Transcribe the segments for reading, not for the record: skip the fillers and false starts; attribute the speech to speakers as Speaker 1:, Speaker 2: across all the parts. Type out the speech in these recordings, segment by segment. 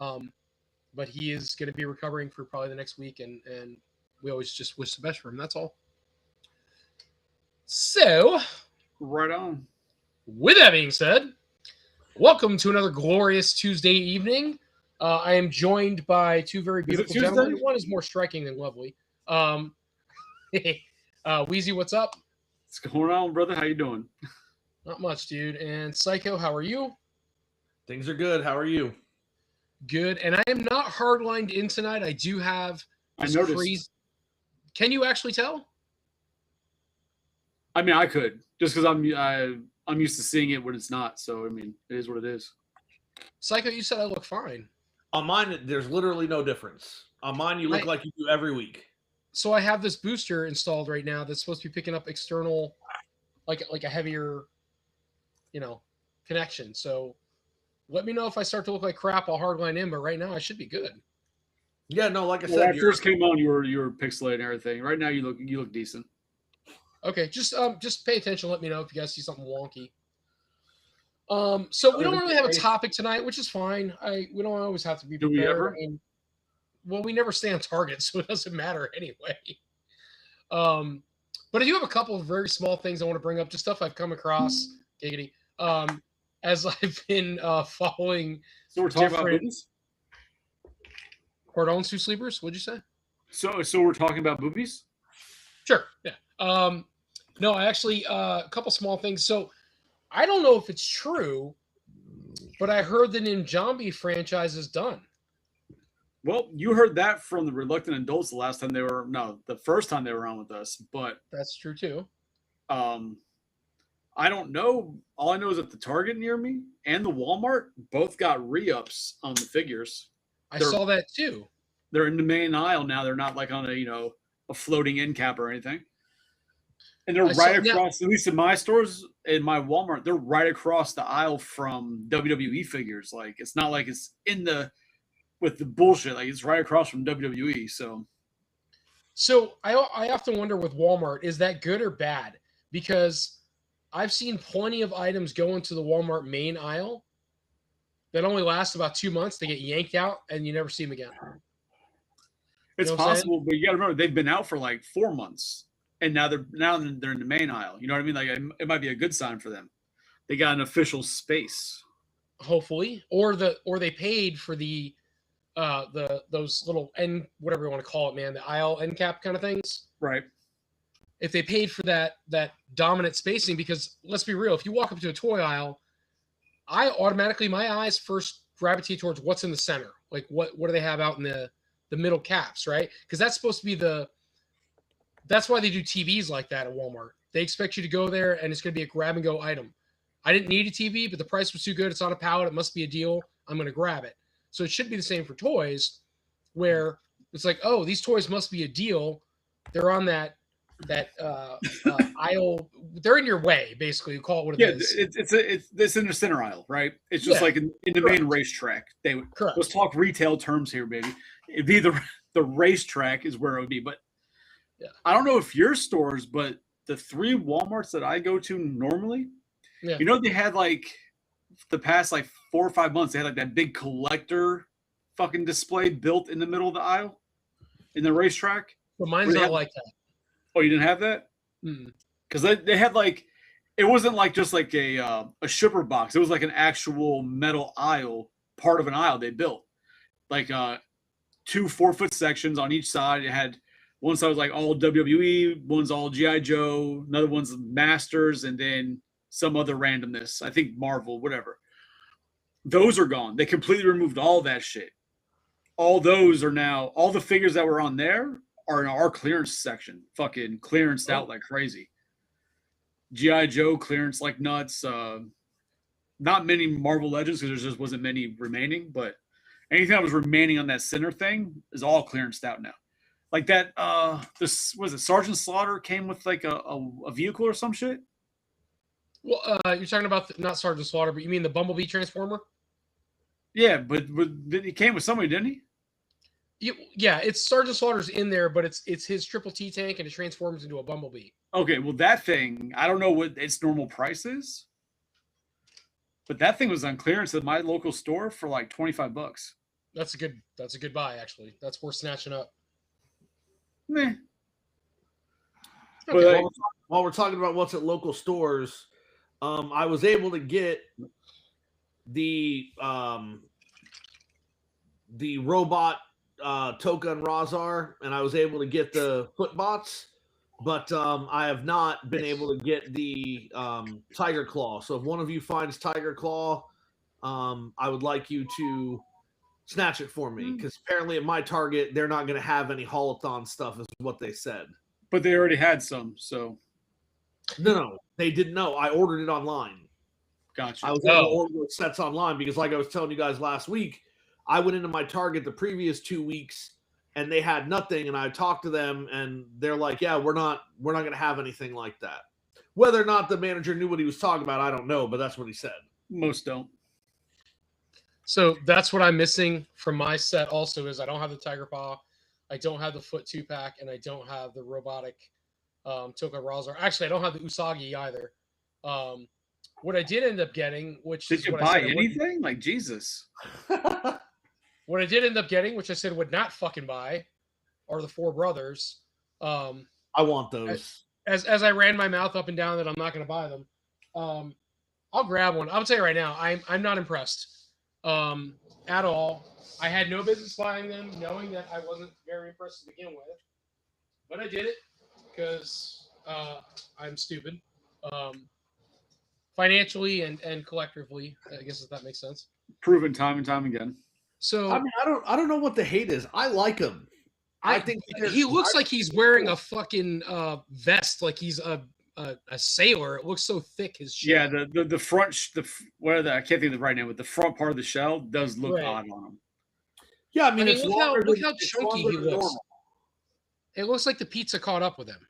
Speaker 1: But he is going to be recovering for probably the next week, and we always just wish the best for him. That's all. So,
Speaker 2: Right on.
Speaker 1: with that being said, welcome to another glorious Tuesday evening. I am joined by two very beautiful gentlemen. One is more striking than lovely. Wheezy, what's up?
Speaker 2: What's going on, brother? How you doing?
Speaker 1: Not much, dude. And Psycho, how are you?
Speaker 3: Things are good. How are you?
Speaker 1: Good. And I am not hardlined in tonight. I do have
Speaker 2: this crazy.
Speaker 1: Can you actually tell?
Speaker 2: I mean, I could just because I'm used to seeing it when it's not. So I mean, it is what it is.
Speaker 1: Psycho, you said I look fine.
Speaker 3: On mine, there's literally no difference. On mine, you look like you do every week.
Speaker 1: So I have this booster installed right now that's supposed to be picking up external, like a heavier, connection. So let me know if I start to look like crap. I'll hardline in, but right now I should be good.
Speaker 3: Yeah, no, like I said,
Speaker 2: when I first came on, you were pixelated and everything. Right now, you look decent.
Speaker 1: Okay, just pay attention. Let me know if you guys see something wonky. So we don't really have a topic tonight, which is fine. We don't always have to be prepared.
Speaker 2: Do we ever?
Speaker 1: Well, we never stay on target, so it doesn't matter anyway. But I do have a couple of very small things I want to bring up, just stuff I've come across, giggity, as I've been following.
Speaker 2: So we're talking about boobies?
Speaker 1: Pardon, two sleepers? What'd you say?
Speaker 2: So we're talking about boobies?
Speaker 1: Sure, yeah. No, actually, a couple small things. So I don't know if it's true, but I heard the Ninjambi franchise is done.
Speaker 2: Well, you heard that from the Reluctant Adults the first time they were on with us, but
Speaker 1: that's true too.
Speaker 2: I don't know. All I know is that the Target near me and the Walmart both got re-ups on the figures.
Speaker 1: I saw that too.
Speaker 2: They're in the main aisle now. They're not like on a floating end cap or anything. And they're across, at least in my stores, in my Walmart, they're right across the aisle from WWE figures. Like, it's not like it's with the bullshit. Like, it's right across from WWE.
Speaker 1: So I often wonder with Walmart, is that good or bad? Because I've seen plenty of items go into the Walmart main aisle that only last about 2 months. They get yanked out and you never see them again.
Speaker 2: It's possible, but you got to remember, they've been out for like 4 months. And now they're in the main aisle. You know what I mean? Like, it might be a good sign for them. They got an official space,
Speaker 1: hopefully, or they paid for those little end, whatever you want to call it, man, the aisle end cap kind of things.
Speaker 2: Right.
Speaker 1: If they paid for that dominant spacing, because let's be real, if you walk up to a toy aisle, my eyes first gravitate towards what's in the center. Like what do they have out in the middle caps, right? Because that's supposed to be that's why they do TVs like that at Walmart. They expect you to go there and it's going to be a grab and go item. I didn't need a TV, but the price was too good. It's on a pallet. It must be a deal. I'm going to grab it. So it should be the same for toys, where it's like, oh, these toys must be a deal. They're on that aisle. They're in your way, basically. You call it what it is.
Speaker 2: It's in the center aisle, right? It's just like in the main racetrack. Let's talk retail terms here, baby. It'd be the racetrack is where it would be, but. Yeah. I don't know if your stores, but the 3 Walmarts that I go to normally, they had like the past like 4 or 5 months, they had like that big collector fucking display built in the middle of the aisle in the racetrack.
Speaker 1: But mine's not like that.
Speaker 2: Oh, you didn't have that? Because they had like, it wasn't like just like a shipper box. It was like an actual metal aisle, part of an aisle they built. Like 2 4-foot sections on each side. It had one side was like all WWE, one's all G.I. Joe, another one's Masters, and then some other randomness. I think Marvel, whatever. Those are gone. They completely removed all that shit. All those are now, all the figures that were on there are in our clearance section. Fucking clearanced out like crazy. G.I. Joe clearance like nuts. Not many Marvel Legends because there just wasn't many remaining, but anything that was remaining on that center thing is all clearanced out now. Like that, this was it. Sergeant Slaughter came with like a vehicle or some shit.
Speaker 1: Well, you're talking about not Sergeant Slaughter, but you mean the Bumblebee Transformer?
Speaker 2: Yeah, but he came with somebody, didn't he?
Speaker 1: Yeah, it's Sergeant Slaughter's in there, but it's his Triple T tank and it transforms into a Bumblebee.
Speaker 2: Okay, well that thing, I don't know what its normal price is, but that thing was on clearance at my local store for like $25.
Speaker 1: That's a good buy, actually. That's worth snatching up.
Speaker 2: Meh.
Speaker 1: Okay.
Speaker 2: But
Speaker 3: While we're talking about what's at local stores, I was able to get the robot Toka and Razar, and I was able to get the footbots, but I have not been able to get the Tiger Claw. So if one of you finds Tiger Claw, I would like you to snatch it for me, because apparently at my Target they're not going to have any Holothon stuff, is what they said.
Speaker 2: but they already had some, so
Speaker 3: No, they didn't know. I ordered it online.
Speaker 2: gotcha.
Speaker 3: I was able to order those sets online because, like I was telling you guys last week, I went into my Target the previous 2 weeks and they had nothing. And I talked to them and they're like, "Yeah, we're not going to have anything like that." Whether or not the manager knew what he was talking about, I don't know, but that's what he said.
Speaker 2: Most don't.
Speaker 1: So that's what I'm missing from my set. Also, is I don't have the Tiger Paw, I don't have the Foot 2-pack, and I don't have the robotic Toka Razar. Actually, I don't have the Usagi either. What I did end up getting, which
Speaker 2: Did
Speaker 1: is
Speaker 2: you
Speaker 1: what I
Speaker 2: buy
Speaker 1: said I wouldn't-
Speaker 2: anything? Like Jesus.
Speaker 1: What I did end up getting, which I said would not fucking buy, are the Four Brothers.
Speaker 3: I want those.
Speaker 1: As I ran my mouth up and down that I'm not going to buy them, I'll grab one. I'll tell you right now, I'm not impressed at all. I had no business buying them, knowing that I wasn't very impressed to begin with, but I did it because I'm stupid, financially and collectively. I guess if that makes sense.
Speaker 2: Proven time and time again.
Speaker 1: So
Speaker 3: I mean, I don't know what the hate is. I like him. I think
Speaker 1: he looks like he's wearing a fucking vest, like he's a sailor. It looks so thick. His shell.
Speaker 2: Yeah, the front, I can't think of the right name, but the front part of the shell does look
Speaker 1: Right.
Speaker 2: odd on him.
Speaker 3: Yeah, I mean,
Speaker 1: I mean,
Speaker 3: it's
Speaker 1: look how
Speaker 3: longer than-
Speaker 1: chunky
Speaker 3: longer
Speaker 1: he
Speaker 3: than
Speaker 1: looks.
Speaker 3: normal.
Speaker 1: It looks like the pizza caught up with him.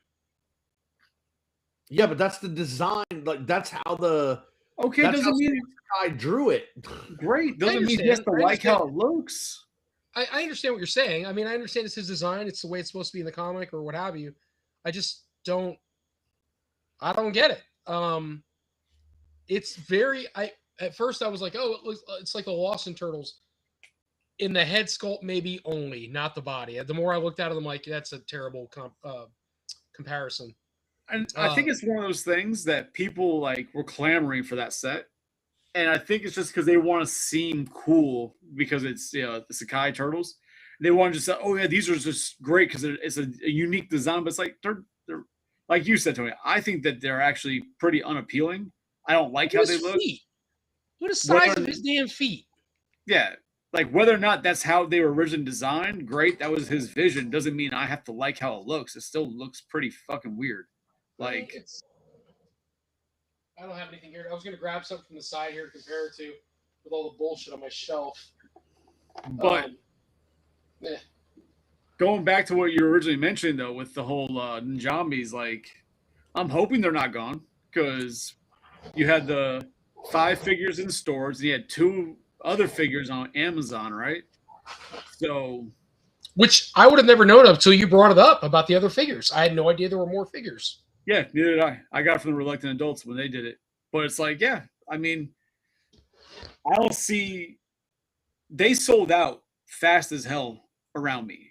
Speaker 3: Yeah, but that's the design. Like that's how the
Speaker 2: Okay,
Speaker 3: that's
Speaker 2: doesn't
Speaker 3: how
Speaker 2: mean
Speaker 3: I drew it.
Speaker 2: great. Doesn't mean he has to
Speaker 1: understand. I
Speaker 2: like how it looks.
Speaker 1: I understand what you're saying. I mean, I understand it's his design. It's the way it's supposed to be in the comic or what have you. I just don't. I don't get it. It's very. At first I was like, oh, it's like the Lawson Turtles. In the head sculpt, maybe only, not the body. The more I looked at it, I'm like, that's a terrible comparison.
Speaker 2: And I think it's one of those things that people like were clamoring for that set. And I think it's just because they want to seem cool because it's the Sakai Turtles. They want to just say, oh yeah, these are just great because it's a unique design. But it's like they're like you said, Tony. I think that they're actually pretty unappealing. I don't like how they look.
Speaker 1: Feet. What is the size of his damn feet?
Speaker 2: Yeah, like whether or not that's how they were originally designed, great. That was his vision. Doesn't mean I have to like how it looks. It still looks pretty fucking weird. Like
Speaker 1: I don't have anything here. I was going to grab something from the side here to compare it to with all the bullshit on my shelf.
Speaker 2: But going back to what you originally mentioned, though, with the whole Njambis, like, I'm hoping they're not gone because you had the 5 figures in stores and you had 2 other figures on Amazon, right? So,
Speaker 1: which I would have never known of until you brought it up about the other figures. I had no idea there were more figures.
Speaker 2: yeah, neither did I. I got it from the Reluctant Adults when they did it. But it's like, yeah, I mean, I don't see. They sold out fast as hell around me.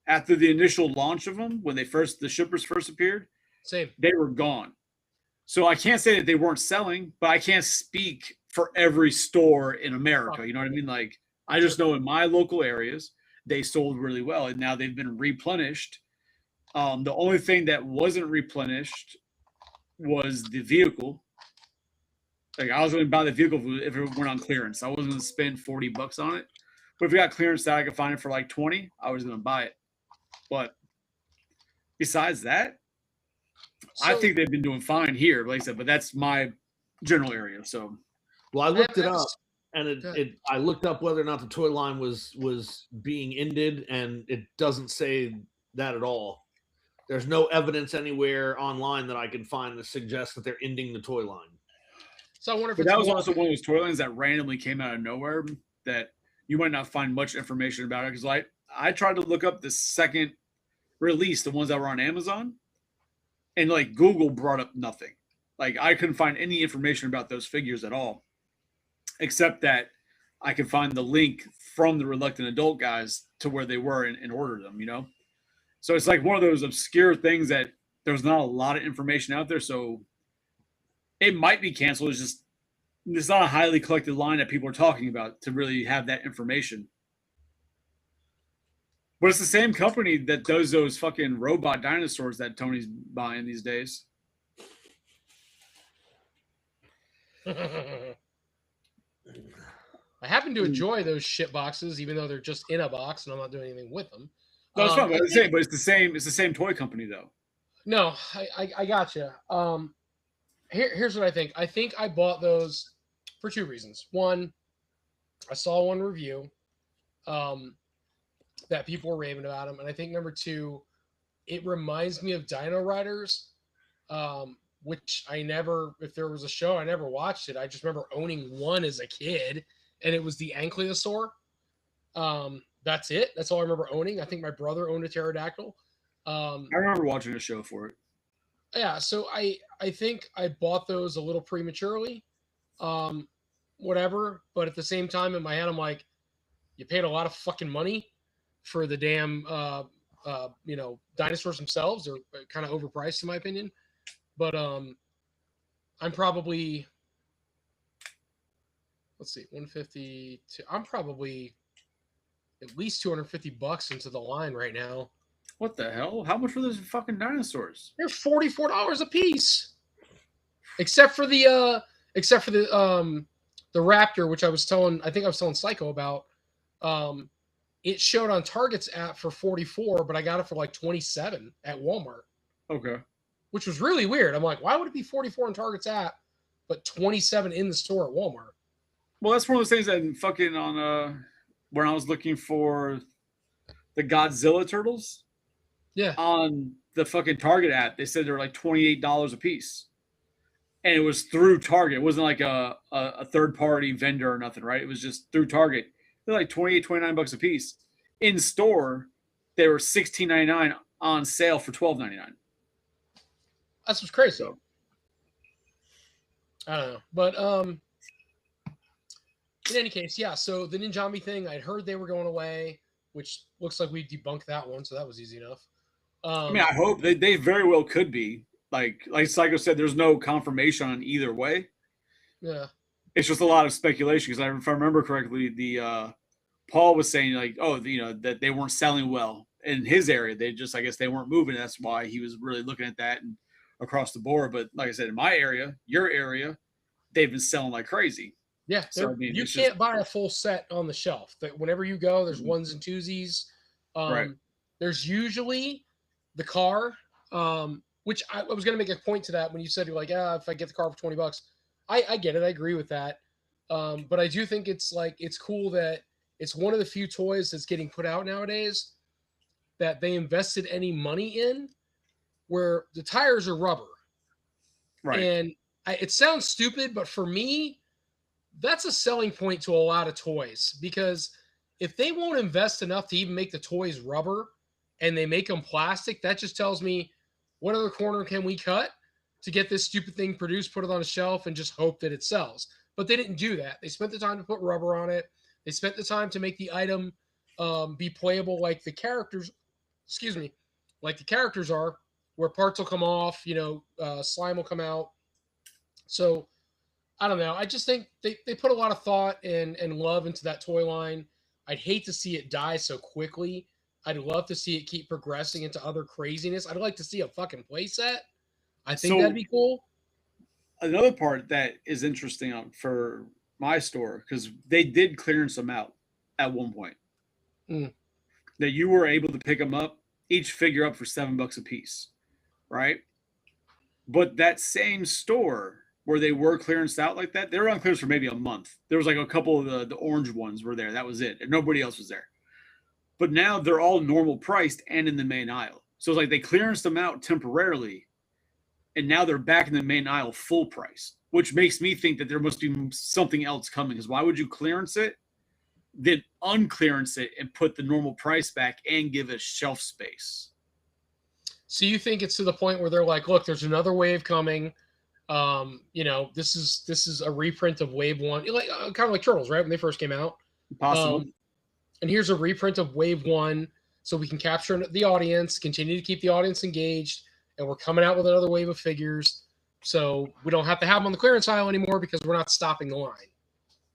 Speaker 2: After the initial launch of them, when the shippers first appeared,
Speaker 1: Same.
Speaker 2: they were gone. So I can't say that they weren't selling, but I can't speak for every store in America. You know what I mean? Like, I just know in my local areas, they sold really well, and now they've been replenished. The only thing that wasn't replenished was the vehicle. Like, I was going to buy the vehicle if it went on clearance. I wasn't going to spend $40 on it. But if we got clearance that I could find it for like 20, I was going to buy it. But besides that, I think they've been doing fine here, like I said, but that's my general area. So,
Speaker 3: well, I looked it up, and I looked up whether or not the toy line was being ended, and it doesn't say that at all. There's no evidence anywhere online that I can find that suggests that they're ending the toy line.
Speaker 1: So I wonder if
Speaker 2: that was also one of those toy lines that randomly came out of nowhere that you might not find much information about it. Because I tried to look up the second release, the ones that were on Amazon, and like Google brought up nothing. Like I couldn't find any information about those figures at all, except that I can find the link from the Reluctant Adult guys to where they were and order them, you know? So it's like one of those obscure things that there's not a lot of information out there. So it might be canceled. It's not a highly collected line that people are talking about to really have that information. But it's the same company that does those fucking robot dinosaurs that Tony's buying these days.
Speaker 1: I happen to enjoy those shit boxes, even though they're just in a box and I'm not doing anything with them.
Speaker 2: No, it's fine, but it's the same. It's the same toy company, though.
Speaker 1: No, I gotcha. Here's what I think. I think I bought those for two reasons. One, I saw one review that people were raving about them, and I think number two, it reminds me of Dino Riders, which I never. If there was a show, I never watched it. I just remember owning one as a kid, and it was the Ankylosaur. That's it. That's all I remember owning. I think my brother owned a pterodactyl.
Speaker 2: I remember watching a show for it.
Speaker 1: Yeah, so I think I bought those a little prematurely, whatever. But at the same time, in my head, I'm like, you paid a lot of fucking money for the damn, dinosaurs themselves. They're kind of overpriced in my opinion. But I'm probably, let's see, 150. I'm probably at least $250 into the line right now.
Speaker 2: What the hell? How much were those fucking dinosaurs?
Speaker 1: They're $44 a piece, except for the Raptor, which I think I was telling Psycho about. It showed on Target's app for 44, but I got it for like 27 at Walmart.
Speaker 2: Okay.
Speaker 1: Which was really weird. I'm like, why would it be 44 on Target's app, but 27 in the store at Walmart?
Speaker 2: Well, that's one of those things that fucking on when I was looking for the Godzilla turtles.
Speaker 1: Yeah.
Speaker 2: On the fucking Target app, they said they were like $28 a piece. And it was through Target. It wasn't like a third-party vendor or nothing, right? It was just through Target. They're like $29 a piece. In store, they were $16.99 on sale for $12.99.
Speaker 1: That's what's crazy. So, I don't know. But in any case, yeah, so the Ninjago thing, I'd heard they were going away, which looks like we debunked that one, so that was easy enough.
Speaker 2: I mean, I hope they very well could be. Like Psycho said, there's no confirmation on either way.
Speaker 1: Yeah.
Speaker 2: It's just a lot of speculation because if I remember correctly, the Paul was saying like, that they weren't selling well in his area. They just, I guess they weren't moving. That's why he was really looking at that and across the board. But like I said, in my area, your area, they've been selling like crazy.
Speaker 1: Yeah. So, I mean, you can't buy a full set on the shelf. Whenever you go, there's ones and twosies.
Speaker 2: Right.
Speaker 1: There's usually the car, which I was going to make a point to that when you said you're like, if I get the car for $20, I get it. I agree with that. But I do think it's cool that it's one of the few toys that's getting put out nowadays that they invested any money in, where the tires are rubber.
Speaker 2: Right.
Speaker 1: And it sounds stupid, but for me, that's a selling point to a lot of toys, because if they won't invest enough to even make the toys rubber and they make them plastic, that just tells me, what other corner can we cut to get this stupid thing produced, put it on a shelf, and just hope that it sells? But they didn't do that. They spent the time to put rubber on it. They spent the time to make the item be playable like the characters, like the characters are, where parts will come off, slime will come out. So I don't know. I just think they put a lot of thought and love into that toy line. I'd hate to see it die so quickly. I'd love to see it keep progressing into other craziness. I'd like to see a fucking playset. I think that'd be cool.
Speaker 2: Another part that is interesting for my store, because they did clearance them out at one point, that you were able to pick them up, each figure up for $7 a piece, right? But that same store where they were clearanced out like that, they were on clearance for maybe a month. There was like a couple of the orange ones were there. That was it. And nobody else was there. But now they're all normal priced and in the main aisle. So it's like they clearanced them out temporarily, and now they're back in the main aisle full price, which makes me think that there must be something else coming. Because why would you clearance it, then unclearance it and put the normal price back and give it shelf space?
Speaker 1: So you think it's to the point where they're like, look, there's another wave coming. This is a reprint of Wave 1, like kind of like Turtles, right? When they first came out.
Speaker 2: Possible.
Speaker 1: And here's a reprint of Wave 1, so we can capture the audience, continue to keep the audience engaged, and we're coming out with another wave of figures, so we don't have to have them on the clearance aisle anymore because we're not stopping the line.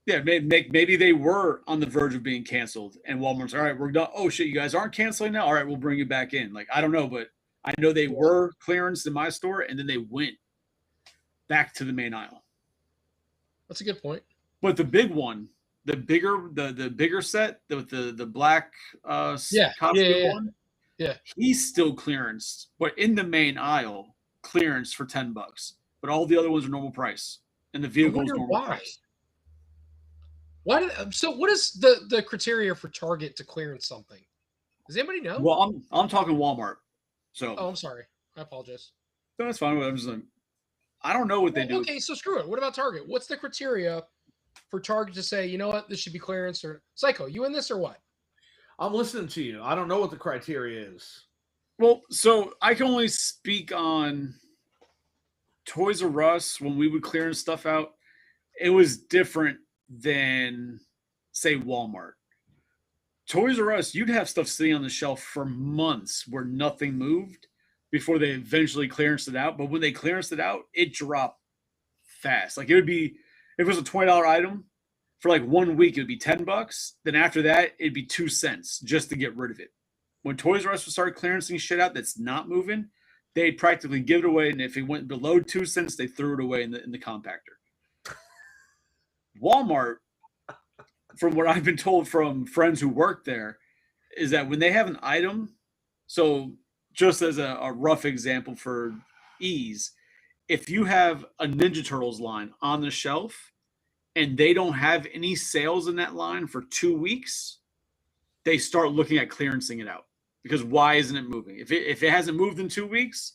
Speaker 2: Yeah, maybe they were on the verge of being canceled, and Walmart's all right. We're done. Oh shit, you guys aren't canceling now. All right, we'll bring you back in. Like I don't know, but I know they were clearance in my store, and then they went back to the main aisle.
Speaker 1: That's a good point.
Speaker 2: But the big one, the bigger set with the black costume one, he's still clearanced, but in the main aisle, clearance for $10. But all the other ones are normal price, and the vehicle is normal price.
Speaker 1: What is the criteria for Target to clearance something? Does anybody know?
Speaker 2: Well, I'm talking Walmart. So.
Speaker 1: Oh, I'm sorry. I apologize.
Speaker 2: No, that's fine. I'm just like, I don't know what they do.
Speaker 1: Okay, so screw it. What about Target? What's the criteria for Target to say, you know what, this should be clearance? Or Psycho, you in this or what?
Speaker 3: I'm listening to you. I don't know what the criteria is.
Speaker 2: Well, so I can only speak on Toys R Us when we would clearance stuff out. It was different than, say, Walmart. Toys R Us, you'd have stuff sitting on the shelf for months where nothing moved before they eventually clearanced it out. But when they clearanced it out, it dropped fast. Like it would be, if it was a $20 item, for like 1 week, it would be $10. Then after that, it'd be 2 cents just to get rid of it. When Toys R Us would start clearancing shit out that's not moving, they'd practically give it away. And if it went below 2 cents, they threw it away in the compactor. Walmart, from what I've been told from friends who work there, is that when they have an item, so just as a rough example for ease, if you have a Ninja Turtles line on the shelf and they don't have any sales in that line for 2 weeks, they start looking at clearancing it out. Because why isn't it moving? If it hasn't moved in 2 weeks,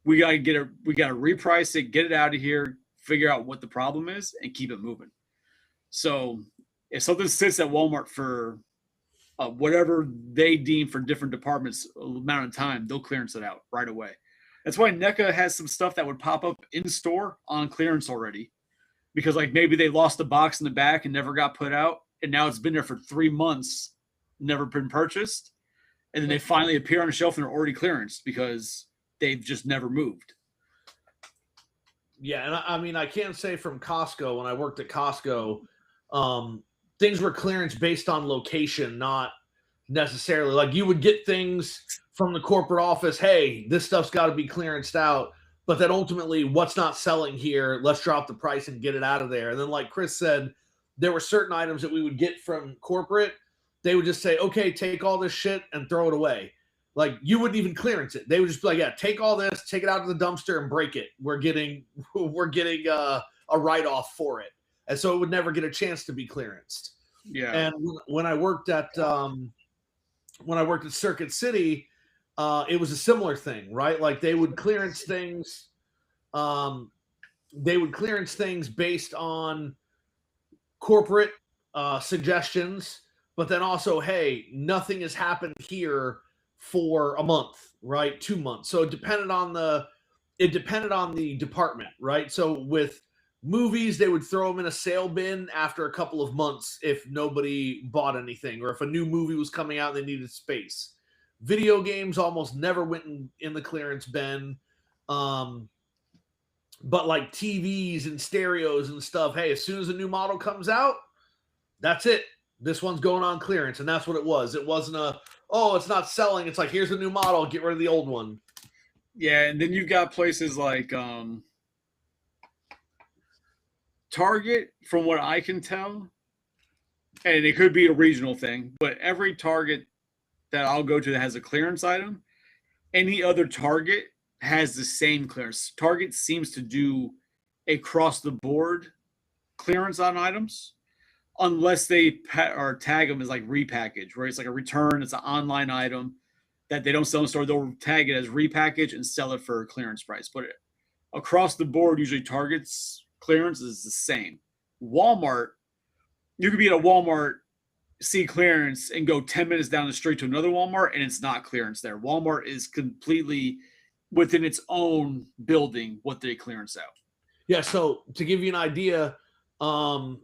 Speaker 2: we gotta reprice it, get it out of here, figure out what the problem is, and keep it moving. So if something sits at Walmart for whatever they deem for different departments amount of time, they'll clearance it out right away. That's why NECA has some stuff that would pop up in store on clearance already, because like maybe they lost a box in the back and never got put out, and now it's been there for 3 months, never been purchased, and then they finally appear on the shelf and they're already clearanced because they've just never moved.
Speaker 3: Yeah, and I mean, I can say from Costco, when I worked at Costco, things were clearance based on location, not necessarily like you would get things from the corporate office. Hey, this stuff's got to be clearanced out, but then ultimately what's not selling here, let's drop the price and get it out of there. And then like Chris said, there were certain items that we would get from corporate. They would just say, okay, take all this shit and throw it away. Like you wouldn't even clearance it. They would just be like, yeah, take all this, take it out to the dumpster and break it. We're getting a write-off for it. And so it would never get a chance to be clearanced.
Speaker 2: Yeah.
Speaker 3: And when I worked at Circuit City, it was a similar thing, right? Like they would clearance things. They would clearance things based on corporate suggestions, but then also, hey, nothing has happened here for a month, right? 2 months. So it depended on the department, right? So with movies, they would throw them in a sale bin after a couple of months if nobody bought anything, or if a new movie was coming out and they needed space. Video games almost never went in the clearance bin. But like TVs and stereos and stuff, hey, as soon as a new model comes out, that's it. This one's going on clearance. And that's what it was. It wasn't it's not selling. It's like, here's a new model, get rid of the old one.
Speaker 2: Yeah, and then you've got places like Target, from what I can tell, and it could be a regional thing, but every Target that I'll go to that has a clearance item, any other Target has the same clearance. Target seems to do across the board clearance on items, unless they tag them as like repackage, where it's like a return, it's an online item that they don't sell in the store. They'll tag it as repackage and sell it for a clearance price. But across the board, usually Target's clearance is the same. Walmart, you could be at a Walmart, see clearance, and go 10 minutes down the street to another Walmart, and it's not clearance there. Walmart is completely within its own building what they clearance out.
Speaker 3: Yeah, so to give you an idea, the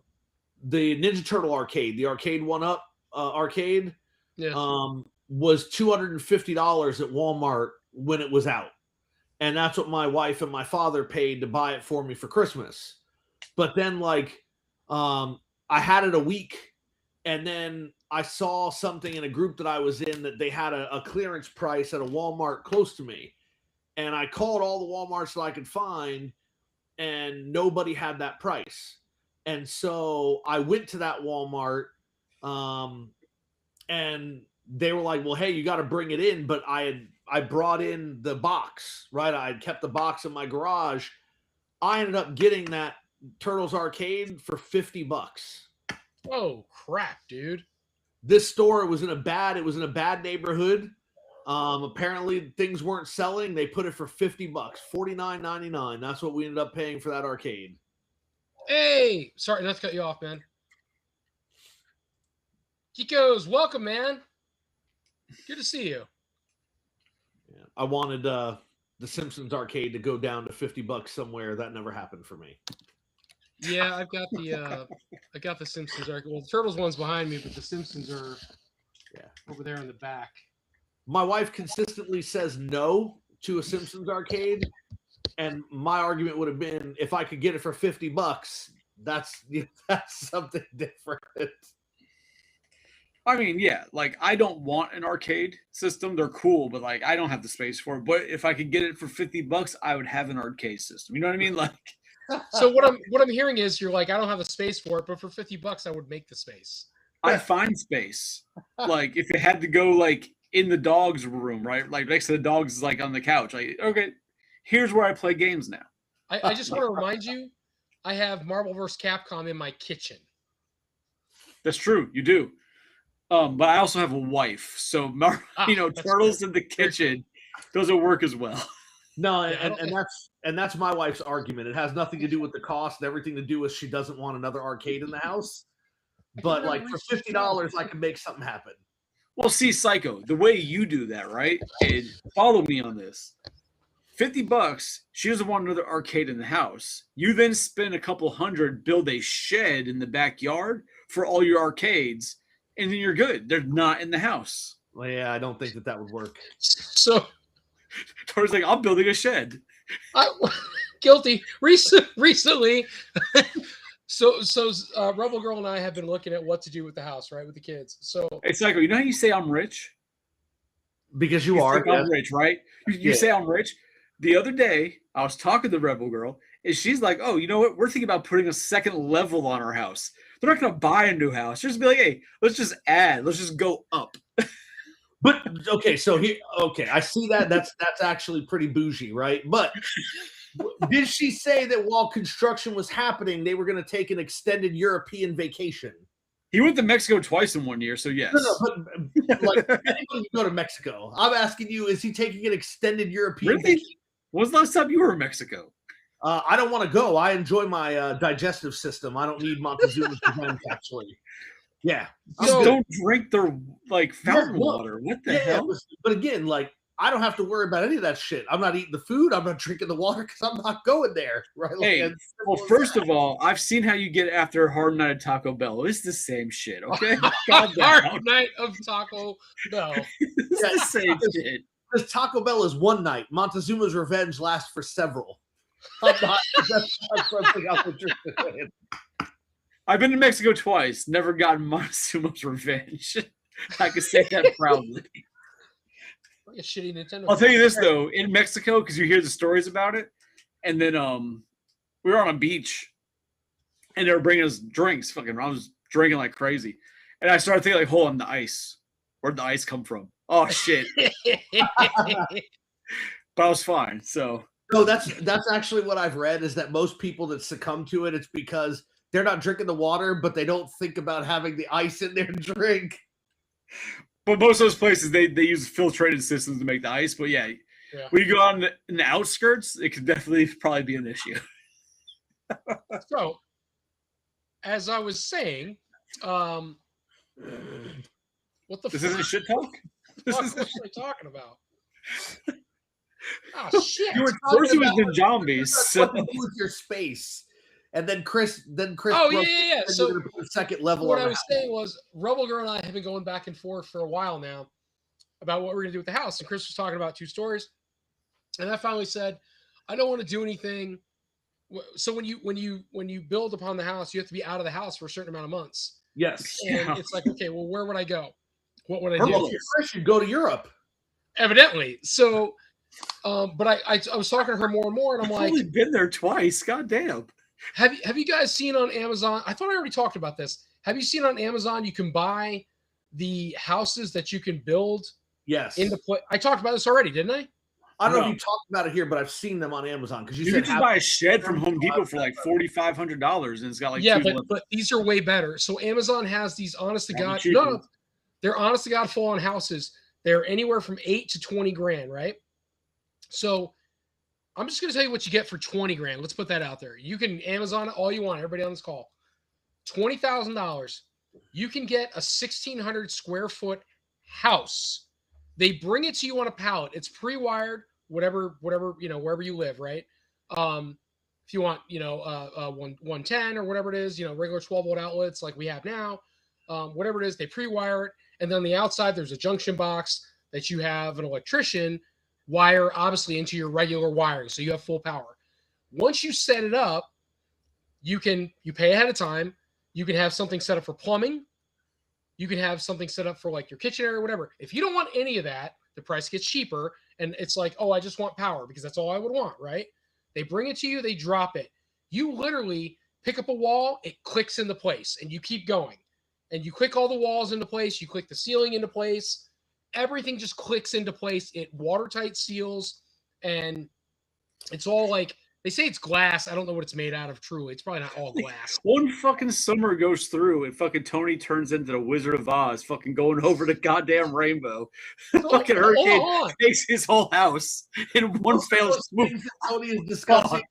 Speaker 3: Ninja Turtle arcade, the arcade 1-Up arcade,
Speaker 1: Yeah.
Speaker 3: was $250 at Walmart when it was out. And that's what my wife and my father paid to buy it for me for Christmas. But then, like, I had it a week, and then I saw something in a group that I was in that they had a clearance price at a Walmart close to me. And I called all the Walmarts that I could find, and nobody had that price. And so I went to that Walmart, and they were like, well, hey, you got to bring it in. But I brought in the box, right? I had kept the box in my garage. I ended up getting that Turtles arcade for $50.
Speaker 1: Oh crap, dude.
Speaker 3: This store it was in a bad neighborhood. Apparently things weren't selling. They put it for $50, $49.99. That's what we ended up paying for that arcade.
Speaker 1: Hey, sorry, not to cut you off, man. Kiko's, welcome, man. Good to see you.
Speaker 3: Yeah. I wanted the Simpsons arcade to go down to $50 somewhere. That never happened for me.
Speaker 1: Yeah, I got the Simpsons arcade. Well, the Turtles one's behind me, but the Simpsons are over there in the back.
Speaker 3: My wife consistently says no to a Simpsons arcade, and my argument would have been if I could get it for $50, that's something different.
Speaker 2: I mean, yeah, like I don't want an arcade system. They're cool, but like I don't have the space for it. But if I could get it for $50, I would have an arcade system. You know what I mean? Like,
Speaker 1: so what I'm hearing is you're like, I don't have the space for it, but for $50, I would make the space.
Speaker 2: I find space. Like if it had to go like in the dog's room, right? Like next to the dogs, like on the couch. Like, okay, here's where I play games now.
Speaker 1: I just want to remind you, I have Marvel vs. Capcom in my kitchen.
Speaker 2: That's true, you do. But I also have a wife, so Turtles in the kitchen doesn't work as well.
Speaker 3: No, and that's my wife's argument. It has nothing to do with the cost and everything to do with she doesn't want another arcade in the house. But like for $50, I can make something happen.
Speaker 2: Well, see, Psycho, the way you do that, right? And follow me on this. $50, she doesn't want another arcade in the house. You then spend a couple $100, build a shed in the backyard for all your arcades, and then you're good. They're not in the house.
Speaker 3: Well, yeah, I don't think that would work.
Speaker 1: So
Speaker 2: Tori's like, I'm building a shed.
Speaker 1: Guilty. Recently, so Rebel Girl and I have been looking at what to do with the house, right, with the kids. So
Speaker 2: hey, Psycho, you know how you say I'm rich?
Speaker 3: Because you are.
Speaker 2: I'm rich, right? You say I'm rich. The other day, I was talking to Rebel Girl, and she's like, oh, you know what? We're thinking about putting a second level on our house. They're not going to buy a new house. Just be like, hey, let's just add. Let's just go up.
Speaker 3: But okay, so I see that. That's actually pretty bougie, right? But did she say that while construction was happening, they were going to take an extended European vacation?
Speaker 2: He went to Mexico twice in 1 year, so yes.
Speaker 3: No, but like anyone can go to Mexico. I'm asking you, is he taking an extended European vacation?
Speaker 2: When was the last time you were in Mexico?
Speaker 3: I don't want to go. I enjoy my digestive system. I don't need Montezuma's revenge, actually. Yeah.
Speaker 2: Just don't drink their fountain water. What the hell?
Speaker 3: But again, like I don't have to worry about any of that shit. I'm not eating the food. I'm not drinking the water because I'm not going there. Right?
Speaker 2: Hey, well, first of all, I've seen how you get after a hard night at Taco Bell. It's the same shit, okay?
Speaker 1: Hard night of Taco Bell.
Speaker 2: It's the same shit.
Speaker 3: Because Taco Bell is one night. Montezuma's revenge lasts for several. That's something I'm interested in.
Speaker 2: I've been to Mexico twice. Never gotten Montezuma's revenge. I can say that proudly.
Speaker 1: Like a shitty Nintendo.
Speaker 2: I'll tell you this though, in Mexico, because you hear the stories about it, and then we were on a beach, and they were bringing us drinks. Fucking, I was drinking like crazy, and I started thinking like, hold on, the ice. Where'd the ice come from? Oh shit! But I was fine. So
Speaker 3: that's actually what I've read is that most people that succumb to it, it's because they're not drinking the water, but they don't think about having the ice in their drink.
Speaker 2: But most of those places, they use filtrated systems to make the ice. But yeah. When you go on in the outskirts, it could definitely probably be an issue.
Speaker 1: So, as I was saying, what the
Speaker 2: This isn't shit talk?
Speaker 1: What are you talking about? Oh shit!
Speaker 3: You were
Speaker 2: First it
Speaker 3: talking
Speaker 2: was
Speaker 3: about
Speaker 2: the zombies.
Speaker 3: what to do with your space, and then Chris.
Speaker 1: Oh
Speaker 3: broke
Speaker 1: yeah.
Speaker 3: it, and
Speaker 1: So
Speaker 3: you're gonna put a second level.
Speaker 1: what
Speaker 3: on
Speaker 1: I
Speaker 3: the
Speaker 1: was
Speaker 3: house.
Speaker 1: saying was, Rebel Girl and I have been going back and forth for a while now about what we're gonna do with the house, and Chris was talking about 2 stories, and I finally said, I don't want to do anything. So when you build upon the house, you have to be out of the house for a certain amount of months,
Speaker 3: Yes.
Speaker 1: and
Speaker 2: Yeah.
Speaker 1: it's like, okay, well, where would I go? What would I
Speaker 3: Well,
Speaker 1: do?
Speaker 3: if you're Chris, you go to Europe.
Speaker 1: Evidently, so. But I was talking to her more and more, and I'm
Speaker 2: I've
Speaker 1: like,
Speaker 2: only been there twice. God damn.
Speaker 1: have you guys seen on Amazon? I thought I already talked about this. Have you seen on Amazon you can buy the houses that you can build
Speaker 3: Yes.
Speaker 1: into play? I talked about this already, didn't I?
Speaker 3: I don't know
Speaker 2: No.
Speaker 3: if you talked about it here, but I've seen them on Amazon because you
Speaker 2: You
Speaker 3: said
Speaker 2: can just buy a shed from Home Depot for like $4,500, and it's got like
Speaker 1: Yeah,
Speaker 2: 2 levels.
Speaker 1: but these are way better. So Amazon has these honest to
Speaker 2: Probably
Speaker 1: God,
Speaker 2: cheaper.
Speaker 1: no, they're honest to God full on houses. They're anywhere from 8 to 20 grand, right? So I'm just going to tell you what you get for 20 grand. Let's put that out there. You can Amazon it all you want. Everybody on this call, $20,000. You can get a 1,600 square foot house. They bring it to you on a pallet. It's pre-wired, whatever, wherever you live, right? If you want, 110 or whatever it is, regular 12-volt outlets like we have now, whatever it is, they pre-wire it. And then on the outside, there's a junction box that you have an electrician wire, obviously, into your regular wiring. So you have full power. Once you set it up, you pay ahead of time. You can have something set up for plumbing. You can have something set up for like your kitchen area or whatever. If you don't want any of that, the price gets cheaper. And it's like, oh, I just want power because that's all I would want, right? They bring it to you, they drop it. You literally pick up a wall, it clicks into place, and you keep going. And you click all the walls into place, you click the ceiling into place. Everything just clicks into place. It watertight seals, and it's all like, they say it's glass. I don't know what it's made out of truly. It's probably not all glass.
Speaker 2: One fucking summer goes through, and fucking Tony turns into the Wizard of Oz, fucking going over the goddamn rainbow. Fucking hurricane
Speaker 1: Hold on.
Speaker 2: takes his whole house in one
Speaker 3: Most of
Speaker 2: fail
Speaker 3: those
Speaker 2: swoop.
Speaker 3: things that Tony is discussing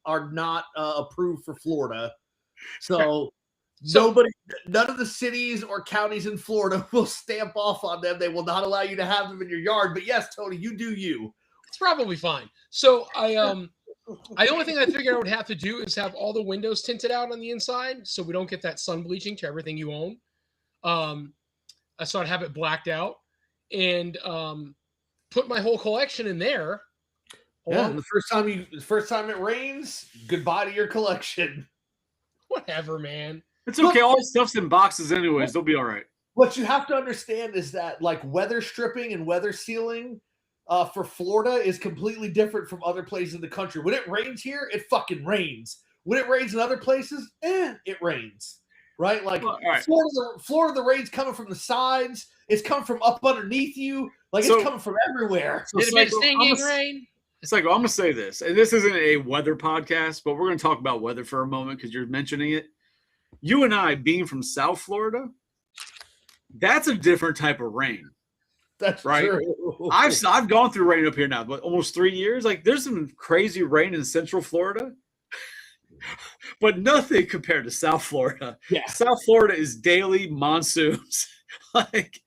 Speaker 3: are not approved for Florida. So none of the cities or counties in Florida will stamp off on them. They will not allow you to have them in your yard. But yes, Tony, you do you.
Speaker 1: It's probably fine. So the only thing I figured I would have to do is have all the windows tinted out on the inside so we don't get that sun bleaching to everything you own. So I'd have it blacked out and put my whole collection in there.
Speaker 3: Yeah, and the first time it rains, goodbye to your collection.
Speaker 1: Whatever, man.
Speaker 2: It's okay. All this stuff's in boxes anyways. They'll be all right.
Speaker 3: What you have to understand is that like weather stripping and weather sealing for Florida is completely different from other places in the country. When it rains here, it fucking rains. When it rains in other places, it rains. Right? Like
Speaker 2: right.
Speaker 3: Florida, the rain's coming from the sides. It's coming from up underneath you. Like it's coming from everywhere.
Speaker 2: So
Speaker 1: Did it be stinging rain?
Speaker 2: It's like, I'm going to say this, and this isn't a weather podcast, but we're going to talk about weather for a moment because you're mentioning it. You and I, being from South Florida, that's a different type of rain.
Speaker 3: That's
Speaker 2: right.
Speaker 3: True.
Speaker 2: I've gone through rain up here now, but almost 3 years. Like, there's some crazy rain in Central Florida, but nothing compared to South Florida.
Speaker 3: Yeah.
Speaker 2: South Florida is daily monsoons. Like,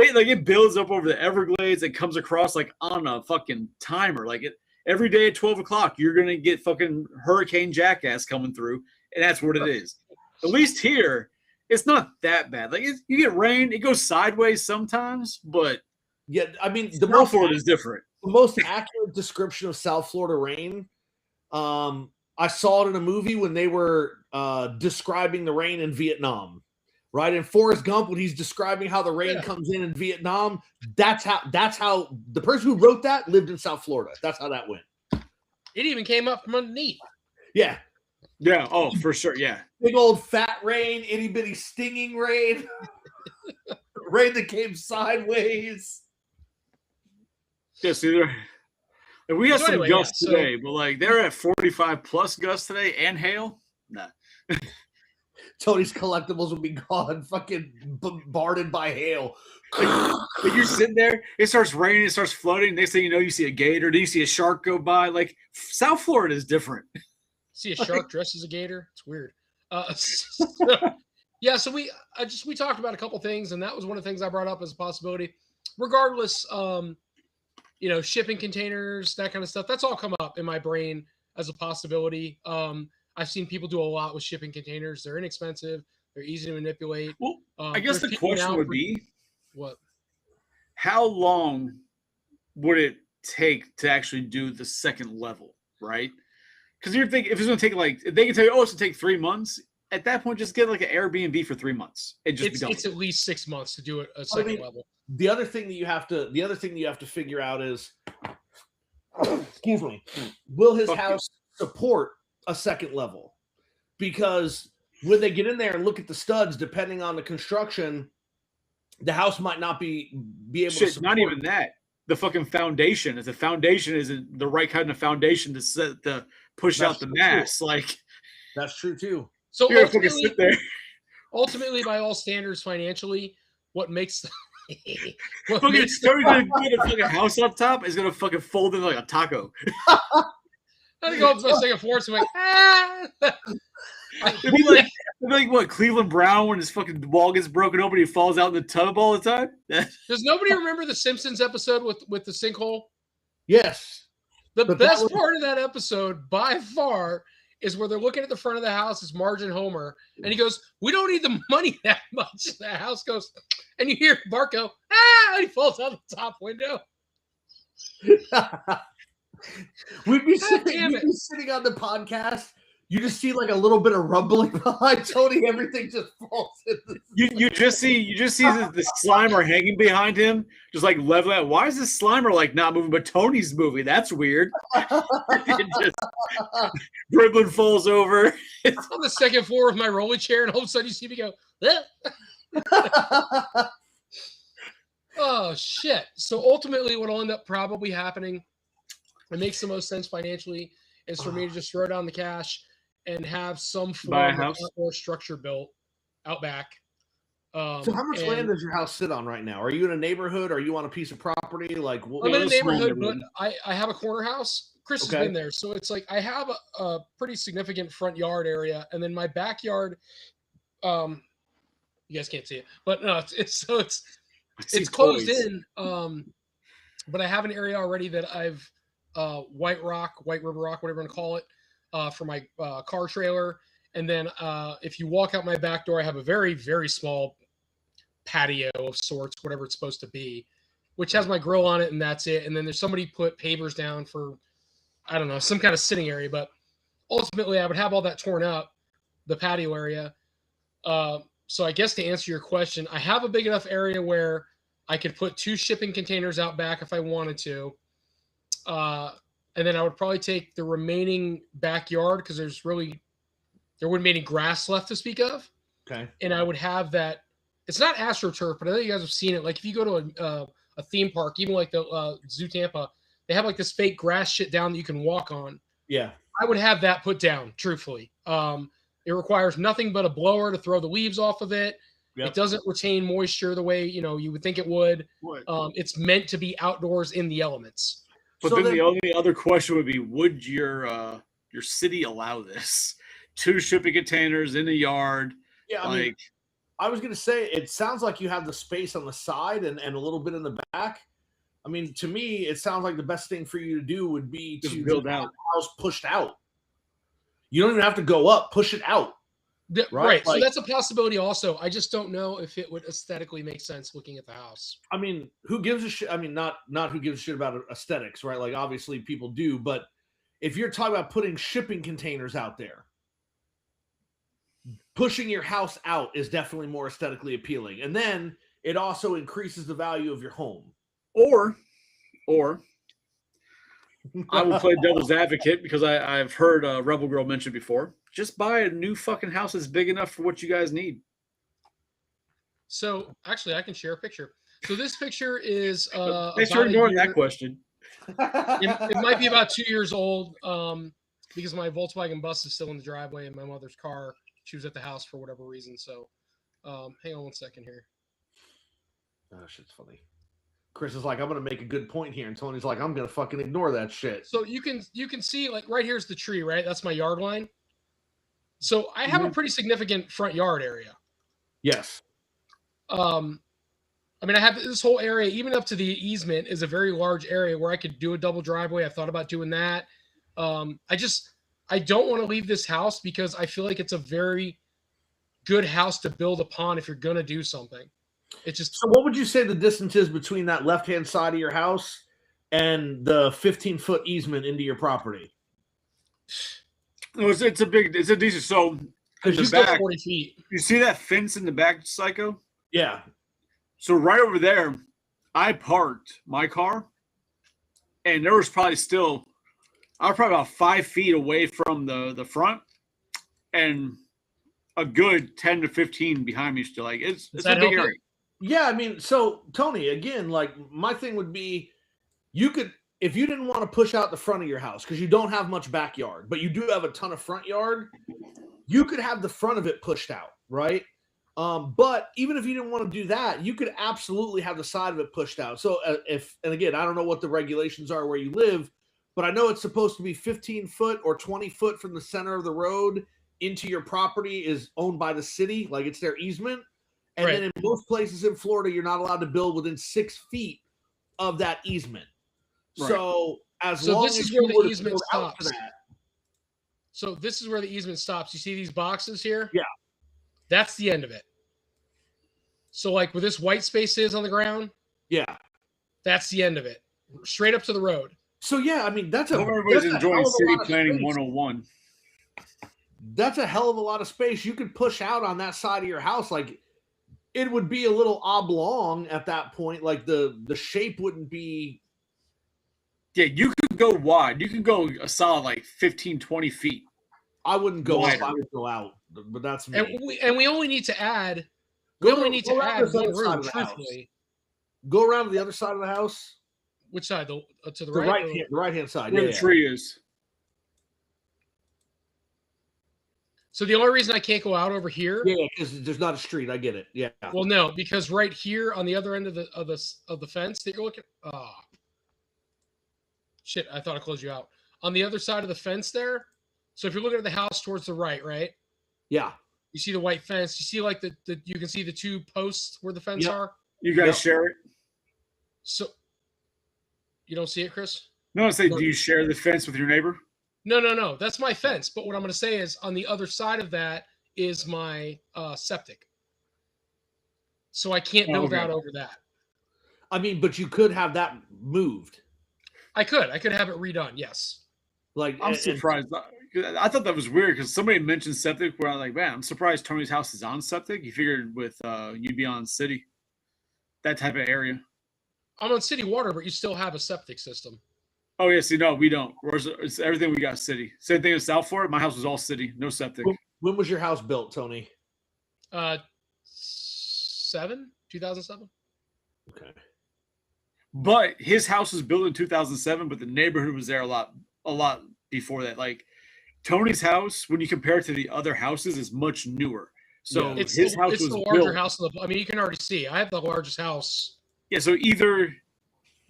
Speaker 2: it builds up over the Everglades. It comes across like on a fucking timer. Like every day at 12 o'clock, you're gonna get fucking Hurricane Jackass coming through, and that's what it is. At least here, it's not that bad. Like you get rain, it goes sideways sometimes, but
Speaker 3: yeah, I mean
Speaker 2: South Florida is different.
Speaker 3: The most accurate description of South Florida rain, I saw it in a movie when they were describing the rain in Vietnam. Right, in Forrest Gump, when he's describing how the rain comes in Vietnam, that's how the person who wrote that lived in South Florida. That's how that went.
Speaker 1: It even came up from underneath.
Speaker 3: Yeah.
Speaker 2: Yeah. Oh, for sure. Yeah.
Speaker 3: Big old fat rain, itty bitty stinging rain, rain that came sideways.
Speaker 2: Yeah. See, we had some gusts
Speaker 1: so,
Speaker 2: today, but like they're at 45 plus gusts today and hail. Nah.
Speaker 3: Tony's collectibles will be gone, fucking bombarded by hail.
Speaker 2: Like you're sitting there, it starts raining, it starts flooding. Next thing you know, you see a gator, then you see a shark go by. Like South Florida is different.
Speaker 1: See a shark dressed as a gator? It's weird. So we talked about a couple things, and that was one of the things I brought up as a possibility. Regardless, shipping containers, that kind of stuff. That's all come up in my brain as a possibility. I've seen people do a lot with shipping containers. They're inexpensive. They're easy to manipulate.
Speaker 2: Well, I guess the question would be,
Speaker 1: what?
Speaker 2: How long would it take to actually do the second level, right? Because you're thinking if it's going to take if they can tell you, it's going to take 3 months. At that point, just get like an Airbnb for 3 months and just be done.
Speaker 1: It's at least 6 months to do a second level.
Speaker 3: The other thing that you have to figure out is, excuse me, will his house support a second level? Because when they get in there and look at the studs, depending on the construction, the house might not be able to support.
Speaker 2: Not even that. The fucking foundation. If the foundation isn't the right kind of foundation to push out the mass,
Speaker 3: that's true too.
Speaker 1: So
Speaker 2: you're gonna sit there.
Speaker 1: Ultimately, by all standards, financially, what makes
Speaker 2: Tony's gonna get a fucking house up top is gonna fucking fold in like a taco.
Speaker 1: I'm gonna go up to my second floor, so I'm like,
Speaker 2: It'd be like what, Cleveland Brown when his fucking wall gets broken open, he falls out in the tub all the time.
Speaker 1: Does nobody remember the Simpsons episode with the sinkhole?
Speaker 3: Yes.
Speaker 1: The best part of that episode, by far, is where they're looking at the front of the house. It's Marge and Homer, and he goes, "We don't need the money that much." And the house goes, and you hear Bart go, "Ah!" And he falls out the top window.
Speaker 3: We'd be sitting on the podcast. You just see like a little bit of rumbling behind Tony. Everything just falls.
Speaker 2: You just see the Slimer hanging behind him, just like leveling out. Why is this Slimer like not moving, but Tony's moving? That's weird. Dribbling falls over.
Speaker 1: It's on the second floor with my rolling chair, and all of a sudden you see me go, oh shit. So ultimately, what'll end up probably happening, it makes the most sense financially, is for me to just throw down the cash and have some form of outdoor structure built out back.
Speaker 3: So how much land does your house sit on right now? Are you in a neighborhood? Are you on a piece of property? Like,
Speaker 1: I'm in a neighborhood, but I have a corner house. Chris has been there. So it's like I have a pretty significant front yard area. And then my backyard, you guys can't see it, but no, it's closed in. But I have an area already that I've White River Rock, whatever you want to call it, for my car trailer. And then if you walk out my back door, I have a very, very small patio of sorts, whatever it's supposed to be, which has my grill on it, and that's it. And then there's somebody put pavers down for, I don't know, some kind of sitting area. But ultimately, I would have all that torn up, the patio area. So I guess to answer your question, I have a big enough area where I could put 2 shipping containers out back if I wanted to. And then I would probably take the remaining backyard because there wouldn't be any grass left to speak of.
Speaker 3: Okay.
Speaker 1: And I would have that. It's not AstroTurf, but I know you guys have seen it. Like if you go to a theme park, even like the Zoo Tampa, they have like this fake grass shit down that you can walk on.
Speaker 3: Yeah.
Speaker 1: I would have that put down, truthfully. It requires nothing but a blower to throw the leaves off of it. Yep. It doesn't retain moisture the way you would think it would. It's meant to be outdoors in the elements.
Speaker 2: But then the only other question would be, would your city allow this? 2 shipping containers in the yard.
Speaker 3: Yeah, I mean, I was going to say, it sounds like you have the space on the side and a little bit in the back. I mean, to me, it sounds like the best thing for you to do would be to
Speaker 2: build out
Speaker 3: the house pushed out. You don't even have to go up, push it out.
Speaker 1: Right. So that's a possibility also. I just don't know if it would aesthetically make sense looking at the house.
Speaker 3: I mean, who gives a shit? I mean, not who gives a shit about aesthetics, right? Like obviously people do, but if you're talking about putting shipping containers out there, pushing your house out is definitely more aesthetically appealing. And then it also increases the value of your home.
Speaker 2: Or I will play devil's advocate because I've heard Rebel Girl mention before. Just buy a new fucking house that's big enough for what you guys need.
Speaker 1: So actually, I can share a picture. So this picture is
Speaker 2: thanks for ignoring that question.
Speaker 1: It might be about 2 years old because my Volkswagen bus is still in the driveway and my mother's car, she was at the house for whatever reason. So hang on one second here.
Speaker 3: Oh, shit's funny. Chris is like, I'm going to make a good point here. And Tony's like, I'm going to fucking ignore that shit.
Speaker 1: So you can see like right here's the tree, right? That's my yard line. So I have a pretty significant front yard area.
Speaker 3: Yes.
Speaker 1: I mean, I have this whole area, even up to the easement, is a very large area where I could do a double driveway. I thought about doing that. I don't want to leave this house because I feel like it's a very good house to build upon if you're gonna do something. It's just.
Speaker 3: So, what would you say the distance is between that left-hand side of your house and the 15-foot easement into your property?
Speaker 2: It's a decent. So
Speaker 1: Because
Speaker 2: the
Speaker 1: you still
Speaker 2: back,
Speaker 1: 40 feet.
Speaker 2: you see that fence in the back, Psycho?
Speaker 3: Yeah.
Speaker 2: So right over there, I parked my car, and there was probably still, I was probably about 5 feet away from the front, and a good 10 to 15 behind me still. Like it's a big area.
Speaker 3: Yeah, I mean, so Tony, again, like my thing would be, you could, if you didn't want to push out the front of your house because you don't have much backyard, but you do have a ton of front yard, you could have the front of it pushed out, right? But even if you didn't want to do that, you could absolutely have the side of it pushed out. So and again, I don't know what the regulations are where you live, but I know it's supposed to be 15 foot or 20 foot from the center of the road into your property is owned by the city, like it's their easement. And
Speaker 1: Right.
Speaker 3: then in most places in Florida, you're not allowed to build within 6 feet of that easement.
Speaker 2: Right.
Speaker 3: So as
Speaker 1: So
Speaker 3: long
Speaker 1: this
Speaker 3: as
Speaker 1: is
Speaker 3: you
Speaker 1: where the
Speaker 3: were to
Speaker 1: easement
Speaker 3: build out to
Speaker 1: stops.
Speaker 3: that,
Speaker 1: So this is where the easement stops. You see these boxes here?
Speaker 3: Yeah.
Speaker 1: That's the end of it. So like where this white space is on the ground,
Speaker 3: yeah.
Speaker 1: that's the end of it. Straight up to the road.
Speaker 3: So yeah, I mean that's
Speaker 2: I
Speaker 3: a
Speaker 2: hope everybody's
Speaker 3: that's a
Speaker 2: enjoying
Speaker 3: hell of a
Speaker 2: City
Speaker 3: lot of
Speaker 2: Planning
Speaker 3: space.
Speaker 2: 101.
Speaker 3: That's a hell of a lot of space you could push out on that side of your house. Like it would be a little oblong at that point. Like the shape wouldn't be.
Speaker 2: Yeah, you could go wide. You could go a solid like 15, 20 feet.
Speaker 3: I wouldn't go
Speaker 2: Wider.
Speaker 3: up. I would go out. But that's me.
Speaker 1: And we only need to add we only need to
Speaker 3: around
Speaker 1: add
Speaker 3: this
Speaker 1: one
Speaker 3: other side
Speaker 1: room,
Speaker 3: of the house.
Speaker 1: truthfully.
Speaker 3: Go around to the other side of the house.
Speaker 1: Which side? To the
Speaker 3: The
Speaker 1: right?
Speaker 3: right hand side.
Speaker 2: Where
Speaker 3: Yeah,
Speaker 2: the tree is.
Speaker 1: So the only reason I can't go out over here,
Speaker 3: yeah, because there's not a street. I get it. Yeah.
Speaker 1: well, no, because right here on the other end of the fence that you're looking, shit, I thought I closed you out. On the other side of the fence there, so if you're looking at the house towards the right,
Speaker 3: Yeah.
Speaker 1: you see the white fence. You see like the you can see the two posts where the fence
Speaker 3: Yep.
Speaker 1: are.
Speaker 2: You guys
Speaker 3: Yep.
Speaker 2: share it?
Speaker 1: So you don't see it, Chris?
Speaker 2: No, I say, do you share the fence with your neighbor?
Speaker 1: No. That's my fence. But what I'm going to say is on the other side of that is my septic. So I can't build
Speaker 2: okay.
Speaker 1: out over that.
Speaker 3: I mean, but you could have that moved.
Speaker 1: I could have it redone. Yes.
Speaker 3: Like
Speaker 2: I'm surprised. I thought that was weird because somebody mentioned septic where I'm like, man, I'm surprised Tony's house is on septic. You figured with you'd be on city, that type of area.
Speaker 1: I'm on city water, but you still have a septic system.
Speaker 2: Oh, yeah. See, no, we don't. It's everything we got city. Same thing in South Florida. My house was all city, no septic.
Speaker 3: When was your house built, Tony?
Speaker 1: 2007.
Speaker 3: Okay.
Speaker 2: But his house was built in 2007, but the neighborhood was there a lot before that. Like Tony's house, when you compare it to the other houses, is much newer. So
Speaker 1: It's
Speaker 2: his house
Speaker 1: it's
Speaker 2: was
Speaker 1: the larger
Speaker 2: built.
Speaker 1: house. I mean, you can already see. I have the largest house.
Speaker 2: Yeah, so either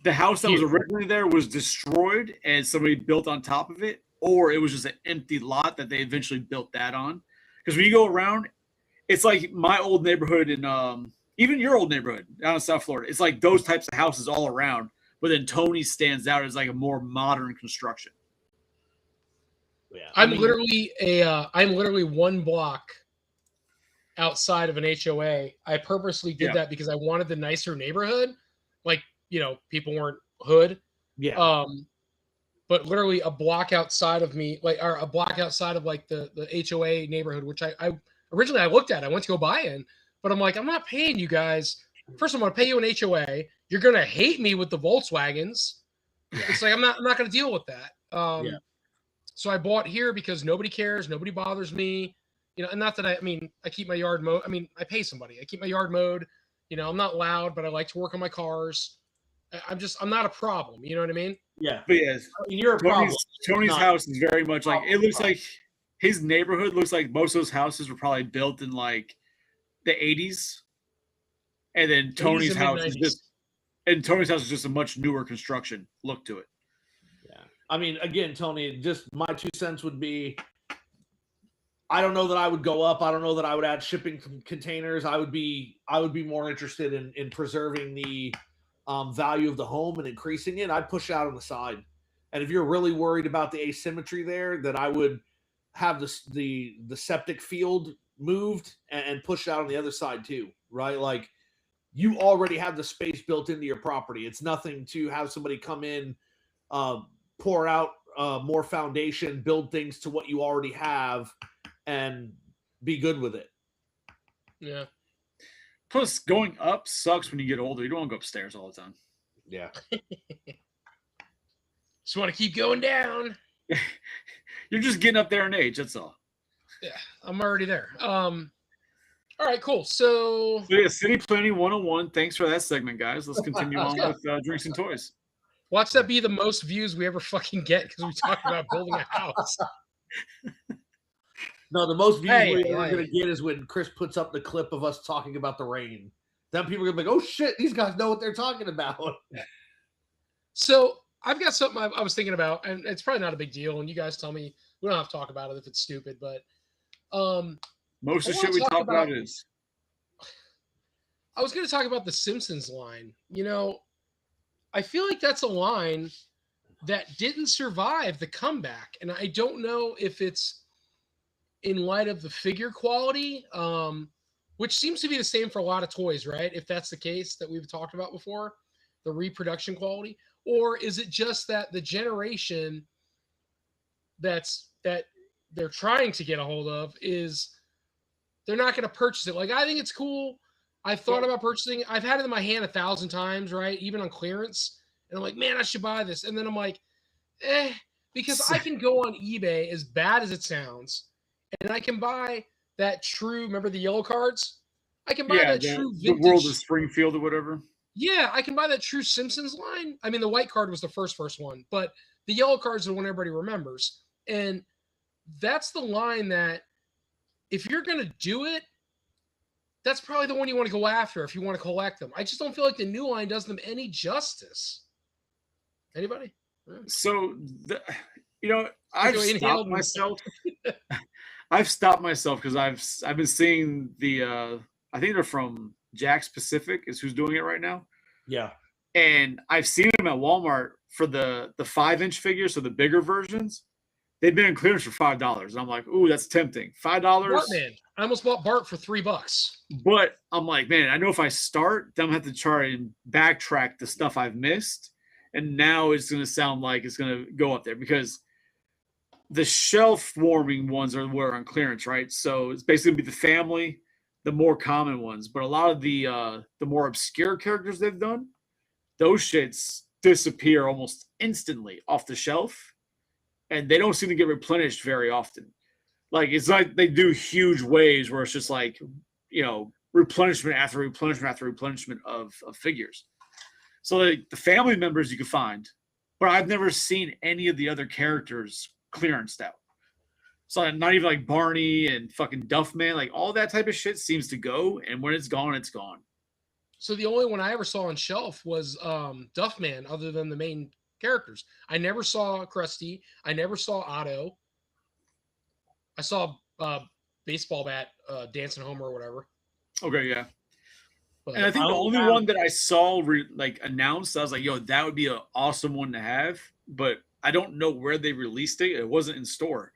Speaker 2: the house that was
Speaker 1: Here.
Speaker 2: originally there was destroyed and somebody built on top of it, or it was just an empty lot that they eventually built that on. Because when you go around, it's like my old neighborhood and even your old neighborhood down in South Florida. It's like those types of houses all around, but then Tony stands out as like a more modern construction.
Speaker 3: Yeah.
Speaker 1: I'm literally one block outside of an HOA. I purposely did
Speaker 2: Yeah.
Speaker 1: that because I wanted the nicer neighborhood. Like, people weren't hood.
Speaker 3: Yeah.
Speaker 1: But literally a block outside of me, or a block outside of like the HOA neighborhood, which I originally I looked at. I went to go buy in, but I'm like, I'm not paying you guys. First, I'm going to pay you an HOA. You're going to hate me with the Volkswagens. It's like I'm not going to deal with that.
Speaker 3: Yeah.
Speaker 1: So I bought here because nobody cares, nobody bothers me, and not that I keep my yard mowed. I mean, I pay somebody. I keep my yard mowed. I'm not loud, but I like to work on my cars. I'm not a problem. You know what I mean?
Speaker 3: Yeah.
Speaker 2: But yes,
Speaker 3: You're a problem.
Speaker 2: Tony's
Speaker 3: Not-
Speaker 2: house is very much like, it looks
Speaker 3: problem.
Speaker 2: like his neighborhood looks like most of those houses were probably built in like the 80s. And then Tony's
Speaker 1: and
Speaker 2: house is
Speaker 1: mid-90s.
Speaker 2: Tony's house is just a much newer construction look to it.
Speaker 3: Yeah. I mean, again, Tony, just my 2 cents would be I don't know that I would go up. I don't know that I would add shipping containers. I would be more interested in preserving the value of the home and increasing it. I'd push it out on the side. And if you're really worried about the asymmetry there, then I would have the septic field moved and push it out on the other side too, right? Like you already have the space built into your property. It's nothing to have somebody come in, pour out more foundation, build things to what you already have, and be good with it.
Speaker 1: Yeah.
Speaker 2: Plus, going up sucks when you get older. You don't want to go upstairs all the time.
Speaker 3: Yeah.
Speaker 1: Just want to keep going down.
Speaker 2: You're just getting up there in age. That's all.
Speaker 1: Yeah, I'm already there. All right, cool. So
Speaker 2: yeah, City Planning 101. Thanks for that segment, guys. Let's continue on with drinks and toys.
Speaker 1: Watch that be the most views we ever fucking get because we talked about building a house.
Speaker 3: No, the most views we're going to get is when Chris puts up the clip of us talking about the rain. Then people are going to be like, oh shit, these guys know what they're talking about.
Speaker 1: So I've got something I was thinking about, and it's probably not a big deal. And you guys tell me we don't have to talk about it if it's stupid, but
Speaker 2: most of the shit we talk about is.
Speaker 1: I was going to talk about the Simpsons line. You know, I feel like that's a line that didn't survive the comeback, and I don't know if it's in light of the figure quality, which seems to be the same for a lot of toys, right? If that's the case that we've talked about before, the reproduction quality, or is it just that the generation that they're trying to get a hold of is they're not going to purchase it? Like, I think it's cool. I've thought about purchasing it. I've had it in my hand 1,000 times, right? Even on clearance. And I'm like, man, I should buy this. And then I'm like, because I can go on eBay, as bad as it sounds, and I can buy that true, remember the yellow cards? I can buy that true vintage.
Speaker 2: The World of Springfield or whatever.
Speaker 1: Yeah, I can buy that true Simpsons line. I mean, the white card was the first one, but the yellow cards are the one everybody remembers. And that's the line that if you're going to do it, that's probably the one you want to go after if you want to collect them. I just don't feel like the new line does them any justice. Anybody?
Speaker 2: So, I've stopped myself. I've stopped myself because I've been seeing the I think they're from Jack's Pacific is who's doing it right now.
Speaker 3: Yeah.
Speaker 2: And I've seen them at Walmart for the 5-inch figures, so the bigger versions. They've been in clearance for $5. And I'm like, ooh, that's tempting. $5.
Speaker 1: Bartman. I almost bought Bart for $3.
Speaker 2: But I'm like, man, I know if I start, then I'm gonna have to try and backtrack the stuff I've missed. And now it's gonna sound like it's gonna go up there because the shelf warming ones were on clearance, right? So it's basically gonna be the family, the more common ones. But a lot of the more obscure characters they've done, those shits disappear almost instantly off the shelf, and they don't seem to get replenished very often. Like it's like they do huge waves where it's just like, replenishment after replenishment after replenishment of figures. So the family members you can find, but I've never seen any of the other characters clearanced out. So not even like Barney and fucking Duffman, like all that type of shit seems to go, and when it's gone, it's gone.
Speaker 1: So the only one I ever saw on shelf was Duffman, other than the main characters. I never saw Krusty. I never saw Otto. I saw baseball bat, Dancing Homer or whatever.
Speaker 2: Okay, yeah.
Speaker 1: But
Speaker 2: and I think the only one that I saw announced, I was like, yo, that would be an awesome one to have. But I don't know where they released it. It wasn't in store.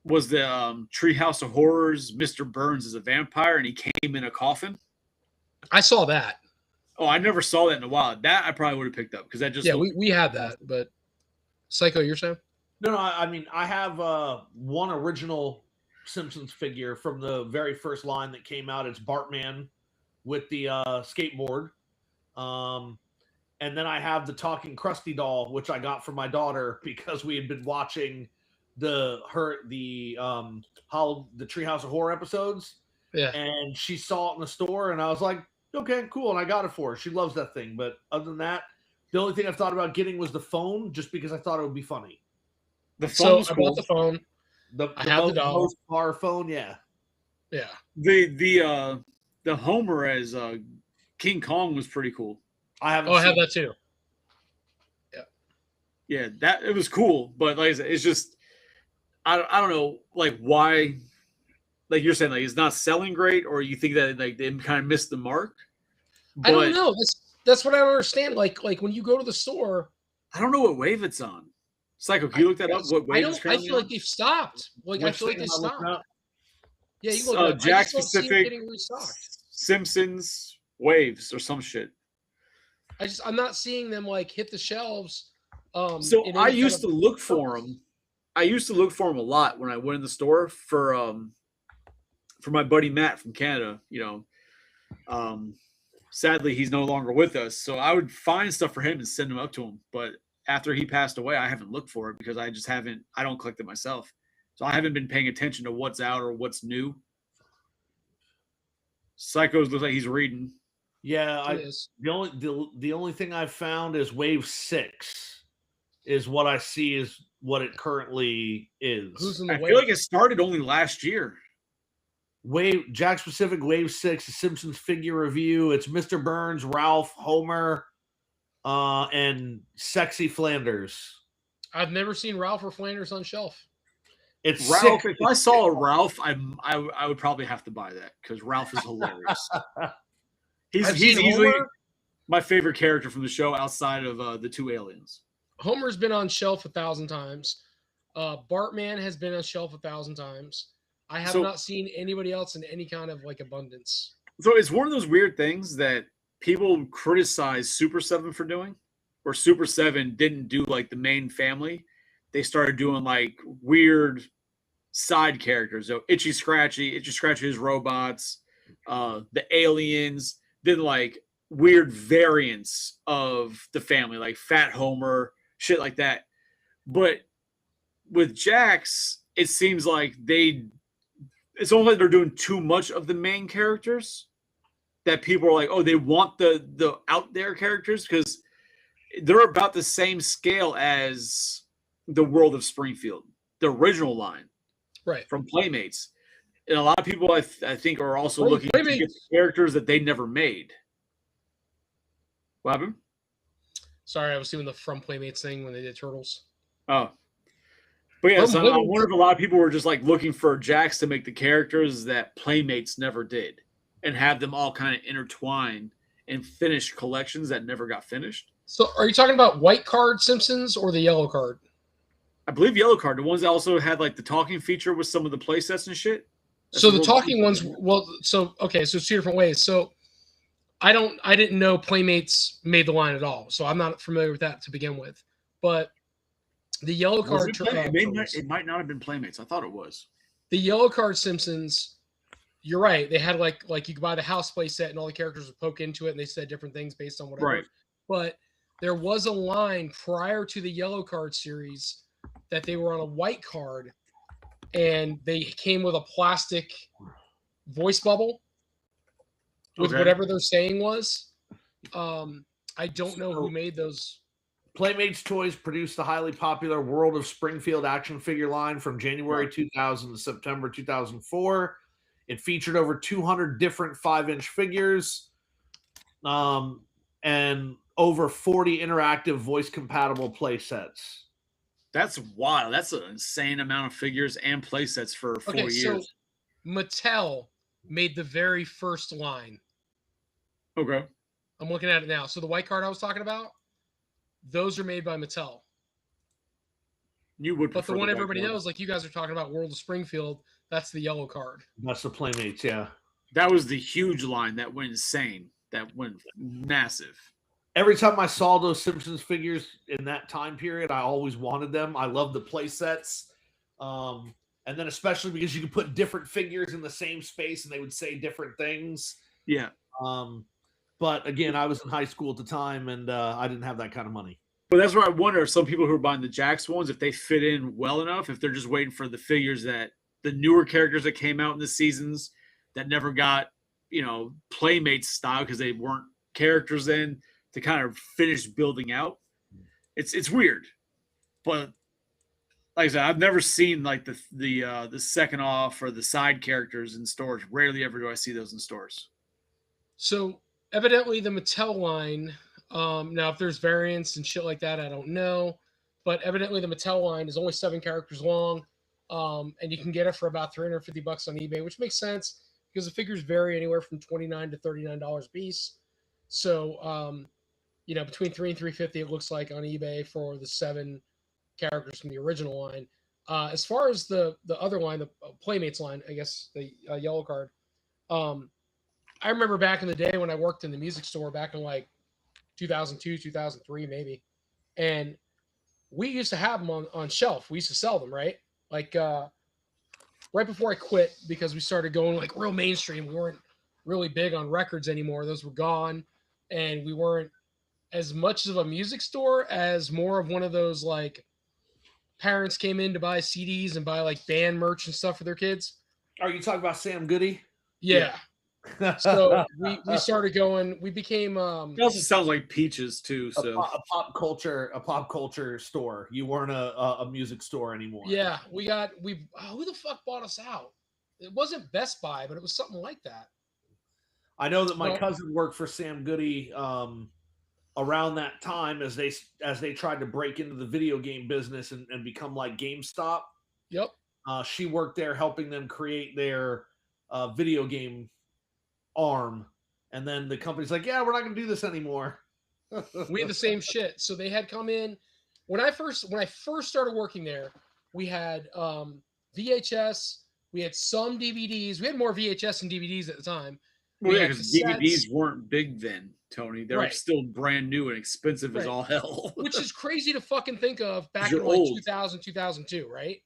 Speaker 2: Was the Treehouse of Horrors, Mr. Burns is a vampire, and he came in a coffin?
Speaker 1: I saw that.
Speaker 2: Oh, I never saw that in a while. That I probably would have picked up because that just
Speaker 1: we had that. But Psycho, you're saying?
Speaker 3: No, I mean I have one original Simpsons figure from the very first line that came out. It's Bartman with the skateboard, and then I have the talking Krusty doll, which I got from my daughter because we had been watching the Treehouse of Horror episodes.
Speaker 1: Yeah,
Speaker 3: and she saw it in the store, and I was like, okay, cool, and I got it for her. She loves that thing, but other than that, the only thing I thought about getting was the phone, just because I thought it would be funny.
Speaker 2: The phone was cool.
Speaker 1: I bought the phone. I have the doll.
Speaker 3: Our phone, yeah.
Speaker 2: The Homer as King Kong was pretty cool.
Speaker 1: I have that too.
Speaker 2: Yeah, that it was cool, but like I said, it's just I don't know like why like you're saying, like it's not selling great, or you think that like they kind of missed the mark?
Speaker 1: I don't know. That's what I don't understand. Like when you go to the store,
Speaker 2: I don't know what wave it's on. Psycho, can you look that up? What wave it's
Speaker 1: I
Speaker 2: currently
Speaker 1: feel
Speaker 2: on?
Speaker 1: like they've stopped. Like I feel like they stopped. Yeah, you look it up.
Speaker 2: Jack
Speaker 1: I just don't see them
Speaker 2: Pacific,
Speaker 1: getting restocked.
Speaker 2: Simpsons waves or some shit.
Speaker 1: I'm not seeing them like hit the shelves.
Speaker 2: So I used to look for them. I used to look for them a lot when I went in the store for my buddy Matt from Canada. You know, sadly he's no longer with us. So I would find stuff for him and send them up to him. But after he passed away, I haven't looked for it because I just haven't. I don't collect it myself, so I haven't been paying attention to what's out or what's new. Psychos looks like he's reading.
Speaker 3: Yeah, the only thing I've found is Wave 6 is what I see is what it currently is.
Speaker 1: Who's in the
Speaker 2: I
Speaker 1: wave?
Speaker 2: feel like it started only last year.
Speaker 3: Jack Pacific Wave 6, the Simpsons figure review. It's Mr. Burns, Ralph, Homer, and Sexy Flanders.
Speaker 1: I've never seen Ralph or Flanders on shelf.
Speaker 3: It's
Speaker 2: Ralph.
Speaker 3: sick.
Speaker 2: If I saw a Ralph, I would probably have to buy that because Ralph is hilarious. He's easily my favorite character from the show outside of the two aliens.
Speaker 1: Homer's been on shelf 1,000 times. Bartman has been on shelf 1,000 times. I have not seen anybody else in any kind of like abundance.
Speaker 2: So it's one of those weird things that people criticize Super 7 for doing, where Super 7 didn't do like the main family. They started doing like weird side characters. So Itchy Scratchy's robots, the aliens, then like weird variants of the family, like Fat Homer, shit like that. But with Jax, it seems like it's almost like they're doing too much of the main characters that people are like, oh, they want the out there characters because they're about the same scale as the World of Springfield, the original line,
Speaker 1: right,
Speaker 2: from Playmates. And a lot of people, I think, are also looking to get the characters that they never made. What happened?
Speaker 1: Sorry, I was doing the From Playmates thing when they did Turtles.
Speaker 2: Oh. But yeah, so I wonder if a lot of people were just like looking for Jax to make the characters that Playmates never did and have them all kind of intertwine and finish collections that never got finished.
Speaker 1: So are you talking about white card Simpsons or the yellow card?
Speaker 2: I believe yellow card, the ones that also had like the talking feature with some of the play sets and shit.
Speaker 1: So the talking ones, so it's two different ways. So I didn't know Playmates made the line at all. So I'm not familiar with that to begin with. But the yellow card,
Speaker 2: it might not have been Playmates. I thought it was.
Speaker 1: The yellow card Simpsons, you're right. They had like you could buy the house play set and all the characters would poke into it and they said different things based on whatever.
Speaker 2: Right.
Speaker 1: But there was a line prior to the yellow card series that they were on a white card and they came with a plastic voice bubble with whatever their saying was. I don't know who made those.
Speaker 3: Playmates Toys produced the highly popular World of Springfield action figure line from January 2000 to September 2004. It featured over 200 different 5-inch figures and over 40 interactive voice-compatible play sets.
Speaker 2: That's wild. That's an insane amount of figures and play sets for 4 years. So
Speaker 1: Mattel made the very first line.
Speaker 2: Okay.
Speaker 1: I'm looking at it now. So the white card I was talking about, those are made by Mattel.
Speaker 2: You would,
Speaker 1: but the one everybody knows, like you guys are talking about, World of Springfield, that's the yellow card.
Speaker 3: That's the Playmates, yeah.
Speaker 2: That was the huge line that went insane. That went massive.
Speaker 3: Every time I saw those Simpsons figures in that time period, I always wanted them. I love the play sets. And then especially because you could put different figures in the same space and they would say different things.
Speaker 2: Yeah.
Speaker 3: But again, I was in high school at the time and I didn't have that kind of money.
Speaker 2: But that's where I wonder if some people who are buying the Jax ones, if they fit in well enough, if they're just waiting for the figures that the newer characters that came out in the seasons that never got, Playmates style because they weren't characters then, to kind of finish building out. It's weird, but like I said, I've never seen like the second off or the side characters in stores. Rarely ever do I see those in stores.
Speaker 1: So evidently the Mattel line, now if there's variants and shit like that, I don't know, but evidently the Mattel line is only 7 characters long. And you can get it for about $350 on eBay, which makes sense because the figures vary anywhere from $29 to $39 a piece. So, between $3 and $350, it looks like on eBay for the 7 characters from the original line. As far as the other line, the Playmates line, I guess the yellow card. I remember back in the day when I worked in the music store back in like 2002, 2003, maybe, and we used to have them on shelf. We used to sell them, right? Like right before I quit because we started going like real mainstream. We weren't really big on records anymore. Those were gone, and we weren't as much of a music store as more of one of those like parents came in to buy CDs and buy like band merch and stuff for their kids.
Speaker 3: Are you talking about Sam Goody?
Speaker 1: Yeah. So we started going. We became.
Speaker 2: It also sounds like Peaches too. So
Speaker 3: a pop culture store. You weren't a music store anymore.
Speaker 1: Yeah, who the fuck bought us out? It wasn't Best Buy, but it was something like that.
Speaker 3: I know that my cousin worked for Sam Goody around that time as they tried to break into the video game business and become like GameStop.
Speaker 1: Yep.
Speaker 3: She worked there helping them create their video game arm, and then the company's like, yeah, we're not gonna do this anymore.
Speaker 1: We had the same shit. So they had come in when I first started working there. We had VHS, we had some DVDs. We had more VHS and DVDs at the time.
Speaker 2: Well, yeah, because DVDs weren't big then, Tony. They were still brand new and expensive as all hell.
Speaker 1: Which is crazy to fucking think of back in like 2000, 2002, right?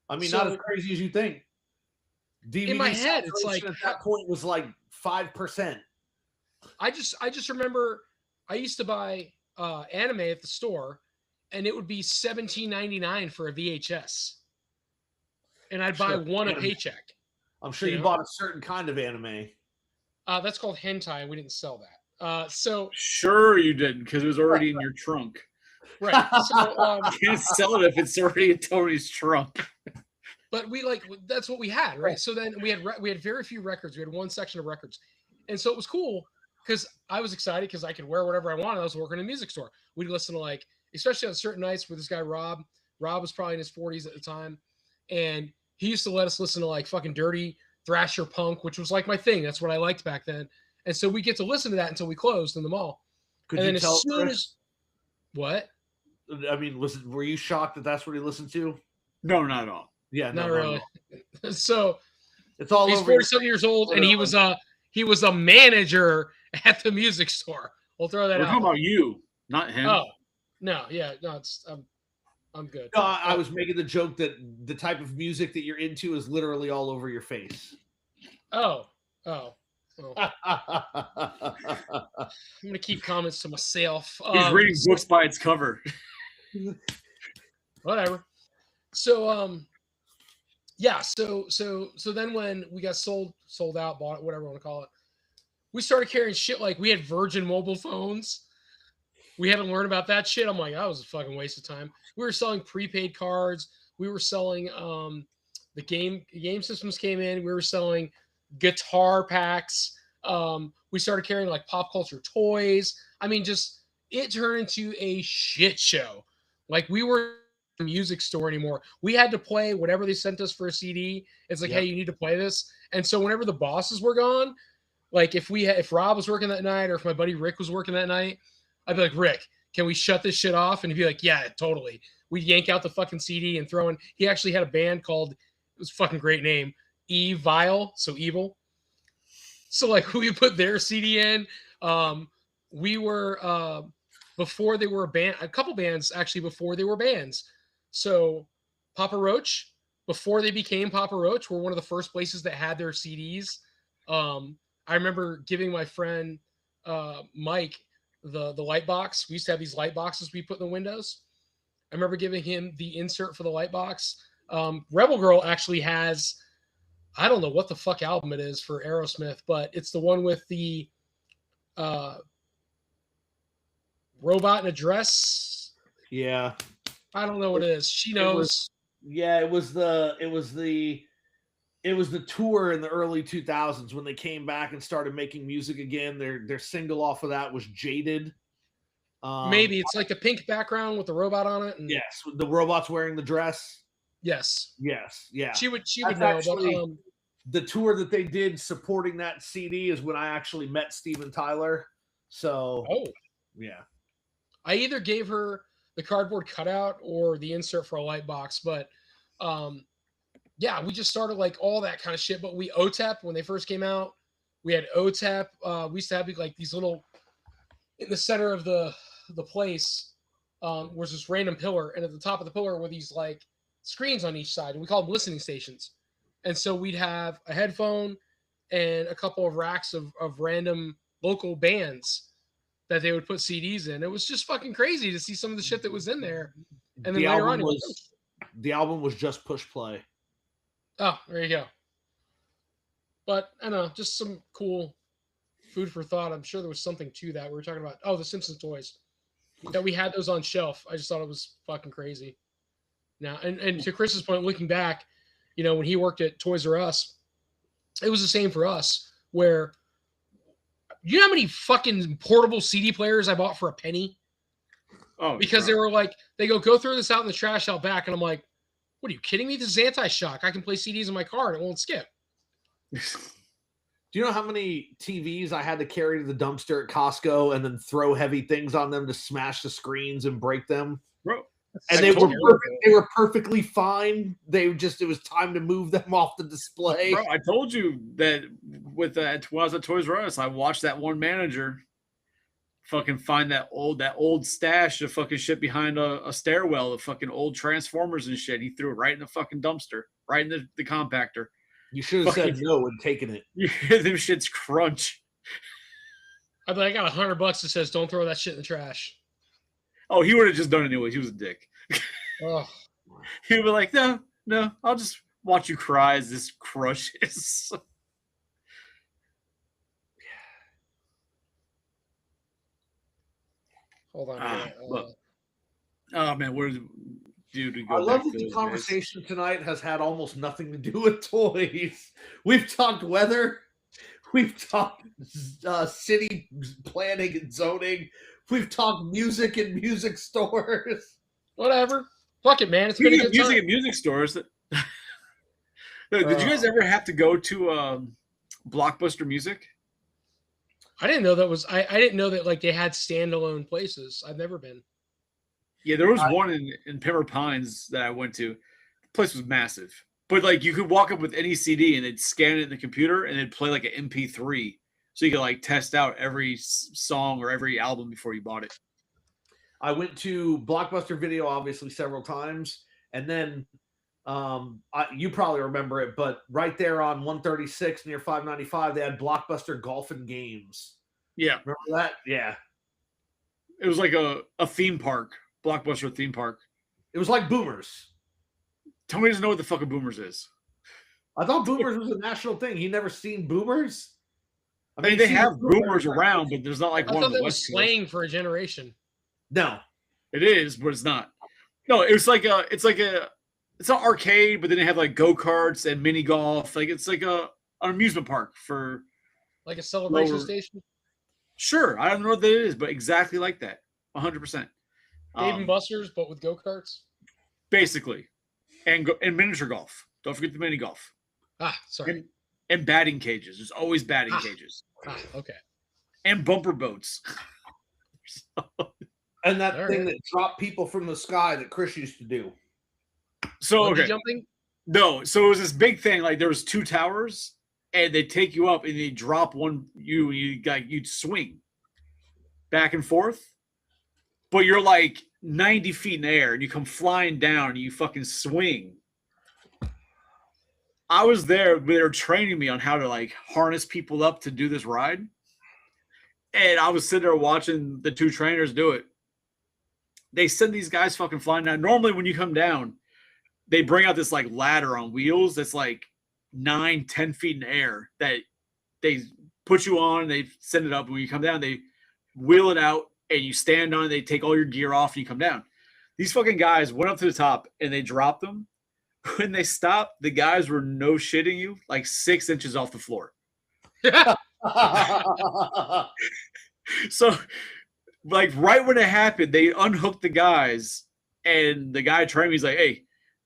Speaker 3: I mean, not as crazy as you think. DVD
Speaker 1: in my head, it's like
Speaker 3: at that point was like 5%.
Speaker 1: I just remember I used to buy anime at the store, and it would be $17.99 for a VHS, and I'd buy one a paycheck.
Speaker 3: I'm sure you bought a certain kind of anime.
Speaker 1: That's called hentai. We didn't sell that. So
Speaker 2: sure you didn't, because it was already in your trunk.
Speaker 1: Right. So
Speaker 2: you can't sell it if it's already in Tony's trunk.
Speaker 1: But that's what we had, right? So then we had very few records. We had one section of records, and so it was cool because I was excited because I could wear whatever I wanted. I was working in a music store. We'd listen to especially on certain nights with this guy Rob. Rob was probably in his 40s at the time, and he used to let us listen to fucking dirty thrasher punk, which was like my thing. That's what I liked back then. And so we get to listen to that until we closed in the mall.
Speaker 3: Could you tell?
Speaker 1: What?
Speaker 3: I mean, were you shocked that that's what he listened to?
Speaker 2: No, not at all.
Speaker 3: Yeah,
Speaker 1: not really. So
Speaker 3: it's all
Speaker 1: he's 47 years old, and he was a manager at the music store. We'll throw that out.
Speaker 2: We're talking about you, not him.
Speaker 1: Oh, no, yeah, no, I'm good.
Speaker 3: No, I was making the joke that the type of music that you're into is literally all over your face.
Speaker 1: Oh. I'm gonna keep comments to myself.
Speaker 2: He's reading books by its cover.
Speaker 1: Whatever. So yeah, so then when we got sold out, bought it, whatever you want to call it, we started carrying shit like we had Virgin mobile phones. We had to learn about that shit. I'm like, that was a fucking waste of time. We were selling prepaid cards. We were selling the game systems came in. We were selling guitar packs. We started carrying pop culture toys. I mean, just it turned into a shit show. Like we were music store anymore. We had to play whatever they sent us for a CD. It's like, hey, you need to play this. And so whenever the bosses were gone, like if Rob was working that night or if my buddy Rick was working that night, I'd be like, Rick, can we shut this shit off? And he'd be like, yeah, totally. We'd yank out the fucking CD and throw in. He actually had a band called, it was a fucking great name, Evil, so evil. So we put their CD in. We were before they were a band, a couple bands actually before they were bands. So Papa Roach, before they became Papa Roach, were one of the first places that had their CDs. I remember giving my friend Mike the light box. We used to have these light boxes we put in the windows. I remember giving him the insert for the light box. Rebel Girl actually has, I don't know what the fuck album it is for Aerosmith, but it's the one with the robot in a dress.
Speaker 3: Yeah.
Speaker 1: I don't know what it is. She knows.
Speaker 3: It was the tour in the early 2000s when they came back and started making music again. Their single off of that was Jaded.
Speaker 1: Maybe it's like a pink background with the robot on it. And
Speaker 3: yes, the robot's wearing the dress.
Speaker 1: Yes.
Speaker 3: Yes, yeah.
Speaker 1: She would
Speaker 3: That's
Speaker 1: know,
Speaker 3: actually
Speaker 1: but
Speaker 3: the tour that they did supporting that CD is when I actually met Steven Tyler. So, yeah.
Speaker 1: I either gave her the cardboard cutout or the insert for a light box, but yeah, we just started like all that kind of shit. But we OTEP when they first came out. We had OTEP. We used to have like these little in the center of the place was this random pillar, and at the top of the pillar were these like screens on each side, and we called them listening stations. And so we'd have a headphone and a couple of racks of random local bands that they would put CDs in. It was just fucking crazy to see some of the shit that was in there. And then
Speaker 3: the
Speaker 1: later
Speaker 3: album
Speaker 1: on,
Speaker 3: the album was just push play.
Speaker 1: Oh, there you go. But I don't know, just some cool food for thought. I'm sure there was something to that. We were talking about the Simpsons toys that we had those on shelf. I just thought it was fucking crazy. Now, and to Chris's point, looking back, when he worked at Toys R Us, it was the same for us. Where you know how many fucking portable CD players I bought for a penny?
Speaker 2: Oh,
Speaker 1: because they were like, they go throw this out in the trash out back, and I'm like, what are you kidding me? This is anti-shock. I can play CDs in my car and it won't skip.
Speaker 3: Do you know how many TVs I had to carry to the dumpster at Costco and then throw heavy things on them to smash the screens and break them?
Speaker 2: Bro.
Speaker 3: And they were perfectly fine. It was time to move them off the display.
Speaker 2: Bro, I told you that when I was at Toys R Us, I watched that one manager fucking find that old stash of fucking shit behind a stairwell of fucking old Transformers and shit. He threw it right in the fucking dumpster, right in the compactor.
Speaker 3: You should have said no and taken it.
Speaker 2: You hear them shits crunch.
Speaker 1: I got $100 that says don't throw that shit in the trash.
Speaker 2: Oh, he would have just done it anyway. He was a dick.
Speaker 1: Oh.
Speaker 2: He would be like, no, I'll just watch you cry as this crushes.
Speaker 1: Hold on.
Speaker 2: Oh man, where dude?
Speaker 3: I love that the conversation tonight has had almost nothing to do with toys. We've talked weather. We've talked city planning and zoning. We've talked music and music stores.
Speaker 1: Whatever. Fuck it, man. It's been a good
Speaker 2: music
Speaker 1: time.
Speaker 2: and music stores. Did you guys ever have to go to Blockbuster Music?
Speaker 1: I didn't know that was. I didn't know that like they had standalone places. I've never been.
Speaker 2: Yeah, there was one in Pembroke Pines that I went to. The place was massive, but like you could walk up with any CD and they'd scan it in the computer and it'd play like an MP3, so you could like test out every song or every album before you bought it.
Speaker 3: I went to Blockbuster Video obviously several times, and then you probably remember it, but right there on 136 near 595, they had Blockbuster Golf and Games.
Speaker 2: Yeah,
Speaker 3: remember that? Yeah,
Speaker 2: it was like a theme park, Blockbuster theme park.
Speaker 3: It was like Boomers.
Speaker 2: Tommy doesn't know what the fuck a Boomers is.
Speaker 3: I thought Boomers was a national thing. You never seen Boomers?
Speaker 2: I mean, they have Boomers around, but there's not like one.
Speaker 1: I thought that was slang for a generation.
Speaker 3: No,
Speaker 2: it is, but it's not. No, it's an arcade, but then they have like go-karts and mini golf. Like it's like an amusement park for
Speaker 1: like a celebration station.
Speaker 2: Sure, I don't know what that is, but exactly like that, 100%.
Speaker 1: Dave and Buster's, but with go-karts.
Speaker 2: Basically, and miniature golf. Don't forget the mini golf.
Speaker 1: Sorry.
Speaker 2: And batting cages. There's always batting cages.
Speaker 1: Okay.
Speaker 2: And bumper boats.
Speaker 3: And that thing that dropped people from the sky that Chris used to do.
Speaker 2: So okay.
Speaker 1: Jumping?
Speaker 2: No, so it was this big thing. Like there was 2 towers, and they take you up, and they drop you'd swing back and forth, but you're like 90 feet in the air, and you come flying down, and you fucking swing. I was there. They were training me on how to like harness people up to do this ride, and I was sitting there watching the 2 trainers do it. They send these guys fucking flying down. Normally, when you come down, they bring out this like ladder on wheels that's like 9-10 feet in the air that they put you on. They send it up. When you come down, they wheel it out and you stand on it. They take all your gear off and you come down. These fucking guys went up to the top and they dropped them. When they stopped, the guys were no shitting you like 6 inches off the floor. So like right when it happened, they unhooked the guys and the guy training me is like, hey,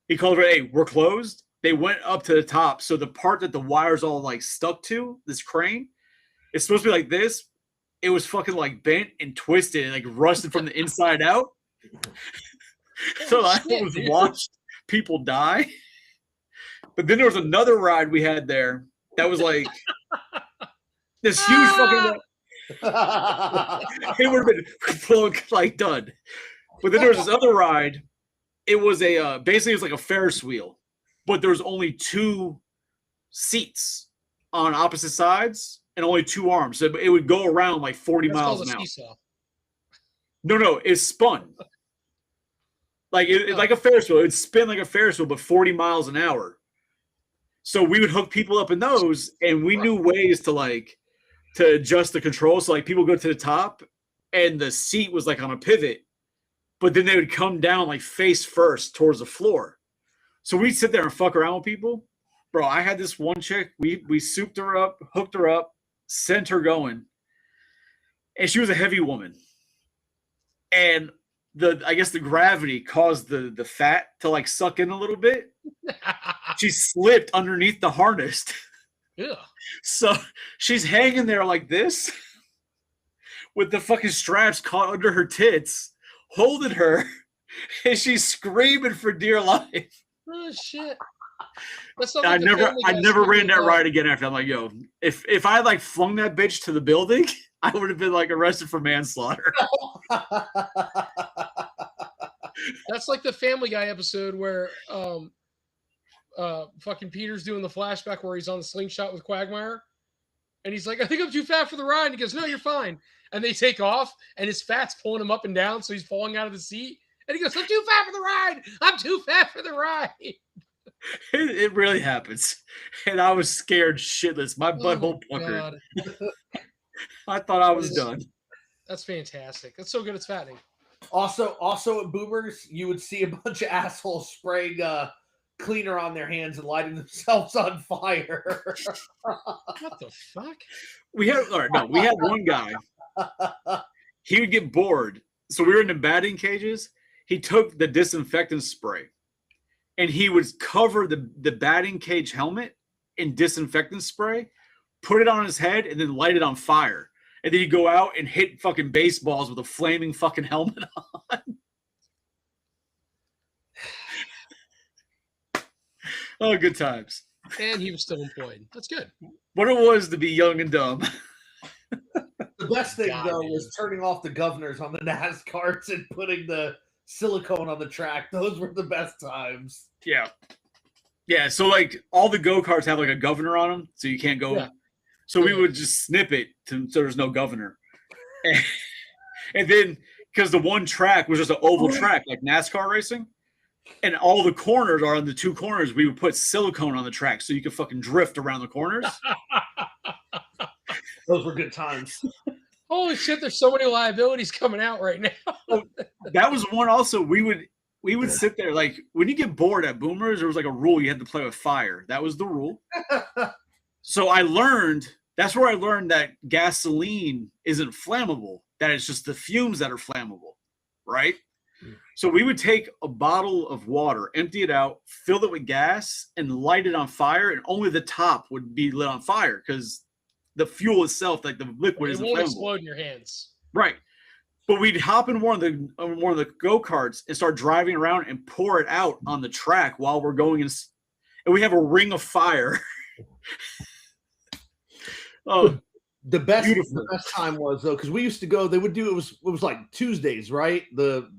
Speaker 2: He called her, hey, we're closed. They went up to the top. So the part that the wires all like stuck to, this crane, it's supposed to be like this. It was fucking like bent and twisted and like rusted from the inside out. So I almost watched people die. But then there was another ride we had there that was like this huge fucking. It would have been flowing like done. But then there was this other ride. It was a basically it was like a Ferris wheel, but there was only 2 seats on opposite sides and only 2 arms. So it would go around like 40 miles an hour. No, it spun. Like like a Ferris wheel. It would spin like a Ferris wheel, but 40 miles an hour. So we would hook people up in those, and we knew ways to adjust the controls. So like people go to the top, and the seat was like on a pivot, but then they would come down like face first towards the floor. So we'd sit there and fuck around with people. Bro, I had this one chick. We souped her up, hooked her up, sent her going, and she was a heavy woman. And I guess the gravity caused the fat to like suck in a little bit. She slipped underneath the harness.
Speaker 1: Yeah.
Speaker 2: So she's hanging there like this with the fucking straps caught under her tits, holding her, and she's screaming for dear life.
Speaker 1: Oh shit.
Speaker 2: I never ran that ride again after. I'm like, yo, if I like flung that bitch to the building, I would have been like arrested for manslaughter.
Speaker 1: That's like the Family Guy episode where fucking Peter's doing the flashback where he's on the slingshot with Quagmire, and he's like, I think I'm too fat for the ride. And he goes, no, you're fine. And they take off, and his fat's pulling him up and down, so he's falling out of the seat. And he goes, I'm too fat for the ride. I'm too fat for the ride.
Speaker 2: It really happens. And I was scared shitless. My butthole puckered. I thought I was done.
Speaker 1: That's fantastic. That's so good it's fattening.
Speaker 3: Also at Boomers, you would see a bunch of assholes spraying cleaner on their hands and lighting themselves on fire.
Speaker 1: What the fuck?
Speaker 2: We had one guy. He would get bored. So we were in the batting cages. He took the disinfectant spray and he would cover the batting cage helmet in disinfectant spray, put it on his head, and then light it on fire. And then he'd go out and hit fucking baseballs with a flaming fucking helmet on. Oh, good times.
Speaker 1: And he was still employed. That's good.
Speaker 2: What it was to be young and dumb.
Speaker 3: The best thing, was turning off the governors on the NASCARs and putting the silicone on the track. Those were the best times.
Speaker 2: Yeah. Yeah, so like all the go-karts have like a governor on them, so you can't go. Yeah. So we would just snip it so there's no governor. And then, because the one track was just an oval track, like NASCAR racing, and all the corners are on the 2 corners, we would put silicone on the track so you could fucking drift around the corners.
Speaker 3: Those were good times.
Speaker 1: Holy shit, there's so many liabilities coming out right now.
Speaker 2: That was one also. We would sit there, like, when you get bored at Boomers, there was like a rule you had to play with fire. That was the rule. So that's where I learned that gasoline isn't flammable, that it's just the fumes that are flammable, right? So we would take a bottle of water, empty it out, fill it with gas, and light it on fire, and only the top would be lit on fire because the fuel itself, like the liquid, isn't flammable. It won't
Speaker 1: explode in your hands.
Speaker 2: Right. But we'd hop in one of the go-karts and start driving around and pour it out on the track while we're going and we have a ring of fire. Oh,
Speaker 3: the best time was though, because we used to go. They would do it was like Tuesdays, right? The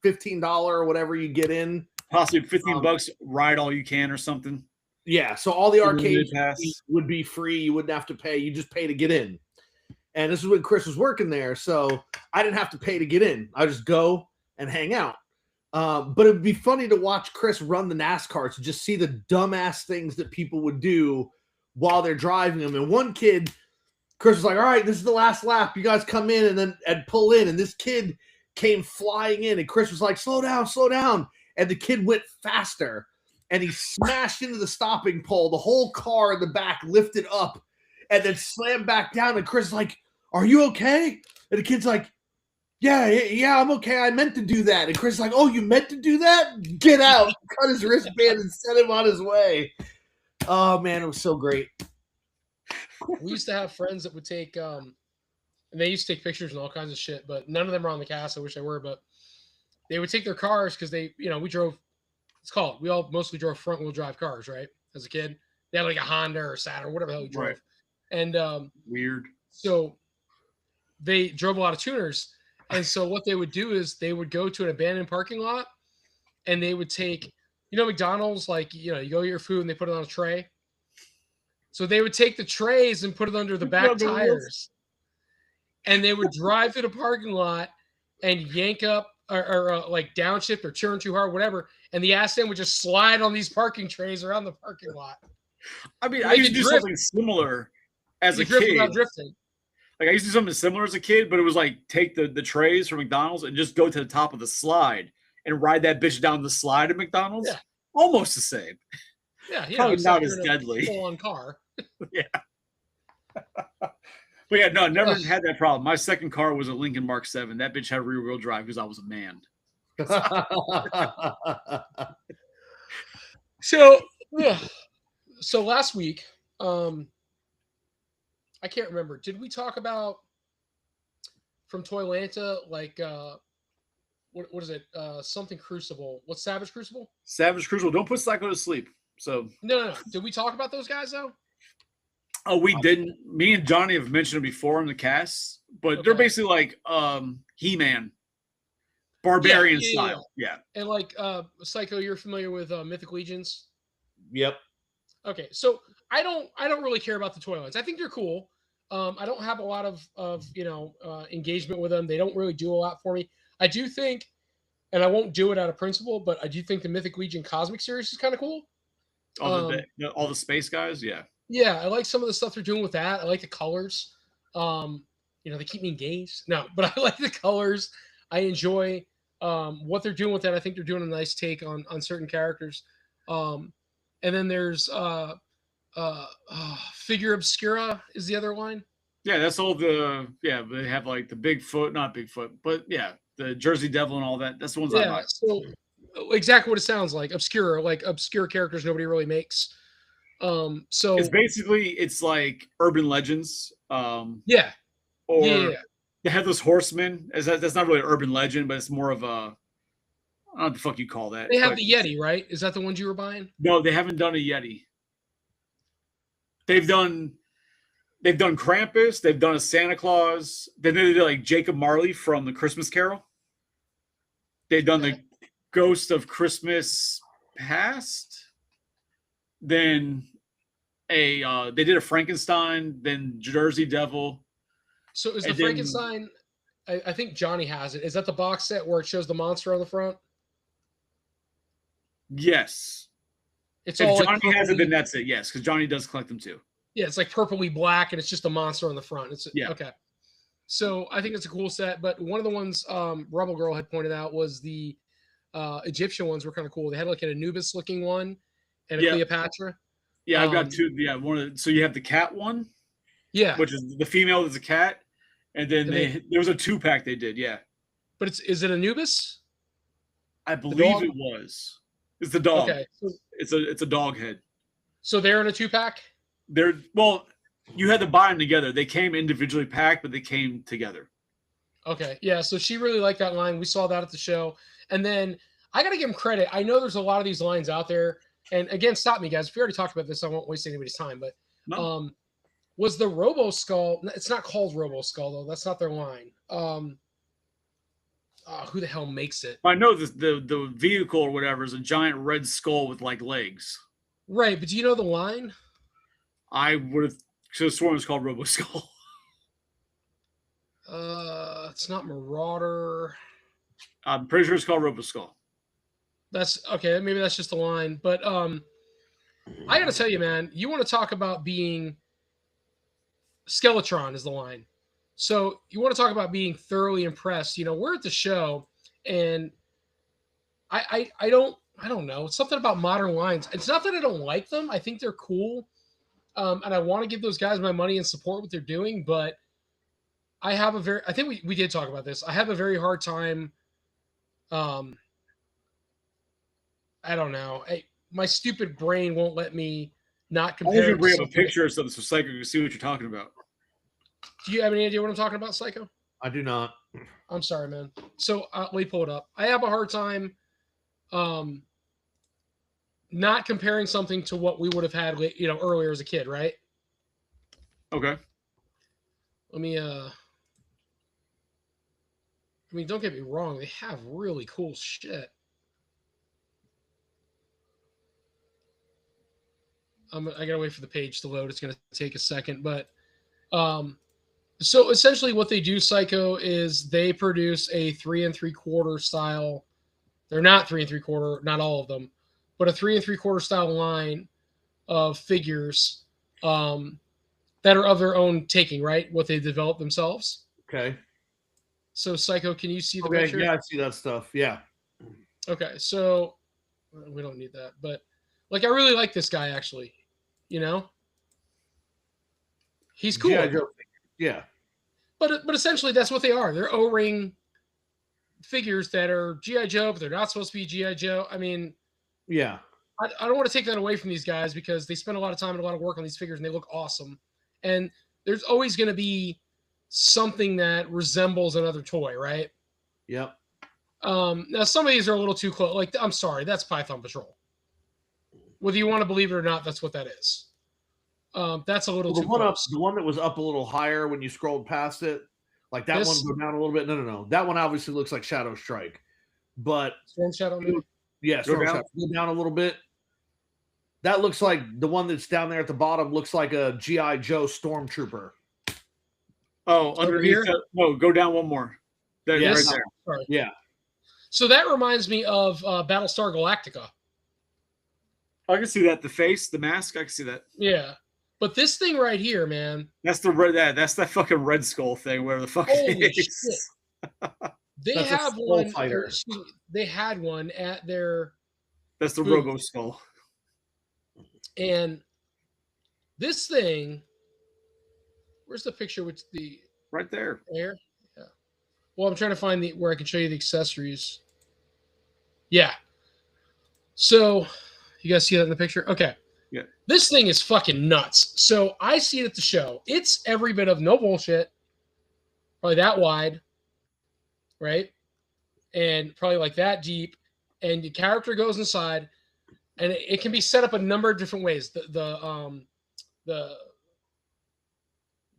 Speaker 3: $15 or whatever you get in,
Speaker 2: possibly $15, ride all you can or something.
Speaker 3: Yeah, so all the arcades would be free. You wouldn't have to pay. You just pay to get in. And this is when Chris was working there, so I didn't have to pay to get in. I just go and hang out. But it would be funny to watch Chris run the NASCAR to just see the dumbass things that people would do while they're driving them. And one kid, Chris was like, all right, this is the last lap. You guys come in and pull in. And this kid came flying in, and Chris was like, slow down, slow down. And the kid went faster, and he smashed into the stopping pole. The whole car in the back lifted up and then slammed back down. And Chris is like, are you okay? And the kid's like, Yeah, I'm okay. I meant to do that. And Chris is like, oh, you meant to do that? Get out. Cut his wristband and send him on his way. Oh, man, it was so great.
Speaker 1: We used to have friends that would take, and they used to take pictures and all kinds of shit, but none of them are on the cast. I wish they were, but they would take their cars because they, we drove, we all mostly drove front wheel drive cars, right? As a kid. They had like a Honda or a Saturn, whatever the hell you drove.
Speaker 2: Right.
Speaker 1: And
Speaker 2: weird.
Speaker 1: So they drove a lot of tuners. And so what they would do is they would go to an abandoned parking lot and they would take, McDonald's, like, you go get your food and they put it on a tray. So they would take the trays and put it under the back tires. And they would drive to the parking lot and yank up or like downshift or turn too hard, whatever. And the ass end would just slide on these parking trays around the parking lot.
Speaker 2: I mean, I used to do something similar as a kid.
Speaker 1: Without drifting.
Speaker 2: Like I used to do something similar as a kid, but it was like take the trays from McDonald's and just go to the top of the slide and ride that bitch down the slide at McDonald's.
Speaker 1: Yeah.
Speaker 2: Almost the same.
Speaker 1: Yeah,
Speaker 2: probably not as deadly.
Speaker 1: Full-on car.
Speaker 2: Yeah. But yeah, no, never had that problem. My second car was a Lincoln Mark 7. That bitch had rear-wheel drive because I was a man.
Speaker 1: So last week, I can't remember. Did we talk about from Toylanta, like what is it? Something Crucible. What's Savage Crucible?
Speaker 2: Savage Crucible. Don't put Psycho to sleep. So
Speaker 1: no. Did we talk about those guys though?
Speaker 2: Oh, we didn't. Me and Johnny have mentioned it before in the cast, but they're basically like He-Man, barbarian style. Yeah.
Speaker 1: And like Psycho, you're familiar with Mythic Legions?
Speaker 3: Yep.
Speaker 1: Okay, so I don't really care about the toy lines. I think they're cool. I don't have a lot of engagement with them. They don't really do a lot for me. I do think, and I won't do it out of principle, but I do think the Mythic Legion Cosmic series is kind of cool.
Speaker 2: All the space guys, yeah.
Speaker 1: Yeah, I like some of the stuff they're doing with that. I like the colors. They keep me engaged. No, but I like the colors. I enjoy what they're doing with that. I think they're doing a nice take on certain characters. And then there's Figure Obscura is the other line.
Speaker 2: Yeah, that's all they have like the Bigfoot, not Bigfoot, but yeah, the Jersey Devil and all that. That's the ones I like.
Speaker 1: So exactly what it sounds like. Obscura, like obscure characters nobody really makes. So
Speaker 2: it's like urban legends. Or the Headless Horseman. That's not really an urban legend, but it's more of a, I don't know what the fuck you call that.
Speaker 1: They have the Yeti, right? Is that the ones you were buying?
Speaker 2: No, they haven't done a Yeti. They've done Krampus. They've done a Santa Claus. Then they did like Jacob Marley from the Christmas Carol. They've done the Ghost of Christmas Past. Then they did a Frankenstein. Then Jersey Devil.
Speaker 1: So is the Frankenstein? I think Johnny has it. Is that the box set where it shows the monster on the front?
Speaker 2: Yes.
Speaker 1: It's
Speaker 2: if
Speaker 1: all
Speaker 2: Johnny like has it, then that's it. Yes, because Johnny does collect them too.
Speaker 1: Yeah, it's like purpley black, and it's just a monster on the front. Okay. So I think it's a cool set. But one of the ones Rebel Girl had pointed out was the Egyptian ones were kind of cool. They had like an Anubis looking one and a Cleopatra.
Speaker 2: Yeah, I've got two. Yeah, so you have the cat one.
Speaker 1: Yeah,
Speaker 2: which is the female is a cat, and then there was a 2-pack they did. Yeah,
Speaker 1: but is it Anubis?
Speaker 2: I believe it was. It's the dog.
Speaker 1: Okay, so,
Speaker 2: it's a dog head.
Speaker 1: So they're in a 2-pack.
Speaker 2: You had to buy them together. They came individually packed, but they came together.
Speaker 1: Okay, yeah. So she really liked that line. We saw that at the show, and then I got to give him credit. I know there's a lot of these lines out there, and again, stop me, guys. If we already talked about this, I won't waste anybody's time. But was the Robo Skull? It's not called Robo Skull though. That's not their line. Who the hell makes it?
Speaker 2: I know the vehicle or whatever is a giant red skull with like legs.
Speaker 1: Right, but do you know the line?
Speaker 2: I would have sworn it was called Robo Skull.
Speaker 1: It's not Marauder.
Speaker 2: I'm pretty sure it's called Robo Skull.
Speaker 1: That's okay. Maybe that's just a line, but I gotta tell you, man, you want to talk about being Skeletron is the line. So you want to talk about being thoroughly impressed. We're at the show, and I don't know. It's something about modern lines. It's not that I don't like them. I think they're cool. And I want to give those guys my money and support what they're doing, but I think we did talk about this. I have a very hard time. I don't know. My stupid brain won't let me not
Speaker 2: I
Speaker 1: compare.
Speaker 2: was
Speaker 1: it
Speaker 2: gonna
Speaker 1: to
Speaker 2: bring up a
Speaker 1: something.
Speaker 2: picture of something so Psycho can see what you're talking about.
Speaker 1: Do you have any idea what I'm talking about, Psycho?
Speaker 3: I do not.
Speaker 1: I'm sorry, man. So let me pull it up. I have a hard time not comparing something to what we would have had, earlier as a kid, right?
Speaker 2: Okay.
Speaker 1: Let me I mean, don't get me wrong, they have really cool shit. I gotta wait for the page to load. It's gonna take a second, but so essentially what they do, Psycho, is they produce a 3 3/4 style. They're not 3 3/4, not all of them, but a 3 3/4 style line of figures that are of their own taking, right? What they develop themselves.
Speaker 3: Okay.
Speaker 1: So, Psycho, can you see the
Speaker 3: Okay.
Speaker 1: picture?
Speaker 3: Yeah, I see that stuff. Yeah.
Speaker 1: Okay, so we don't need that, but like I really like this guy actually. He's cool.
Speaker 3: G.I. Joe. Yeah.
Speaker 1: But essentially that's what they are. They're O-ring figures that are G.I. Joe, but they're not supposed to be G.I. Joe. I mean,
Speaker 3: Yeah.
Speaker 1: I don't want to take that away from these guys because they spend a lot of time and a lot of work on these figures and they look awesome. And there's always going to be something that resembles another toy, right?
Speaker 3: Yep.
Speaker 1: Now some of these are a little too close. Like, I'm sorry, that's Python Patrol. Whether you want to believe it or not, that's what that is. That's a little
Speaker 3: Well,
Speaker 1: too close.
Speaker 3: the one that was up a little higher when you scrolled past it, like that
Speaker 1: This-
Speaker 3: one go down a little bit. No. That one obviously looks like Shadow Strike, but
Speaker 1: Storm Shadow, maybe?
Speaker 3: yeah, Storm Shadow. Go down a little bit. That looks like the one that's down there at the bottom looks like a G.I. Joe Stormtrooper.
Speaker 2: Oh, underneath. No, go down one more. Right there.
Speaker 1: Sorry.
Speaker 3: Yeah.
Speaker 1: So that reminds me of Battlestar Galactica.
Speaker 2: I can see that. The face, the mask. I can see that.
Speaker 1: Yeah, but this thing right here, man.
Speaker 2: That's the red. That's that fucking Red Skull thing. Where the fuck
Speaker 1: Holy
Speaker 2: it
Speaker 1: shit!
Speaker 2: is.
Speaker 1: They
Speaker 3: That's a
Speaker 1: have
Speaker 3: Skull
Speaker 1: one.
Speaker 3: Fighter.
Speaker 1: Excuse me, they had one at their,
Speaker 2: That's the
Speaker 1: booth.
Speaker 2: Robo Skull.
Speaker 1: And this thing. Where's the picture with the
Speaker 2: Right there.
Speaker 1: air? Yeah. Well, I'm trying to find where I can show you the accessories. Yeah. So, you guys see that in the picture? Okay.
Speaker 2: Yeah.
Speaker 1: This thing is fucking nuts. So I see it at the show. It's every bit of no bullshit. Probably that wide, right? And probably like that deep. And the character goes inside, and it can be set up a number of different ways. The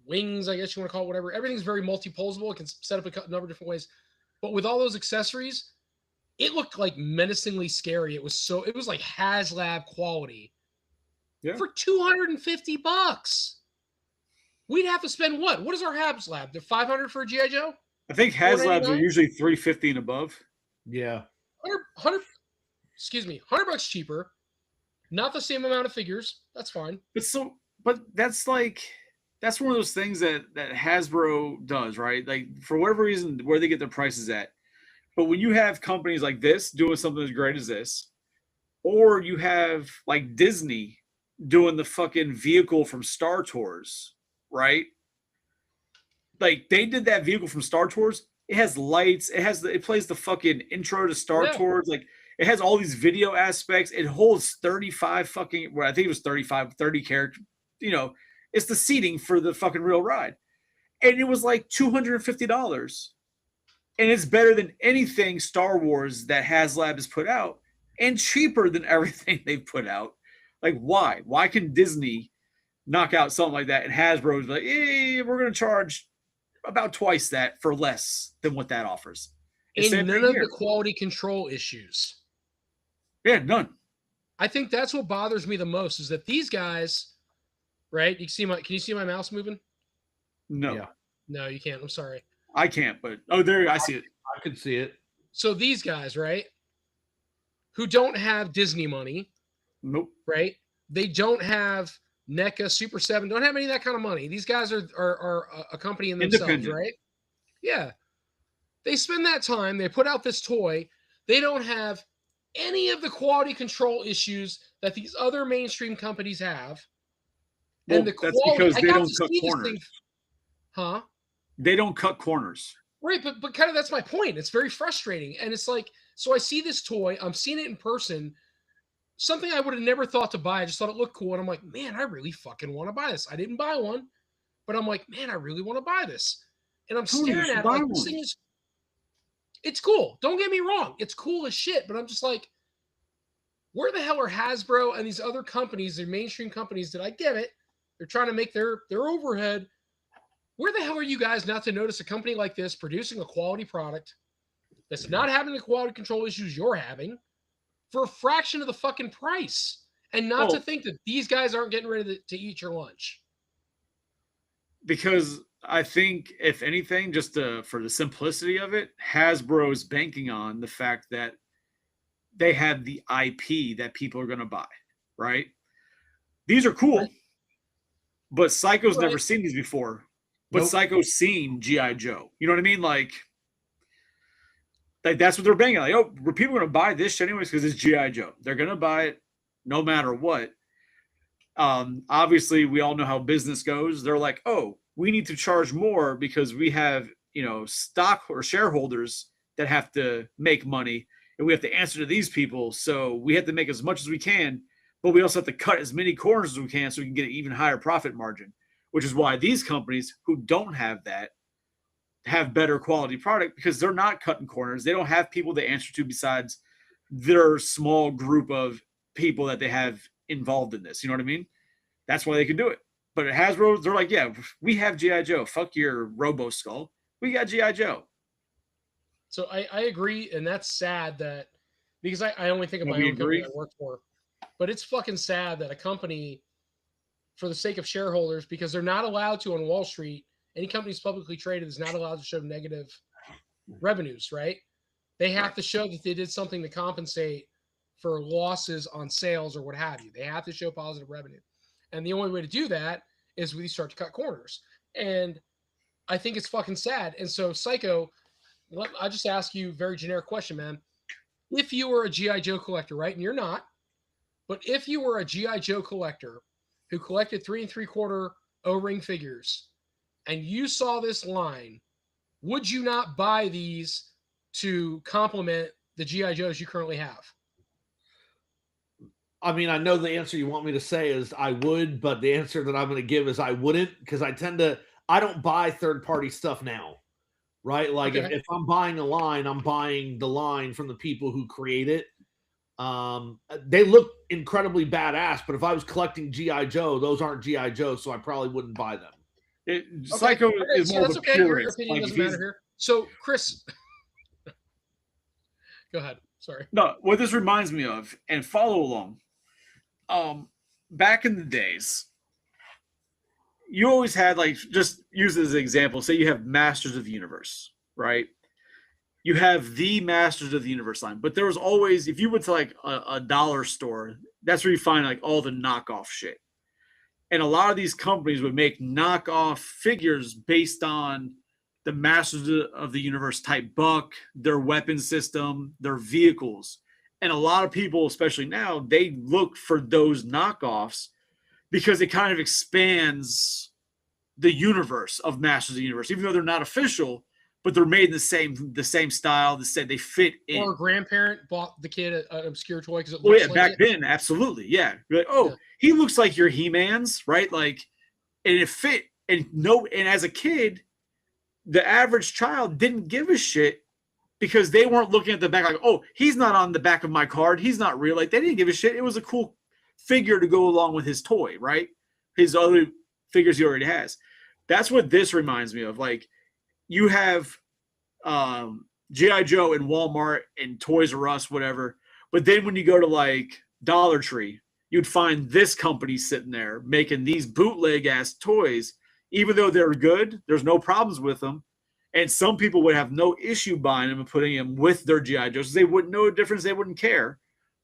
Speaker 1: wings, I guess you want to call it, whatever. Everything's very multi-posable. It can set up a number of different ways. But with all those accessories, it looked like menacingly scary. It was like HasLab quality.
Speaker 2: Yeah.
Speaker 1: For $250. We'd have to spend what? What is our HasLab? They're $500 for a G.I. Joe?
Speaker 2: I think HasLabs are
Speaker 1: $4.99?
Speaker 2: usually $350 and above.
Speaker 3: Yeah.
Speaker 1: 100 $100 cheaper. Not the same amount of figures. That's fine.
Speaker 2: But that's one of those things that Hasbro does, right? Like for whatever reason, where they get their prices at. But when you have companies like this doing something as great as this, or you have like Disney doing the fucking vehicle from Star Tours, right? Like they did that vehicle from Star Tours. It has lights. It plays the fucking intro to Star Tours. Like it has all these video aspects. It holds 35 fucking, well, I think it was 30 characters. You know, it's the seating for the fucking real ride. And it was like $250. And it's better than anything Star Wars that HasLab has put out and cheaper than everything they've put out. Like, why? Why can Disney knock out something like that and Hasbro's like, we're going to charge about twice that for less than what that offers?
Speaker 1: And none of the quality control issues.
Speaker 2: Yeah, none.
Speaker 1: I think that's what bothers me the most is that these guys, right? Can you see my mouse moving?
Speaker 2: No.
Speaker 3: Yeah.
Speaker 1: No, you can't. I'm sorry.
Speaker 2: I can't, but there I see it.
Speaker 3: I could see it.
Speaker 1: So these guys, right, who don't have Disney money,
Speaker 2: nope,
Speaker 1: right? They don't have NECA, Super 7, don't have any of that kind of money. These guys are a company in themselves, right? Yeah. They spend that time, they put out this toy, they don't have any of the quality control issues that these other mainstream companies have.
Speaker 2: Well,
Speaker 1: And the
Speaker 2: that's
Speaker 1: quality,
Speaker 2: because they
Speaker 1: I got
Speaker 2: don't
Speaker 1: to
Speaker 2: cut
Speaker 1: see this
Speaker 2: corners.
Speaker 1: thing. Huh?
Speaker 2: They don't cut corners.
Speaker 1: Right, but kind of that's my point. It's very frustrating. And it's like, so I see this toy, I'm seeing it in person, something I would have never thought to buy. I just thought it looked cool. And I'm like, man, I really fucking want to buy this. I didn't buy one, but I'm like, man, I really want to buy this. And I'm staring at it like, this thing is, it's cool. Don't get me wrong. It's cool as shit. But I'm just like, where the hell are Hasbro and these other companies, they're mainstream companies that I get it. They're trying to make their overhead. Where the hell are you guys not to notice a company like this producing a quality product that's not having the quality control issues you're having for a fraction of the fucking price, and not to think that these guys aren't getting ready to eat your lunch?
Speaker 2: Because I think, if anything, just for the simplicity of it, Hasbro is banking on the fact that they have the IP that people are going to buy, right? These are cool, but Psycho's never seen these before. But Psycho's seen G.I. Joe. You know what I mean? Like that's what they're banking on. Like, oh, people are going to buy this shit anyways because it's G.I. Joe. They're going to buy it no matter what. Obviously, we all know how business goes. They're like, oh, we need to charge more because we have, stock or shareholders that have to make money, and we have to answer to these people. So we have to make as much as we can, but we also have to cut as many corners as we can so we can get an even higher profit margin. Which is why these companies who don't have that have better quality product, because they're not cutting corners. They don't have people to answer to besides their small group of people that they have involved in this. You know what I mean? That's why they can do it. But at Hasbro, they're like, yeah, we have G.I. Joe. Fuck your Robo Skull. We got G.I. Joe.
Speaker 1: So I agree, and that's sad that, because I only think of my own company I work for, but it's fucking sad that a company, for the sake of shareholders, because they're not allowed to on Wall Street, any company's publicly traded is not allowed to show negative revenues, right? They have to show that they did something to compensate for losses on sales or what have you. They have to show positive revenue. And the only way to do that is when you start to cut corners. And I think it's fucking sad. And so, Psycho, I just ask you a very generic question, man. If you were a G.I. Joe collector, right? And you're not, but if you were a G.I. Joe collector who collected 3 3/4 O-ring figures, and you saw this line, would you not buy these to complement the G.I. Joes you currently have?
Speaker 3: I mean, I know the answer you want me to say is I would, but the answer that I'm going to give is I wouldn't, because I don't buy third-party stuff now, right? Like if I'm buying a line, I'm buying the line from the people who create it. They look incredibly badass, but if I was collecting G.I. Joe, those aren't G.I. Joe, so I probably wouldn't buy them.
Speaker 2: Psycho is more of a purist.
Speaker 1: Your opinion doesn't matter here. So, Chris, go ahead. Sorry.
Speaker 2: No, what this reminds me of, and follow along. Back in the days, you always had, like, just use it as an example. Say you have Masters of the Universe, right? You have the Masters of the Universe line, but there was always, if you went to like a dollar store, that's where you find like all the knockoff shit. And a lot of these companies would make knockoff figures based on the Masters of the Universe type buck, their weapon system, their vehicles. And a lot of people, especially now, they look for those knockoffs because it kind of expands the universe of Masters of the Universe, even though they're not official. But they're made in the same style. They fit in.
Speaker 1: Or a grandparent bought the kid an obscure toy because it
Speaker 2: looks
Speaker 1: like
Speaker 2: back then, absolutely, yeah. You're like, he looks like your He-Man's, right? Like, and it fit. And as a kid, the average child didn't give a shit because they weren't looking at the back like, oh, he's not on the back of my card. He's not real. Like, they didn't give a shit. It was a cool figure to go along with his toy, right? His other figures he already has. That's what this reminds me of. Like, you have G.I. Joe in Walmart and Toys R Us, whatever. But then when you go to like Dollar Tree, you'd find this company sitting there making these bootleg ass toys. Even though they're good, there's no problems with them. And some people would have no issue buying them and putting them with their G.I. Joes. They wouldn't know a difference. They wouldn't care.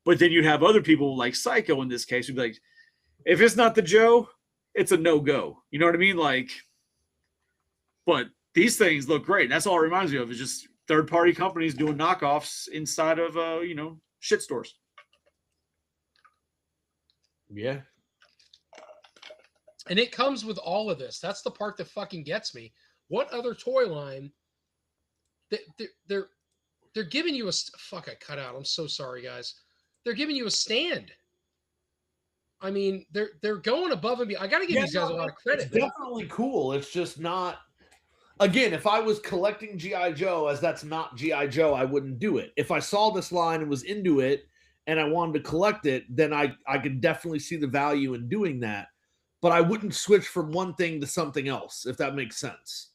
Speaker 2: But then you'd have other people like Psycho in this case who'd be like, if it's not the Joe, it's a no-go. You know what I mean? Like, but these things look great. That's all it reminds me of, is just third-party companies doing knockoffs inside of, shit stores.
Speaker 3: Yeah.
Speaker 1: And it comes with all of this. That's the part that fucking gets me. what other toy line that they're giving you a fuck? I cut out. I'm so sorry, guys. They're giving you a stand. I mean, they're going above and beyond. I got to give these guys a lot of credit.
Speaker 3: It's definitely cool. It's just not. Again, if I was collecting G.I. Joe, as that's not G.I. Joe, I wouldn't do it. If I saw this line and was into it and I wanted to collect it, then I could definitely see the value in doing that. But I wouldn't switch from one thing to something else, if that makes sense.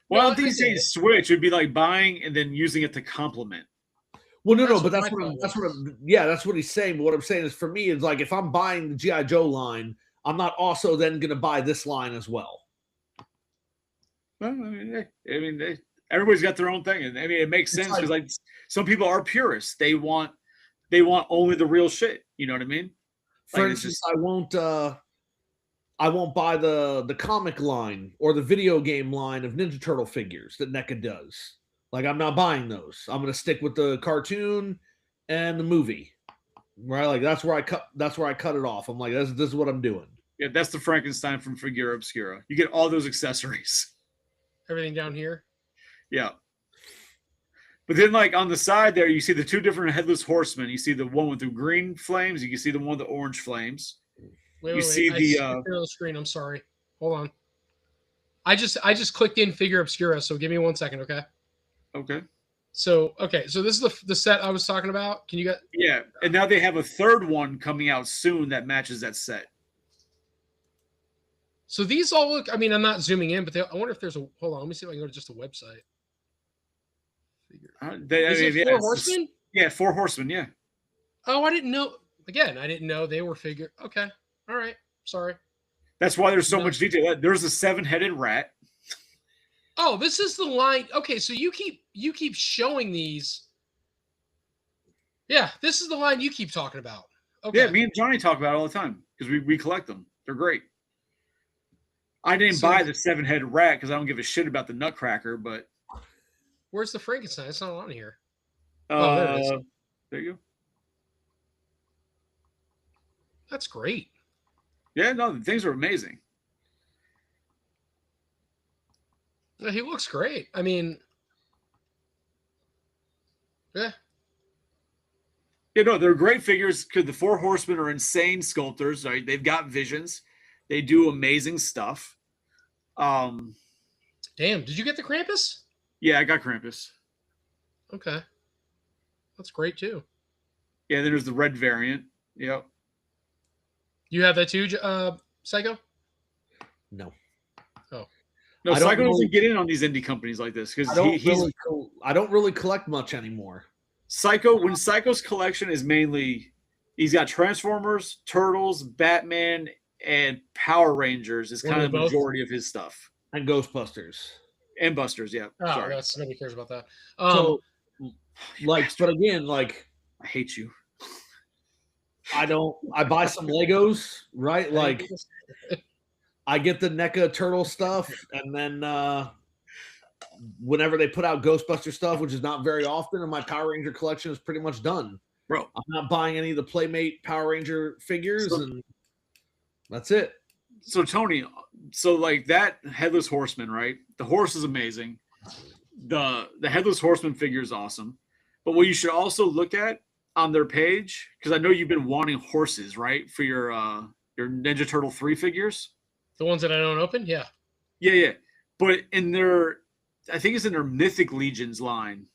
Speaker 2: Well, I think you say switch, it'd be like buying and then using it to complement.
Speaker 3: Well, no, but that's what he's saying. But what I'm saying is, for me, is like if I'm buying the G.I. Joe line, I'm not also then going to buy this line as well.
Speaker 2: Well, everybody's got their own thing, and I mean, it makes sense because like some people are purists. They want only the real shit. You know what I mean?
Speaker 3: For instance, I won't buy the comic line or the video game line of Ninja Turtle figures that NECA does. Like, I'm not buying those. I'm going to stick with the cartoon and the movie. Right? Like that's where I cut it off. I'm like, this is what I'm doing.
Speaker 2: Yeah, that's the Frankenstein from Figura Obscura. You get all those accessories.
Speaker 1: Everything down here.
Speaker 2: Yeah. But then, like, on the side there, you see the two different Headless Horsemen. You see the one with the green flames. You can see the one with the orange flames.
Speaker 1: Wait. See the screen. I'm sorry. Hold on. I just clicked in Figure Obscura, so give me 1 second, okay?
Speaker 2: Okay.
Speaker 1: So this is the set I was talking about. Can you get?
Speaker 2: Yeah, and now they have a third one coming out soon that matches that set.
Speaker 1: So these all look. I mean, I'm not zooming in, but I wonder if there's a. Hold on, let me see if I can go to just a website.
Speaker 2: Is it
Speaker 1: Four Horsemen?
Speaker 2: Yeah, Four Horsemen. Yeah.
Speaker 1: Oh, I didn't know. Again, I didn't know they were figure. Okay, all right. Sorry.
Speaker 2: That's why there's so much detail. There's a 7-headed rat.
Speaker 1: Oh, this is the line. Okay, so you keep showing these. Yeah, this is the line you keep talking about. Okay.
Speaker 2: Yeah, me and Johnny talk about it all the time because we collect them. They're great. I didn't buy the 7-headed rat because I don't give a shit about the Nutcracker, but
Speaker 1: where's the Frankenstein? It's not on here.
Speaker 2: There it is. There you go.
Speaker 1: That's great.
Speaker 2: Yeah, no, the things are amazing.
Speaker 1: He looks great. I mean, yeah.
Speaker 2: Yeah, no, they're great figures because the Four Horsemen are insane sculptors. Right? They've got visions. They do amazing stuff.
Speaker 1: Damn, did you get the Krampus?
Speaker 2: Yeah, I got Krampus.
Speaker 1: Okay. That's great too.
Speaker 2: Yeah, then there's the red variant. Yep.
Speaker 1: You have that too, Psycho?
Speaker 3: No.
Speaker 1: Oh.
Speaker 2: No, Psycho doesn't get in on these indie companies like this because
Speaker 3: I don't really collect much anymore.
Speaker 2: When Psycho's collection is mainly, he's got Transformers, Turtles, Batman, and Power Rangers is kind of the majority of his stuff.
Speaker 3: And Ghostbusters.
Speaker 2: And Busters, yeah.
Speaker 1: Oh,
Speaker 2: sorry.
Speaker 1: Nobody cares about that.
Speaker 3: But again, like,
Speaker 2: I hate you.
Speaker 3: I buy some Legos, right? Like, I get the NECA turtle stuff, and then whenever they put out Ghostbuster stuff, which is not very often, and my Power Ranger collection is pretty much done.
Speaker 2: Bro,
Speaker 3: I'm not buying any of the Playmate Power Ranger figures, and that's it.
Speaker 2: So Tony, like that Headless Horseman, right? The horse is amazing. The Headless Horseman figure is awesome. But what you should also look at on their page, because I know you've been wanting horses, right? For your Ninja Turtle 3 figures.
Speaker 1: The ones that I don't open? Yeah.
Speaker 2: Yeah. But I think it's in their Mythic Legions line.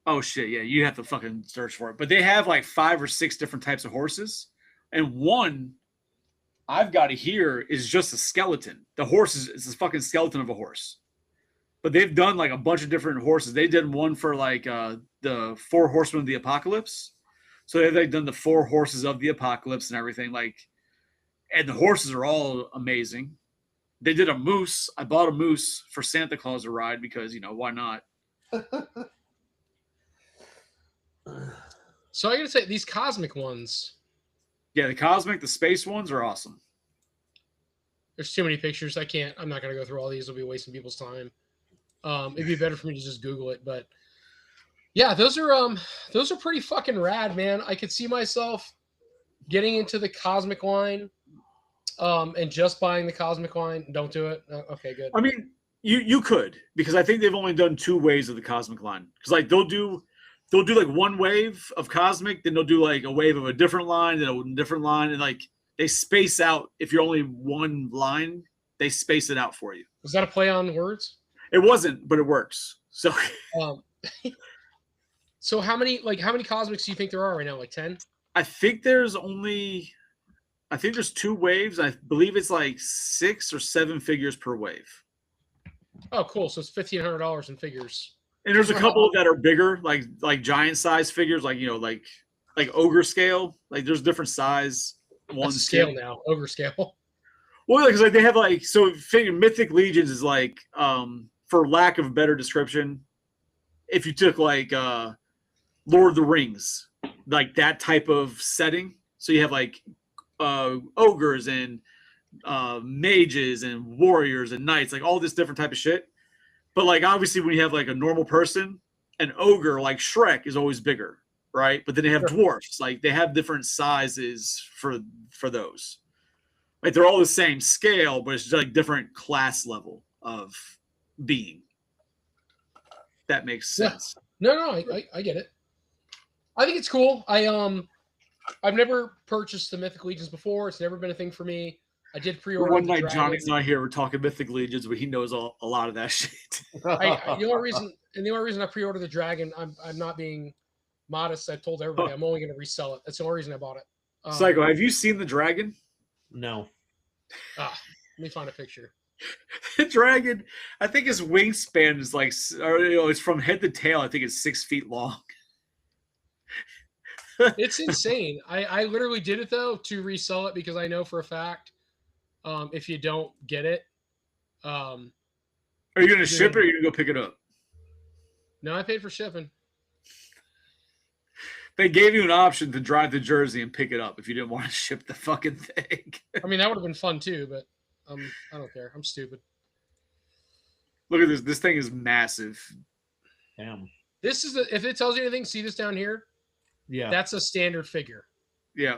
Speaker 2: Oh shit, yeah, you have to fucking search for it. But they have like 5 or 6 different types of horses. And one I've got it here is just a skeleton. The horse is a fucking skeleton of a horse. But they've done like a bunch of different horses. They did one for like the 4 Horsemen of the Apocalypse. So they've like done the 4 horses of the Apocalypse and everything. Like, and the horses are all amazing. They did a moose. I bought a moose for Santa Claus to ride because, why not?
Speaker 1: So I gotta say, these cosmic ones.
Speaker 2: Yeah, the space ones are awesome.
Speaker 1: There's too many pictures. I'm not gonna go through all these. It'll be wasting people's time. It'd be better for me to just Google it. But yeah, those are pretty fucking rad, man. I could see myself getting into the cosmic line, and just buying the cosmic line. Don't do it. Okay, good.
Speaker 2: I mean, You could, because I think they've only done 2 waves of the Cosmic line. Because like they'll do like one wave of Cosmic, then they'll do like a wave of a different line, then a different line, and like they space out. If you're only one line, they space it out for you.
Speaker 1: Was that a play on words?
Speaker 2: It wasn't, but it works. So
Speaker 1: so how many Cosmics do you think there are right now? Like 10?
Speaker 2: I think there's 2 waves. I believe it's like 6 or 7 figures per wave.
Speaker 1: Oh, cool. So it's $1,500 in figures.
Speaker 2: And there's a couple that are bigger, like giant size figures, like like ogre scale. Like there's different size ones.
Speaker 1: Scale now, ogre scale.
Speaker 2: Well, because like they have figure Mythic Legions is like for lack of a better description, if you took like Lord of the Rings, like that type of setting. So you have like ogres and mages and warriors and knights, like all this different type of shit. But like obviously when you have like a normal person, an ogre like Shrek is always bigger, right? But then they have dwarfs, like they have different sizes for those. Like they're all the same scale, but it's like different class level of being. That makes sense.
Speaker 1: Yeah. No, I get it. I think it's cool. I've never purchased the Mythic Legions before. It's never been a thing for me. I did pre-order.
Speaker 2: One night Johnny's not here. We're talking Mythic Legions, but he knows a lot of that shit.
Speaker 1: The only reason I pre-ordered the Dragon, I'm not being modest. I told everybody I'm only going to resell it. That's the only reason I bought it.
Speaker 2: Psycho, have you seen the Dragon?
Speaker 3: No.
Speaker 1: Let me find a picture.
Speaker 2: The Dragon, I think his wingspan is like, it's from head to tail. I think it's 6 feet long.
Speaker 1: It's insane. I literally did it though to resell it because I know for a fact if you don't get it,
Speaker 2: are you going to ship it or are you going to go pick it up?
Speaker 1: No, I paid for shipping.
Speaker 2: They gave you an option to drive to Jersey and pick it up if you didn't want to ship the fucking thing.
Speaker 1: I mean, that would have been fun too, but I don't care. I'm stupid.
Speaker 2: Look at this. This thing is massive.
Speaker 3: Damn.
Speaker 1: This is if it tells you anything, see this down here?
Speaker 3: Yeah.
Speaker 1: That's a standard figure.
Speaker 2: Yeah.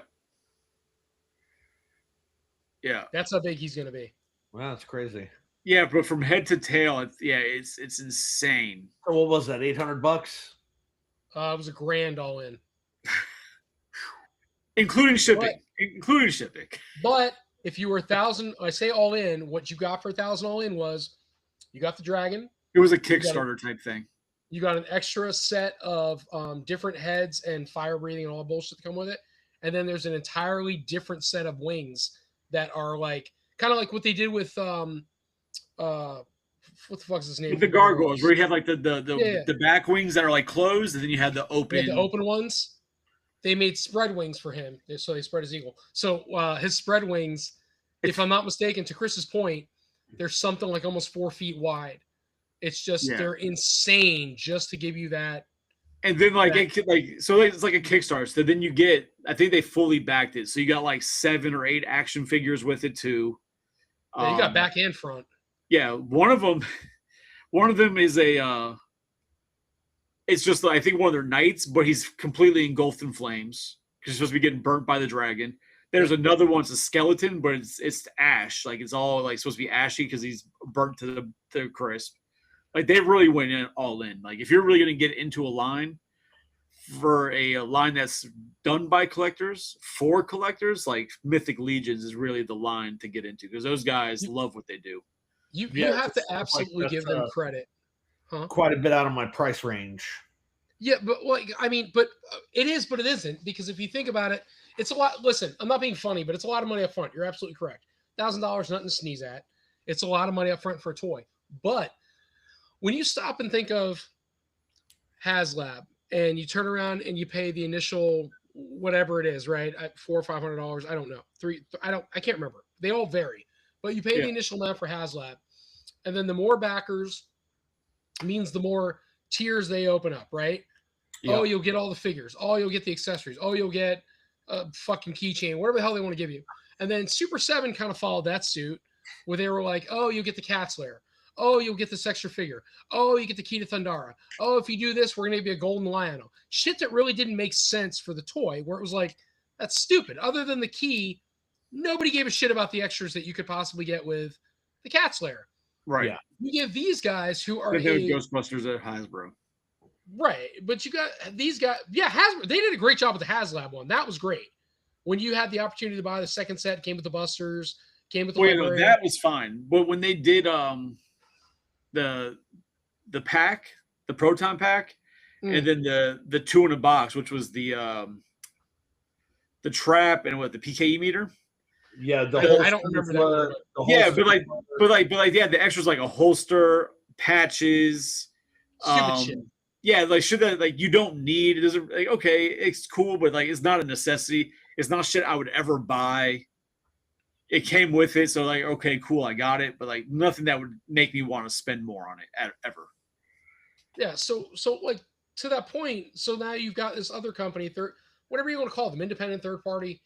Speaker 2: Yeah.
Speaker 1: That's how big he's going to be.
Speaker 3: Wow, that's crazy.
Speaker 2: Yeah, but from head to tail, it's insane.
Speaker 3: So what was that? $800?
Speaker 1: It was $1,000 all in.
Speaker 2: Including shipping.
Speaker 1: But if you were 1,000, I say all in, what you got for 1,000 all in was you got the Dragon.
Speaker 2: It was a Kickstarter type thing.
Speaker 1: You got an extra set of different heads and fire breathing and all the bullshit that come with it. And then there's an entirely different set of wings that are like kind of like what they did with what the fuck's his name?
Speaker 2: With the gargoyles, where you have like the back wings that are like closed, and then you had the open.
Speaker 1: Yeah, the open ones. They made spread wings for him, so they spread his eagle. So his spread wings, if I'm not mistaken, to Chris's point, they're something like almost 4 feet wide. It's just they're insane just to give you that.
Speaker 2: And then it's like a Kickstarter. So then you get, I think they fully backed it. So you got like 7 or 8 action figures with it too.
Speaker 1: Yeah, you got back and front.
Speaker 2: Yeah, one of them is a. It's just I think one of their knights, but he's completely engulfed in flames because he's supposed to be getting burnt by the dragon. There's another one, it's a skeleton, but it's ash, like it's all like supposed to be ashy because he's burnt to the crisp. Like they really went all in. Like if you're really going to get into a line for a line that's done by collectors for collectors, like Mythic Legions is really the line to get into because those guys love what they do.
Speaker 1: You have to absolutely give them credit. Huh?
Speaker 3: Quite a bit out of my price range.
Speaker 1: Yeah, but it is, but it isn't because if you think about it, it's a lot. Listen, I'm not being funny, but it's a lot of money up front. You're absolutely correct. $1,000, nothing to sneeze at. It's a lot of money up front for a toy. But when you stop and think of HasLab and you turn around and you pay the initial whatever it is, right? At $400 or $500, I don't know. I can't remember. They all vary. But you pay the initial amount for HasLab, and then the more backers means the more tiers they open up, right? Yep. Oh, you'll get all the figures. Oh, you'll get the accessories. Oh, you'll get a fucking keychain, whatever the hell they want to give you. And then Super 7 kind of followed that suit where they were like, oh, you'll get the Cat's Lair. Oh, you'll get this extra figure. Oh, you get the Key to Thundara. Oh, if you do this, we're going to be a Golden Lion. Shit that really didn't make sense for the toy, where it was like, that's stupid. Other than the key, nobody gave a shit about the extras that you could possibly get with the Cat's Lair.
Speaker 2: Right.
Speaker 3: Yeah.
Speaker 1: You give these guys who are
Speaker 2: But there was Ghostbusters at Hasbro.
Speaker 1: right, but you got these guys. Yeah, Hasbro. They did a great job with the HasLab one. That was great. When you had the opportunity to buy the second set, came with the Busters, came with the
Speaker 2: Wait, no,
Speaker 1: librarian.
Speaker 2: that was fine. But when they did the pack, the Proton pack, and then the 2 in a box, which was the trap and what the PKE meter.
Speaker 3: Yeah,
Speaker 1: I don't remember that one.
Speaker 2: Yeah, but the extras like a holster, patches,
Speaker 1: Stupid shit.
Speaker 2: Yeah, like should that like you don't need it doesn't like okay, it's cool, but like it's not a necessity. It's not shit I would ever buy. It came with it, so like okay, cool, I got it, but like nothing that would make me want to spend more on it ever.
Speaker 1: Yeah, so like to that point, so now you've got this other company, whatever you want to call them, independent third party.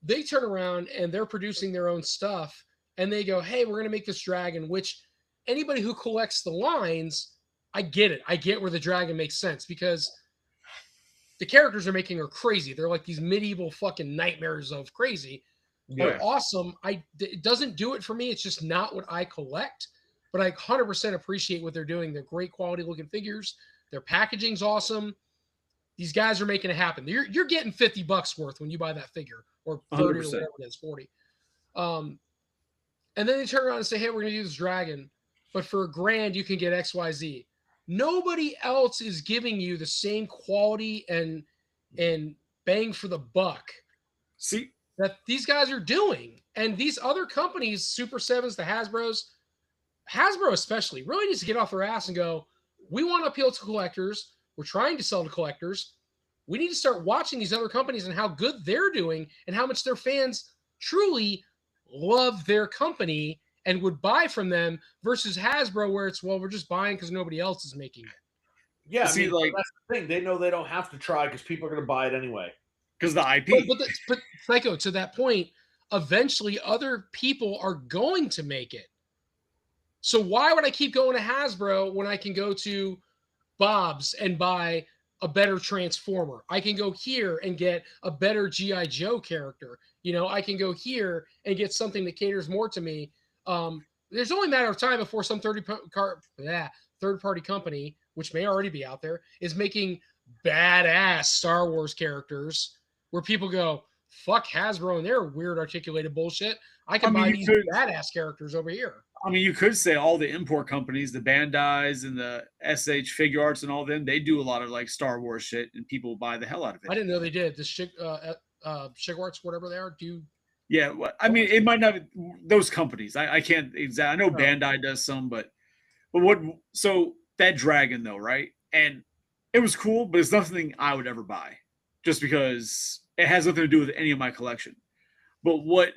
Speaker 1: They turn around and they're producing their own stuff, and they go, "Hey, we're going to make this dragon." Which anybody who collects the lines, I get it. I get where the dragon makes sense because the characters they're making are crazy. They're like these medieval fucking nightmares of crazy. They're awesome. It doesn't do it for me. It's just not what I collect. But I 100% appreciate what they're doing. They're great quality looking figures. Their packaging's awesome. These guys are making it happen. You're getting $50 worth when you buy that figure, or 30 or whatever it is, 40. And then they turn around and say, "Hey, we're gonna do this dragon, but for $1,000 you can get XYZ." Nobody else is giving you the same quality and bang for the buck.
Speaker 2: See
Speaker 1: that these guys are doing, and these other companies, Super Sevens, the Hasbro especially, really needs to get off their ass and go, "We want to appeal to collectors. We're trying to sell to collectors. We need to start watching these other companies and how good they're doing and how much their fans truly love their company and would buy from them versus Hasbro, where it's, well, we're just buying because nobody else is making it."
Speaker 3: Yeah, I mean, like, that's the thing. They know they don't have to try because people are going to buy it anyway.
Speaker 2: Because the IP.
Speaker 1: But Psycho, to that point, eventually other people are going to make it. So why would I keep going to Hasbro when I can go to Bob's and buy a better Transformer? I can go here and get a better G.I. Joe character. I can go here and get something that caters more to me. There's only a matter of time before some third-party company, which may already be out there, is making badass Star Wars characters where people go, "Fuck Hasbro and their weird articulated bullshit. I can buy these badass characters over here."
Speaker 2: I mean, you could say all the import companies, the Bandais and the SH Figure Arts and all them, they do a lot of like Star Wars shit, and people buy the hell out of it.
Speaker 1: I didn't know they did. The Figure Arts, whatever they are, do.
Speaker 2: Yeah, well, I mean, it might not be those companies. I can't exactly. I know Bandai does some, but what? So that dragon though, right? And it was cool, but it's nothing I would ever buy, just because it has nothing to do with any of my collection. But what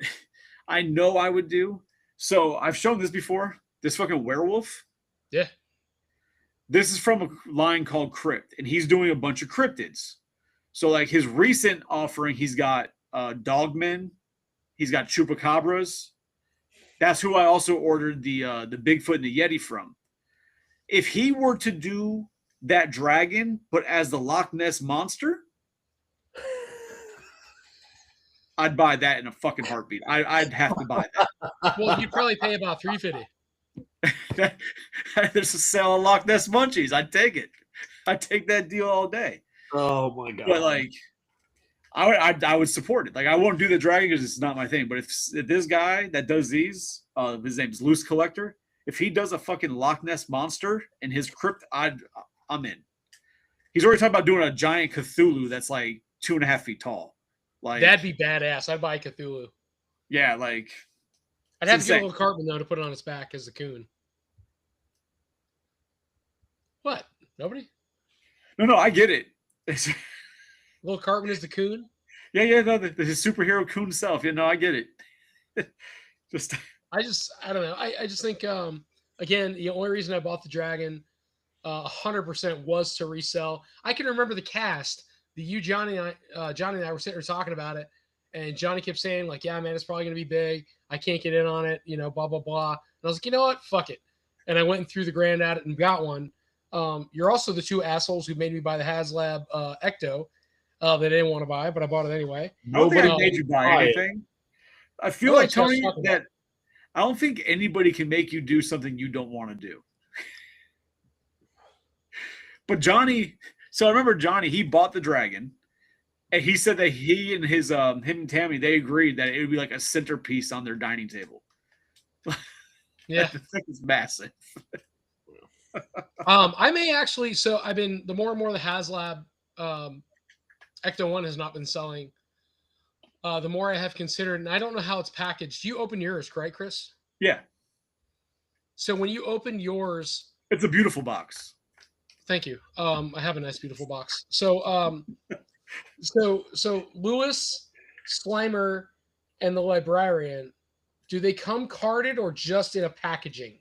Speaker 2: I know I would do. So I've shown this before. This fucking werewolf.
Speaker 1: Yeah.
Speaker 2: This is from a line called Crypt, and he's doing a bunch of cryptids. So like his recent offering, he's got Dogmen, he's got Chupacabras. That's who I also ordered the Bigfoot and the Yeti from. If he were to do that dragon, but as the Loch Ness monster, I'd buy that in a fucking heartbeat. I'd have to buy that.
Speaker 1: Well, you'd probably pay about $350.
Speaker 2: There's a sale of Loch Ness munchies. I'd take it. I'd take that deal all day.
Speaker 3: Oh my god!
Speaker 2: But like, I would support it. Like, I won't do the dragon because it's not my thing. But if this guy that does these, his name's Loose Collector. If he does a fucking Loch Ness monster in his crypt, I'm in. He's already talking about doing a giant Cthulhu that's like 2.5 feet tall. Like,
Speaker 1: that'd be badass. I'd buy Cthulhu.
Speaker 2: Yeah, like
Speaker 1: I'd have to get a little Cartman though to put it on his back as the coon. What? Nobody?
Speaker 2: No, I get it.
Speaker 1: Little Cartman is the coon?
Speaker 2: Yeah, no, his superhero coon self. I get it.
Speaker 1: I don't know. I just think again, the only reason I bought the dragon 100% was to resell. I can remember the cast. Johnny and I were sitting there talking about it, and Johnny kept saying like, "Yeah, man, it's probably gonna be big. I can't get in on it, blah blah blah." And I was like, "You know what? Fuck it." And I went and threw the grand at it and got one. You're also the two assholes who made me buy the HasLab Ecto that I didn't want to buy, but I bought it anyway.
Speaker 2: I don't think I made you buy anything. I feel like Tony I don't think anybody can make you do something you don't want to do. But Johnny, so I remember Johnny, he bought the dragon, and he said that he and him and Tammy, they agreed that it would be like a centerpiece on their dining table.
Speaker 1: Yeah,
Speaker 2: Like, the thing is massive.
Speaker 1: I may actually. So I've been the more and more the HasLab Ecto 1 has not been selling. The more I have considered, and I don't know how it's packaged. You open yours, correct, Chris?
Speaker 2: Yeah,
Speaker 1: So when you open yours,
Speaker 2: it's a beautiful box.
Speaker 1: thank you. I have a nice, beautiful box. So, so Lewis, Slimer, and the Librarian, do they come carded or just in a packaging?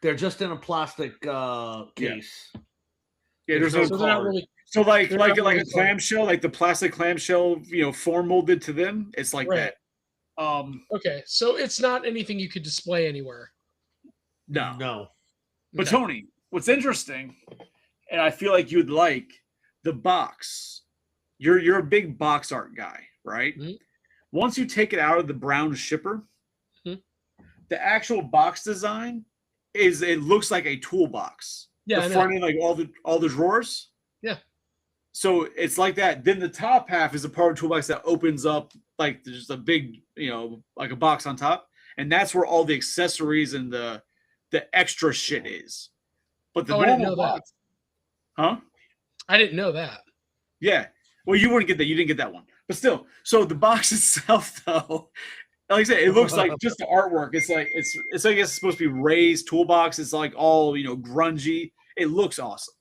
Speaker 3: They're just in a plastic case.
Speaker 2: Yeah, there's
Speaker 3: So
Speaker 2: no
Speaker 1: So they're not
Speaker 2: card.
Speaker 1: really
Speaker 2: So like
Speaker 1: they're
Speaker 2: like
Speaker 1: not
Speaker 2: like
Speaker 1: really
Speaker 2: a clamshell, like the plastic clamshell, form molded to them. It's like
Speaker 1: Right.
Speaker 2: that.
Speaker 1: okay. So it's not anything you could display anywhere.
Speaker 2: No.
Speaker 3: No.
Speaker 2: But
Speaker 1: Okay.
Speaker 2: Tony, what's interesting, and I feel like you'd like the box. You're a big box art guy, right?
Speaker 1: Mhm.
Speaker 2: Once you take it out of the brown shipper,
Speaker 1: Mhm.
Speaker 2: the actual box design it looks like a toolbox.
Speaker 1: Yeah, I
Speaker 2: the
Speaker 1: know.
Speaker 2: front end, like all the drawers.
Speaker 1: Yeah.
Speaker 2: So it's like that. Then the top half is a part of the toolbox that opens up like there's a big, like a box on top, and that's where all the accessories and the extra shit is. But the
Speaker 1: Oh, I didn't
Speaker 2: normal
Speaker 1: know that.
Speaker 2: box, huh?
Speaker 1: I didn't know that.
Speaker 2: Yeah. Well, you wouldn't get that. You didn't get that one. But still, so the box itself, though, like I said, it looks like just the artwork. It's like I guess it's supposed to be Ray's toolbox. It's like all grungy. It looks awesome.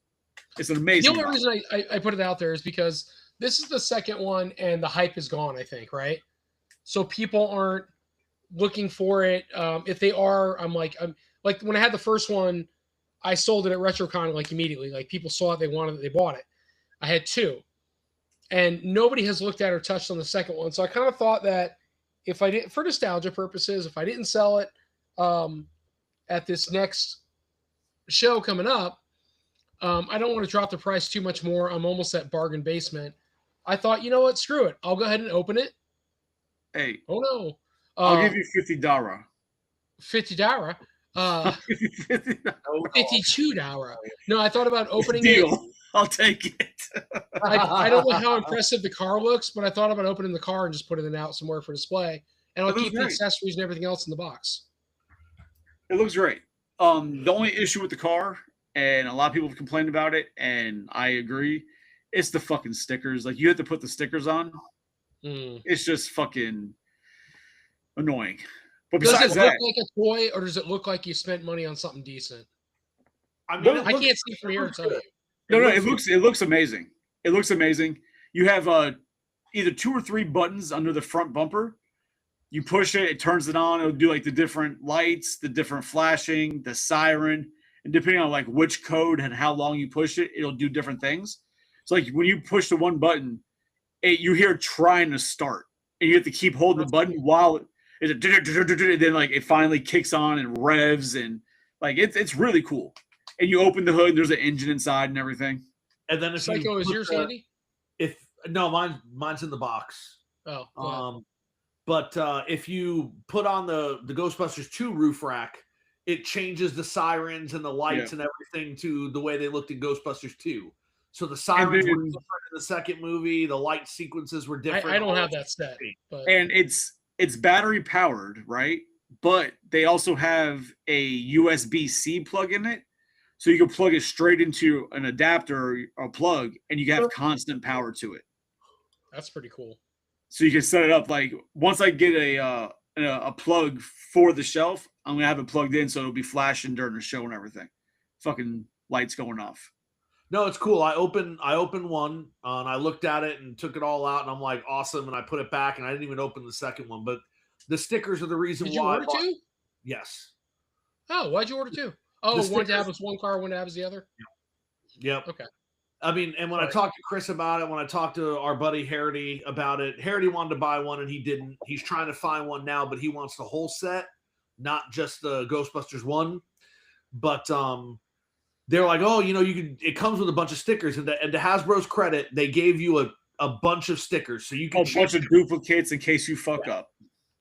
Speaker 2: It's an
Speaker 1: The
Speaker 2: amazing
Speaker 1: only
Speaker 2: box.
Speaker 1: reason I put it out there is because this is the second one and the hype is gone, I think, right? So people aren't looking for it. If they are, I'm like when I had the first one, I sold it at RetroCon like immediately. Like people saw it, they wanted it, they bought it. I had two. And nobody has looked at or touched on the second one. So I kind of thought that if I didn't, for nostalgia purposes, if I didn't sell it at this next show coming up, I don't want to drop the price too much more. I'm almost at bargain basement. I thought, you know what? Screw it. I'll go ahead and open it.
Speaker 2: Hey,
Speaker 1: Oh no.
Speaker 2: I'll give you $50.
Speaker 1: $50.
Speaker 2: $50.
Speaker 1: $52. No, I thought about opening
Speaker 2: Deal.
Speaker 1: it.
Speaker 2: I'll take it.
Speaker 1: I don't know how impressive the car looks, but I thought about opening the car and just putting it out somewhere for display. And I'll
Speaker 2: It looks
Speaker 1: keep the
Speaker 2: great.
Speaker 1: accessories and everything else in the box.
Speaker 2: It looks great. The only issue with the car, and a lot of people have complained about it, and I agree, it's the fucking stickers. Like, you have to put the stickers on.
Speaker 1: Mm.
Speaker 2: It's just fucking annoying. But
Speaker 1: Does it
Speaker 2: besides
Speaker 1: look
Speaker 2: that,
Speaker 1: like a toy, or does it look like you spent money on something decent?
Speaker 3: I mean,
Speaker 2: No,
Speaker 1: I can't see from here to tell you.
Speaker 2: no, it looks amazing. It looks amazing. You have either 2 or 3 buttons under the front bumper. You push it, it turns it on. It'll do like the different lights, the different flashing, the siren, and depending on like which code and how long you push it, it'll do different things. So like when you push the one button, you hear it trying to start, and you have to keep holding the button while and then like it finally kicks on and revs, and like it's really cool. And you open the hood, and there's an engine inside and everything.
Speaker 3: and then if
Speaker 1: Psycho,
Speaker 3: you
Speaker 1: is
Speaker 3: put
Speaker 1: yours
Speaker 3: the-
Speaker 1: handy?
Speaker 3: mine's in the box.
Speaker 1: Oh, go ahead.
Speaker 3: But if you put on the Ghostbusters 2 roof rack, it changes the sirens and the lights and everything to the way they looked in Ghostbusters 2. So the sirens were different in the second movie. The light sequences were different.
Speaker 1: I don't have that set, but
Speaker 2: And it's battery powered, right? But they also have a USB-C plug in it, so you can plug it straight into an adapter or a plug, and you can have constant power to it.
Speaker 1: that's pretty cool.
Speaker 2: So you can set it up like once I get a plug for the shelf, I'm gonna have it plugged in so it'll be flashing during the show and everything. Fucking lights going off.
Speaker 3: No, it's cool. I opened one and I looked at it and took it all out, and I'm like, awesome. And I put it back, and I didn't even open the second one. But the stickers are the reason
Speaker 1: Did you
Speaker 3: why.
Speaker 1: order two?
Speaker 3: Yes.
Speaker 1: Oh, why'd you order two? Oh,
Speaker 3: The
Speaker 1: one to have
Speaker 3: stickers-
Speaker 1: was one car, one to have is the other.
Speaker 3: Yep.
Speaker 1: Okay.
Speaker 3: I mean, and when I
Speaker 1: Right.
Speaker 3: talked to Chris about it, when I talked to our buddy Harity about it, Harity wanted to buy one and he didn't. He's trying to find one now, but he wants the whole set, not just the Ghostbusters 1. But they're like, oh, it comes with a bunch of stickers, and to Hasbro's credit, they gave you a bunch of stickers, so you can
Speaker 2: A bunch of duplicates in case you fuck up.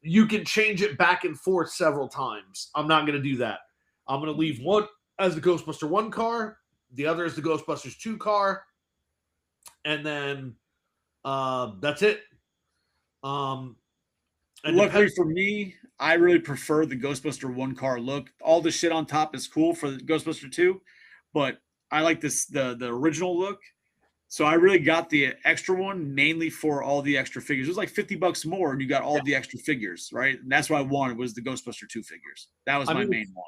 Speaker 3: you can change it back and forth several times. I'm not going to do that. I'm going to leave one as the Ghostbuster 1 car, the other is the Ghostbusters 2 car, and then that's it. And
Speaker 2: luckily for me, I really prefer the Ghostbuster 1 car look. All the shit on top is cool for the Ghostbuster 2, but I like the original look. So I really got the extra one mainly for all the extra figures. It was like $50 more, and you got all the extra figures, right? And that's what I wanted was the Ghostbuster 2 figures. That was my main one.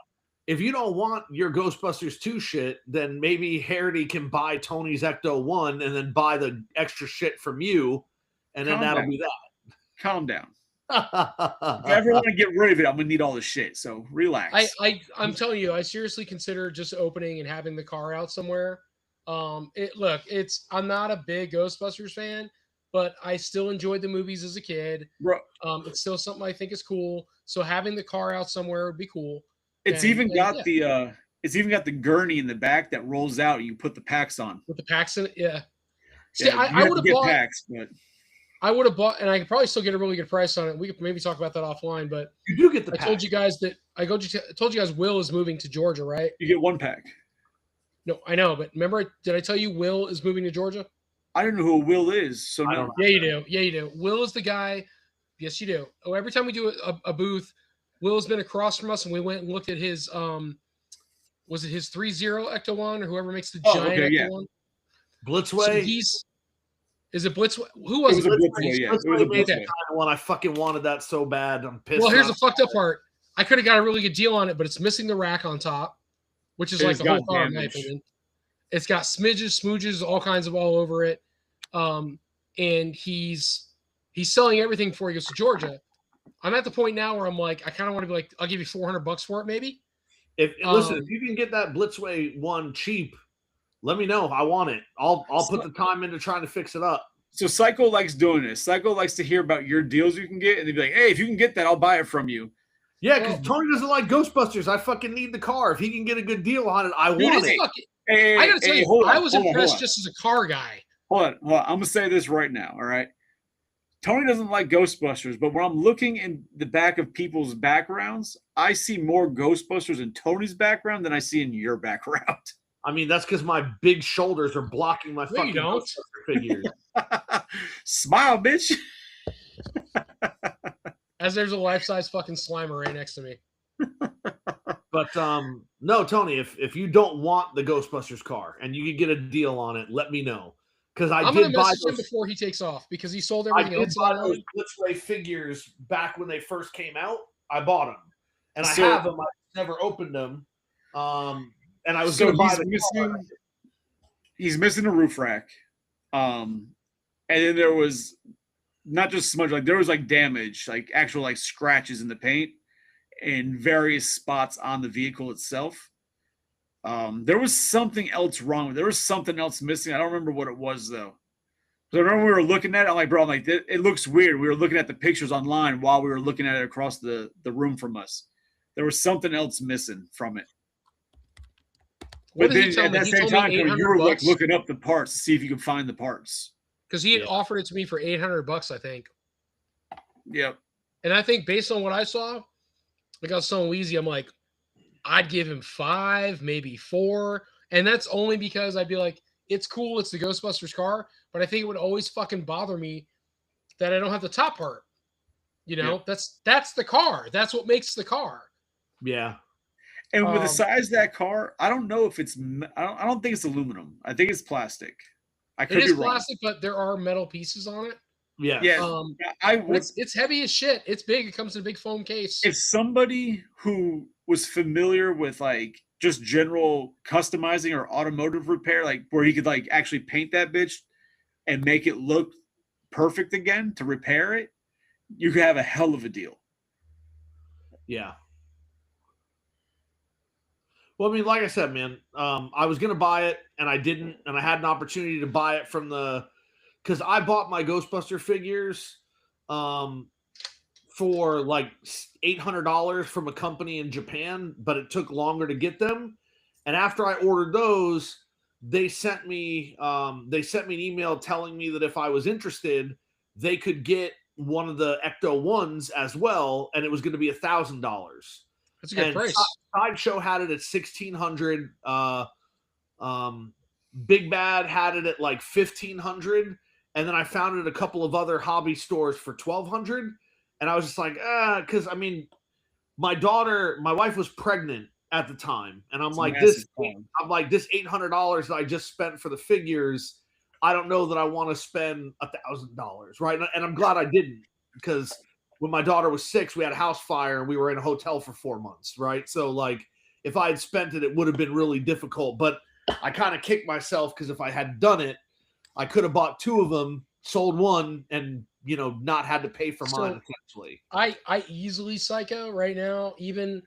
Speaker 3: If you don't want your Ghostbusters 2 shit, then maybe Harity can buy Tony's Ecto 1 and then buy the extra shit from you, and then that'll be that.
Speaker 2: Calm down. If I ever want to get rid of it, I'm gonna need all this shit. So relax.
Speaker 1: I'm telling you, I seriously consider just opening and having the car out somewhere. I'm not a big Ghostbusters fan, but I still enjoyed the movies as a kid.
Speaker 2: Bro,
Speaker 1: it's still something I think is cool. So having the car out somewhere would be cool.
Speaker 2: It's even got the gurney in the back that rolls out. And you put the packs on
Speaker 1: with the packs in it. Yeah. See,
Speaker 2: yeah,
Speaker 1: I would have bought
Speaker 2: packs, but
Speaker 1: I would have bought, and I could probably still get a really good price on it. We could maybe talk about that offline. But
Speaker 3: you do get the.
Speaker 1: I told you guys Will is moving to Georgia, right?
Speaker 2: You get 1 pack.
Speaker 1: No, I know, but remember, did I tell you Will is moving to Georgia?
Speaker 2: I don't know who Will is, so no.
Speaker 1: Yeah, you do. Yeah, you do. Will is the guy. Yes, you do. Oh, every time we do a booth, Will's been across from us, and we went and looked at his was it his 3-0 Ecto 1 or whoever makes the giant Ecto 1?
Speaker 3: Blitzway.
Speaker 1: So is it Blitzway? Who was it?
Speaker 3: Blitzway, yeah. It was a Blitzway kind of one. I fucking wanted that so bad. I'm pissed.
Speaker 1: Well, here's the fucked up part. I could have got a really good deal on it, but it's missing the rack on top, which is like the whole car, in my opinion. It's got smidges, smooges, all kinds of all over it. And he's selling everything before he goes to Georgia. I'm at the point now where I'm like, I kind of want to be like, I'll give you $400 for it, maybe.
Speaker 3: Listen, if you can get that Blitzway 1 cheap, let me know. I want it. I'll put the time into trying to fix it up.
Speaker 2: So Psycho likes doing this. Psycho likes to hear about your deals you can get, and they'd be like, "Hey, if you can get that, I'll buy it from you."
Speaker 3: Yeah, because Tony doesn't like Ghostbusters. I fucking need the car. If he can get a good deal on it, I want it.
Speaker 1: I gotta tell you, I was impressed just as a car guy.
Speaker 2: Hold on. I'm gonna say this right now. All right. Tony doesn't like Ghostbusters, but when I'm looking in the back of people's backgrounds, I see more Ghostbusters in Tony's background than I see in your background.
Speaker 3: I mean, that's because my big shoulders are blocking my fucking Ghostbuster figures.
Speaker 2: Smile, bitch.
Speaker 1: As there's a life-size fucking Slimer right next to me.
Speaker 3: But no, Tony, if you don't want the Ghostbusters car and you can get a deal on it, let me know. Because I'm
Speaker 1: going to message him before he takes off because he sold everything else.
Speaker 3: I did buy those Blitzway figures back when they first came out. I bought them, and I have them. I never opened them. And I was going to buy the.
Speaker 2: He's missing a roof rack, and then there was not just smudge, like there was like damage, like actual like scratches in the paint in various spots on the vehicle itself. There was something else wrong. There was something else missing. I don't remember what it was though. But I remember we were looking at it. I'm like, bro, it looks weird. We were looking at the pictures online while we were looking at it across the room from us. There was something else missing from it. But then at that same time, you were like looking up the parts to see if you could find the parts.
Speaker 1: Because he had offered it to me for $800, I think.
Speaker 2: Yep.
Speaker 1: And I think based on what I saw, like I was so easy, I'm like, I'd give him 5, maybe 4. And that's only because I'd be like, it's cool, it's the Ghostbusters car. But I think it would always fucking bother me that I don't have the top part. You know, that's the car. That's what makes the car.
Speaker 3: Yeah.
Speaker 2: And with the size of that car, I don't know if it's. I don't think it's aluminum. I think it's plastic. I could be wrong. It is
Speaker 1: plastic, but there are metal pieces on it.
Speaker 3: Yeah.
Speaker 2: Yeah.
Speaker 1: It's heavy as shit. It's big. It comes in a big foam case.
Speaker 2: If somebody who was familiar with like just general customizing or automotive repair, like where he could like actually paint that bitch and make it look perfect again to repair it, you could have a hell of a deal.
Speaker 3: Yeah. Well, I mean, like I said, man, I was going to buy it and I didn't, and I had an opportunity to buy it from because I bought my Ghostbuster figures for like $800 from a company in Japan, but it took longer to get them. And after I ordered those, they sent me an email telling me that if I was interested, they could get one of the Ecto ones as well, and it was going to be $1,000.
Speaker 1: That's a good price.
Speaker 3: Sideshow had it at $1,600. Big Bad had it at like $1,500, and then I found it at a couple of other hobby stores for $1,200. And I was just like, because I mean, my wife was pregnant at the time, and I'm like, this $800 that I just spent for the figures, I don't know that I want to spend $1,000, right? And I'm glad I didn't, because when my daughter was 6, we had a house fire and we were in a hotel for 4 months, right? So like, if I had spent it, it would have been really difficult. But I kind of kicked myself, because if I had done it, I could have bought 2 of them, sold one, and not had to pay for mine essentially.
Speaker 1: I easily psycho right now. Even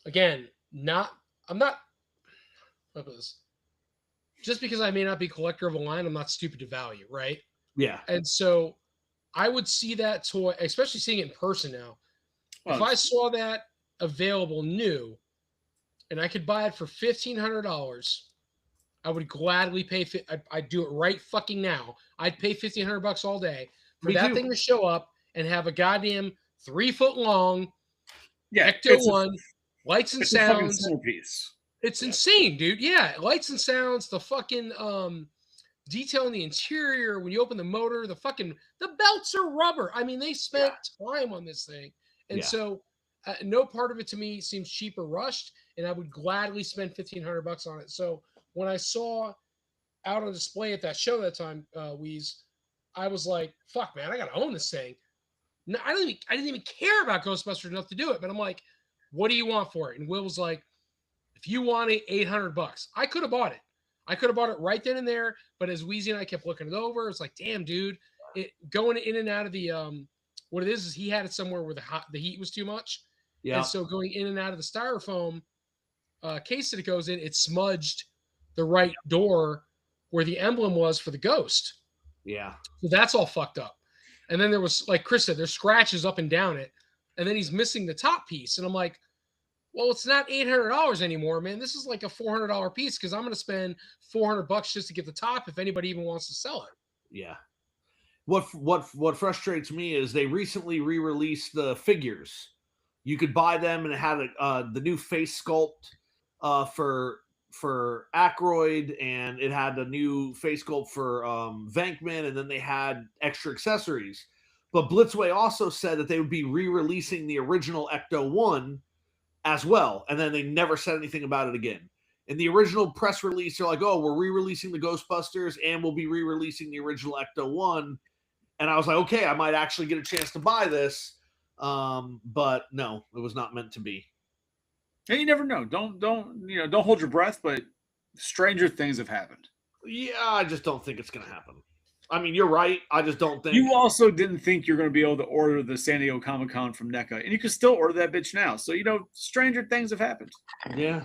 Speaker 1: again, I'm not. What was just because I may not be collector of a line, I'm not stupid to value, right?
Speaker 3: Yeah.
Speaker 1: And so I would see that toy, especially seeing it in person now. Well, if I saw that available new, and I could buy it for $1,500, I would gladly pay. I'd do it right fucking now. I'd pay $1,500 all day for that thing to show up and have a goddamn 3 foot long Ecto one, lights and sounds. It's insane, dude. Yeah, lights and sounds. The fucking detail in the interior when you open the motor. The belts are rubber. I mean, they spent time on this thing, and so no part of it to me seems cheap or rushed. And I would gladly spend $1,500 on it. So when I saw out on display at that show that time, Weeze, I was like, "Fuck, man, I gotta own this thing." No, I didn't even care about Ghostbusters enough to do it. But I'm like, "What do you want for it?" And Will was like, "If you want it, $800." I could have bought it. I could have bought it right then and there. But as Weezy and I kept looking it over, it's like, "Damn, dude, it going in and out of the what it is he had it somewhere where the heat was too much." Yeah. And so going in and out of the styrofoam case that it goes in, it smudged the right door where the emblem was for the ghost.
Speaker 3: Yeah.
Speaker 1: So that's all fucked up. And then there was, like Chris said, there's scratches up and down it. And then he's missing the top piece. And I'm like, well, it's not $800 anymore, man. This is like a $400 piece, because I'm going to spend $400 just to get the top if anybody even wants to sell it.
Speaker 3: Yeah. What frustrates me is they recently re-released the figures. You could buy them, and it had the new face sculpt for Aykroyd, and it had a new face sculpt for Venkman, and then they had extra accessories. But Blitzway also said that they would be re-releasing the original Ecto 1 as well, and then they never said anything about it again. In the original press release, they're like, "Oh, we're re-releasing the Ghostbusters, and we'll be re-releasing the original Ecto 1." And I was like, okay, I might actually get a chance to buy this. But no, it was not meant to be.
Speaker 2: Yeah, you never know. Don't hold your breath, but stranger things have happened.
Speaker 3: Yeah, I just don't think it's going to happen. I mean, you're right. I just don't think.
Speaker 2: You also didn't think you're going to be able to order the San Diego Comic-Con from NECA, and you can still order that bitch now. So, stranger things have happened.
Speaker 3: Yeah.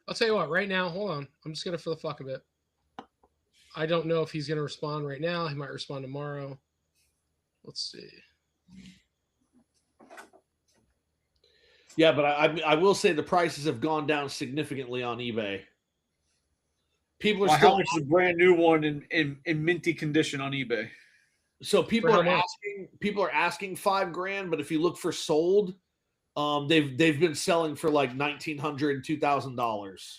Speaker 1: I'll tell you what, right now, hold on. I'm just going to for the fuck of it. I don't know if he's going to respond right now. He might respond tomorrow. Let's see.
Speaker 3: Yeah, but I will say the prices have gone down significantly on eBay. People are still.
Speaker 2: How much is a brand new one in minty condition on eBay?
Speaker 3: So people are asking $5,000, but if you look for sold, they've been selling for like $1,900, $2,000.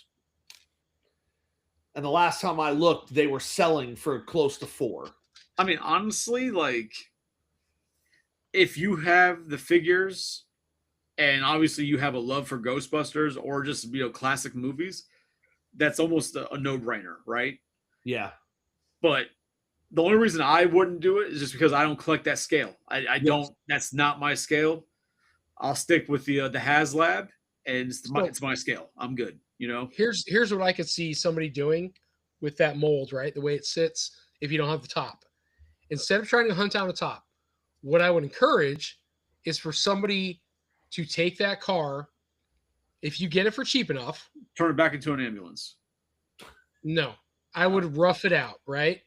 Speaker 3: And the last time I looked, they were selling for close to $4,000.
Speaker 2: I mean, honestly, like, if you have the figures, and obviously you have a love for Ghostbusters or just classic movies, that's almost a no-brainer, right?
Speaker 3: Yeah.
Speaker 2: But the only reason I wouldn't do it is just because I don't collect that scale. I don't. That's not my scale. I'll stick with the HasLab, and it's my scale. I'm good.
Speaker 1: Here's what I could see somebody doing with that mold, right? The way it sits, if you don't have the top. Instead of trying to hunt down the top, what I would encourage is for somebody to take that car, if you get it for cheap enough.
Speaker 2: Turn it back into an ambulance.
Speaker 1: No. I would rough it out, right?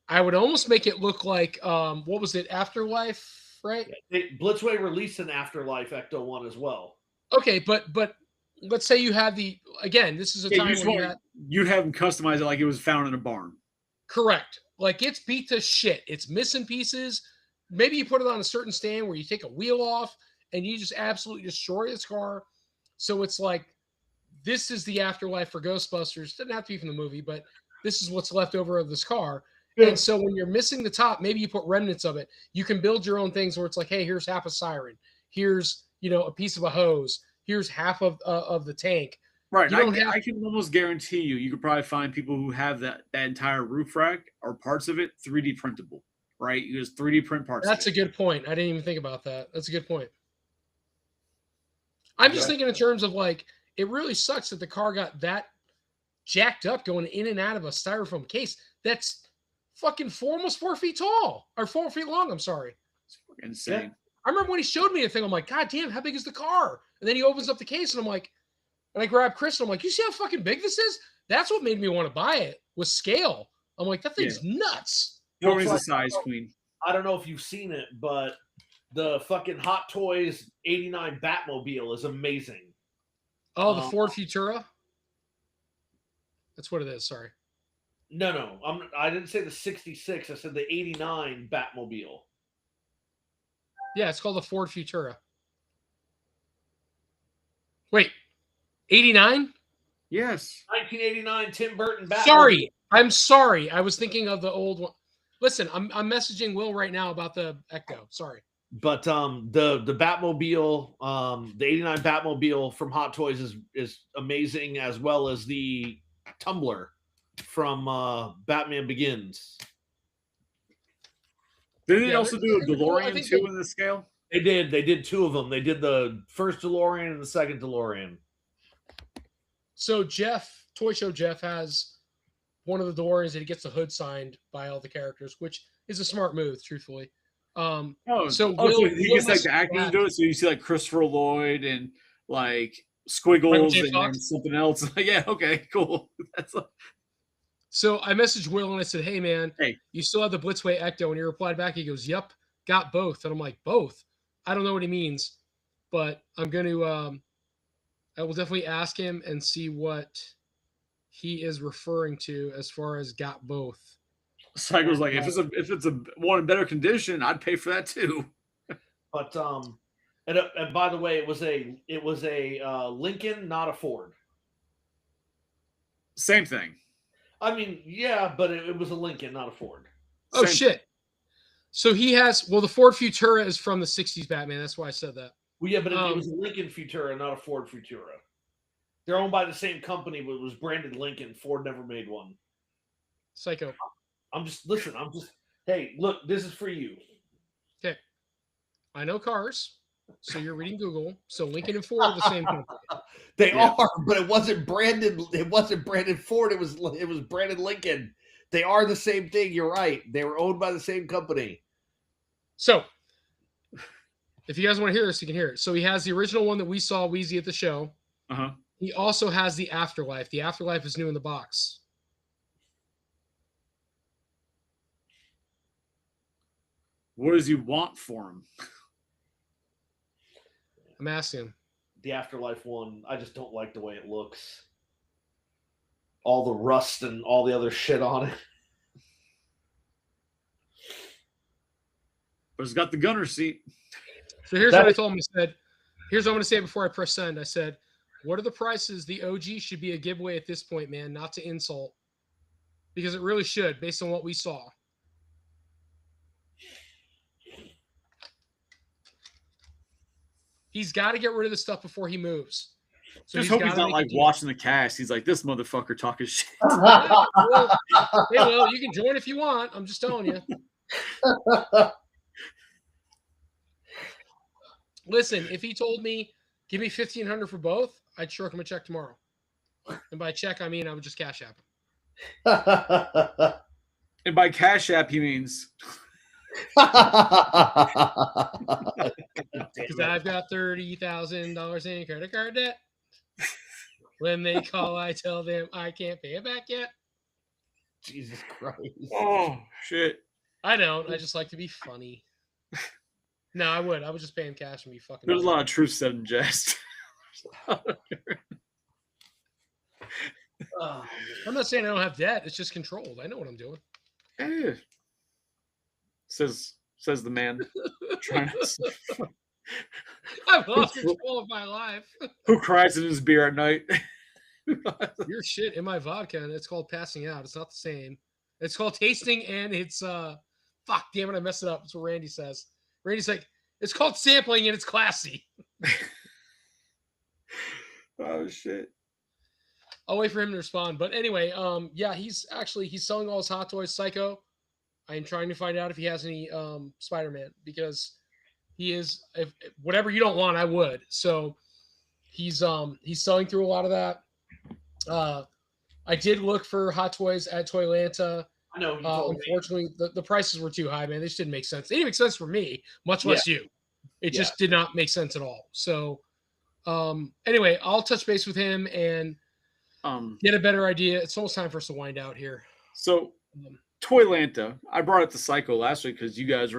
Speaker 1: I would almost make it look like, what was it, Afterlife, right?
Speaker 3: Blitzway released an Afterlife Ecto 1 as well.
Speaker 1: Okay, but let's say you had this is a time when
Speaker 2: you'd have them customize it like it was found in a barn.
Speaker 1: Correct. Like it's beat to shit. It's missing pieces. Maybe you put it on a certain stand where you take a wheel off and you just absolutely destroy this car. So it's like, this is the afterlife for Ghostbusters. Doesn't have to be from the movie, but this is what's left over of this car.
Speaker 3: Yeah.
Speaker 1: And so when you're missing the top, maybe you put remnants of it. You can build your own things where it's like, hey, here's half a siren. Here's, a piece of a hose. Here's half of the tank.
Speaker 2: Right.
Speaker 1: You don't
Speaker 2: I can almost guarantee you could probably find people who have that entire roof rack or parts of it 3D printable, right? You just 3D print parts.
Speaker 1: That's a good point. I didn't even think about that. That's a good point. I'm just thinking in terms of like, it really sucks that the car got that jacked up going in and out of a styrofoam case. That's fucking almost 4 feet tall or 4 feet long. I'm sorry.
Speaker 2: It's insane.
Speaker 3: Yeah.
Speaker 1: I remember when he showed me the thing, I'm like, God damn, how big is the car? And then he opens up the case and I'm like, and I grab Chris and I'm like, you see how fucking big this is? That's what made me want to buy it, was scale. I'm like, that thing's nuts.
Speaker 2: Tony's the size queen.
Speaker 3: I don't know if you've seen it, but the fucking Hot Toys 89 Batmobile is amazing.
Speaker 1: Oh, the Ford Futura? That's what it is, sorry.
Speaker 3: No. I didn't say the 66. I said the 89 Batmobile.
Speaker 1: Yeah, it's called the Ford Futura. Wait, 89?
Speaker 2: Yes.
Speaker 3: 1989 Tim Burton Batmobile.
Speaker 1: Sorry. I'm sorry. I was thinking of the old one. Listen, I'm messaging Will right now about the Ecto. Sorry.
Speaker 3: But the Batmobile, the 89 Batmobile from Hot Toys is amazing, as well as the Tumbler from Batman Begins.
Speaker 2: Didn't they also do a DeLorean too in the scale?
Speaker 3: They did two of them. They did the first DeLorean and the second DeLorean.
Speaker 1: So Toy Show Jeff has one of the DeLoreans that he gets the hood signed by all the characters, which is a smart move, truthfully.
Speaker 2: So
Speaker 1: Will,
Speaker 2: he gets like the actors to do it. So you see like Christopher Lloyd and like Squiggles and something else. Yeah, okay, cool.
Speaker 1: So I messaged Will and I said, hey man, you still have the Blitzway Ecto? And he replied back, he goes, yep, got both. And I'm like, both? I don't know what he means, but I'm going to, I will definitely ask him and see what he is referring to as far as got both.
Speaker 2: Cycle's like, if it's a one in better condition, I'd pay for that too.
Speaker 3: But and by the way, it was a Lincoln, not a Ford.
Speaker 2: Same thing.
Speaker 3: I mean, yeah, but it was a Lincoln, not a Ford.
Speaker 1: Oh shit! So he has the Ford Futura is from the '60s Batman. That's why I said that.
Speaker 3: Well, yeah, but it was a Lincoln Futura, not a Ford Futura. They're owned by the same company, but it was branded Lincoln. Ford never made one.
Speaker 1: Psycho.
Speaker 3: Hey, look, this is for you.
Speaker 1: Okay. I know cars, so you're reading Google. So Lincoln and Ford are the same company.
Speaker 3: They are, but it wasn't branded. It wasn't branded Ford. It was branded Lincoln. They are the same thing. You're right. They were owned by the same company.
Speaker 1: So, if you guys want to hear this, you can hear it. So he has the original one that we saw Wheezy at the show.
Speaker 2: Uh-huh.
Speaker 1: He also has the Afterlife. The Afterlife is new in the box.
Speaker 2: What does he want for him?
Speaker 1: I'm asking him.
Speaker 3: The Afterlife one, I just don't like the way it looks. All the rust and all the other shit on it.
Speaker 2: But it's got the gunner seat.
Speaker 1: So here's what I told him. I said, here's what I'm going to say before I press send. I said, what are the prices? The OG should be a giveaway at this point, man, not to insult. Because it really should, based on what we saw. He's got to get rid of the stuff before he moves. So
Speaker 2: just hope he's not like watching the cast. He's like, this motherfucker talking shit.
Speaker 1: Yeah, well, hey, Will, you can join if you want. I'm just telling you. Listen, if he told me, give me $1,500 for both, I'd stroke him a check tomorrow. And by check, I mean I would just cash app him.
Speaker 2: And by cash app, he means...
Speaker 1: Because I've got $30,000 in credit card debt. When they call, I tell them I can't pay it back yet.
Speaker 3: Jesus Christ.
Speaker 2: Oh, shit.
Speaker 1: I don't. I just like to be funny. No, I would. I would just pay him cash and be fucking.
Speaker 2: There's a lot of truth said in jest.
Speaker 1: I'm not saying I don't have debt. It's just controlled. I know what I'm doing.
Speaker 2: Eh. Says the man trying to
Speaker 1: I've lost control of my life.
Speaker 2: who cries in his beer at night.
Speaker 1: Your shit in my vodka, and it's called passing out. It's not the same. It's called tasting, and it's fuck, damn it, I messed it up. That's what Randy says. Randy's like, it's called sampling, and it's classy.
Speaker 2: Oh shit.
Speaker 1: I'll wait for him to respond. But anyway, yeah, he's selling all his Hot Toys. Psycho. I am trying to find out if he has any Spider-Man, because he is, if whatever you don't want, I would. So he's selling through a lot of that. I did look for Hot Toys at Toylanta.
Speaker 3: I know.
Speaker 1: Unfortunately, the prices were too high, man. They just didn't make sense. They didn't make sense for me, much less you. It just did not make sense at all. So anyway, I'll touch base with him and get a better idea. It's almost time for us to wind out here.
Speaker 2: So Toylanta, I brought it to Psycho last week because you guys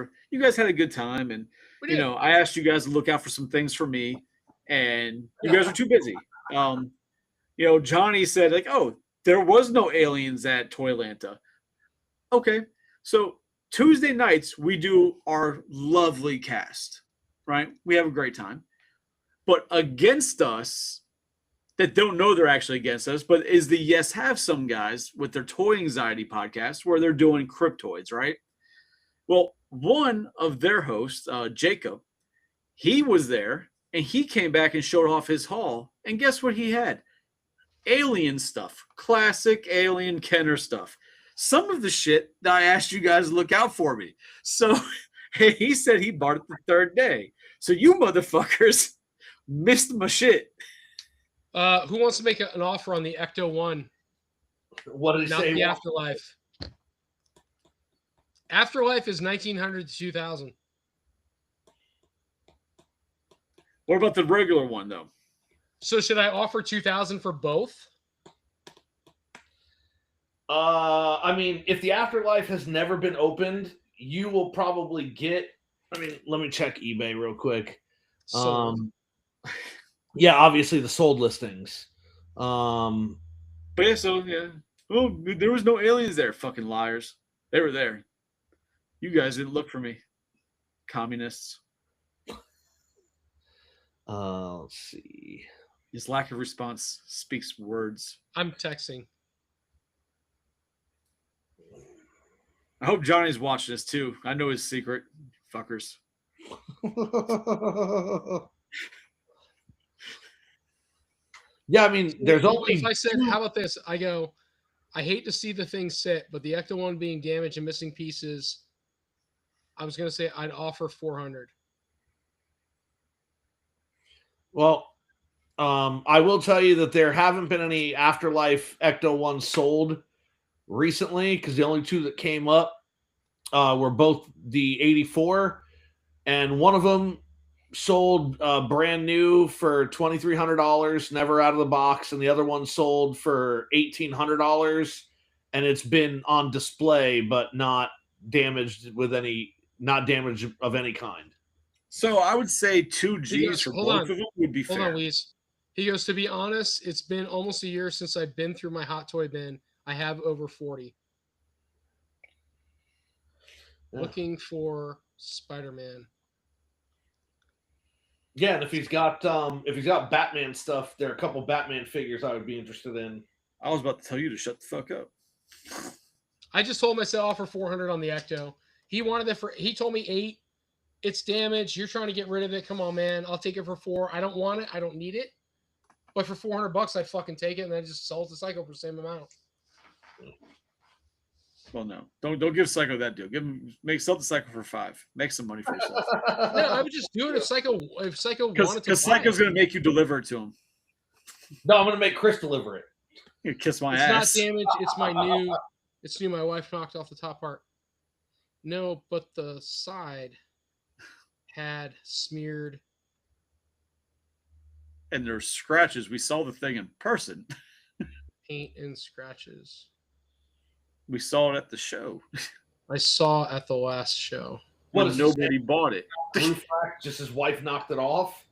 Speaker 2: had a good time, and you know, I asked you guys to look out for some things for me, and you guys were too busy. You know, Johnny said, like, oh, there was no aliens at Toylanta. Okay. So Tuesday nights, we do our lovely cast, right? We have a great time. But against us, that don't know they're actually against us, but is the Yes Have Some guys with their Toy Anxiety podcast where they're doing cryptoids, right? Well, one of their hosts, Jacob, he was there, and he came back and showed off his haul. And guess what he had? Alien stuff, classic Alien Kenner stuff. Some of the shit that I asked you guys to look out for me. So he said he bought it the third day. So you motherfuckers missed my shit.
Speaker 1: Who wants to make an offer on the Ecto One?
Speaker 3: What did he
Speaker 1: Not
Speaker 3: say?
Speaker 1: the Afterlife. Afterlife is 1900 to 2000.
Speaker 2: What about the regular one though?
Speaker 1: So should I offer 2000 for both?
Speaker 3: I mean, if the Afterlife has never been opened, you will probably get. I mean, let me check eBay real quick. Yeah, obviously the sold listings.
Speaker 2: But yeah, so yeah. Oh, there was no aliens there, fucking liars. They were there. You guys didn't look for me. Communists.
Speaker 3: Let's see.
Speaker 2: His lack of response speaks words.
Speaker 1: I'm texting.
Speaker 2: I hope Johnny's watching this too. I know his secret. Fuckers.
Speaker 3: Yeah, I mean, there's only.
Speaker 1: If I said, how about this? I go, I hate to see the thing sit, but the Ecto One being damaged and missing pieces, I was going to say I'd offer 400.
Speaker 3: Well, I will tell you that there haven't been any Afterlife Ecto Ones sold recently, because the only two that came up were both the 84, and one of them sold brand new for $2,300, never out of the box, and the other one sold for $1,800, and it's been on display but not damaged of any kind.
Speaker 2: So I would say 2 G's for both of them would be fair.
Speaker 1: Hold on, Weez. He goes, to be honest, it's been almost a year since I've been through my hot toy bin. I have over 40. Yeah. Looking for Spider-Man.
Speaker 3: Yeah, and if he's got Batman stuff, there are a couple Batman figures I would be interested in.
Speaker 2: I was about to tell you to shut the fuck up.
Speaker 1: I just told myself for 400 on the Ecto. He wanted it for. He told me 8. It's damaged. You're trying to get rid of it. Come on, man. I'll take it for 4. I don't want it. I don't need it. But for $400, I'd fucking take it, and then just sell it to Psycho for the same amount.
Speaker 2: Well, no, don't give Psycho that deal. Sell the Psycho for 5. Make some money for yourself.
Speaker 1: No, I would just do it if Psycho wanted to.
Speaker 2: Because Psycho's going to make you deliver it to him.
Speaker 3: No, I'm going to make Chris deliver it.
Speaker 2: You kiss my
Speaker 1: It's
Speaker 2: ass.
Speaker 1: not damaged. It's my new. It's new. My wife knocked off the top part. No, but the side had smeared.
Speaker 2: And there's scratches. We saw the thing in person.
Speaker 1: Paint and scratches.
Speaker 2: We saw it at the show.
Speaker 1: I saw at the last show.
Speaker 2: When nobody bought it.
Speaker 3: Just his wife knocked it off.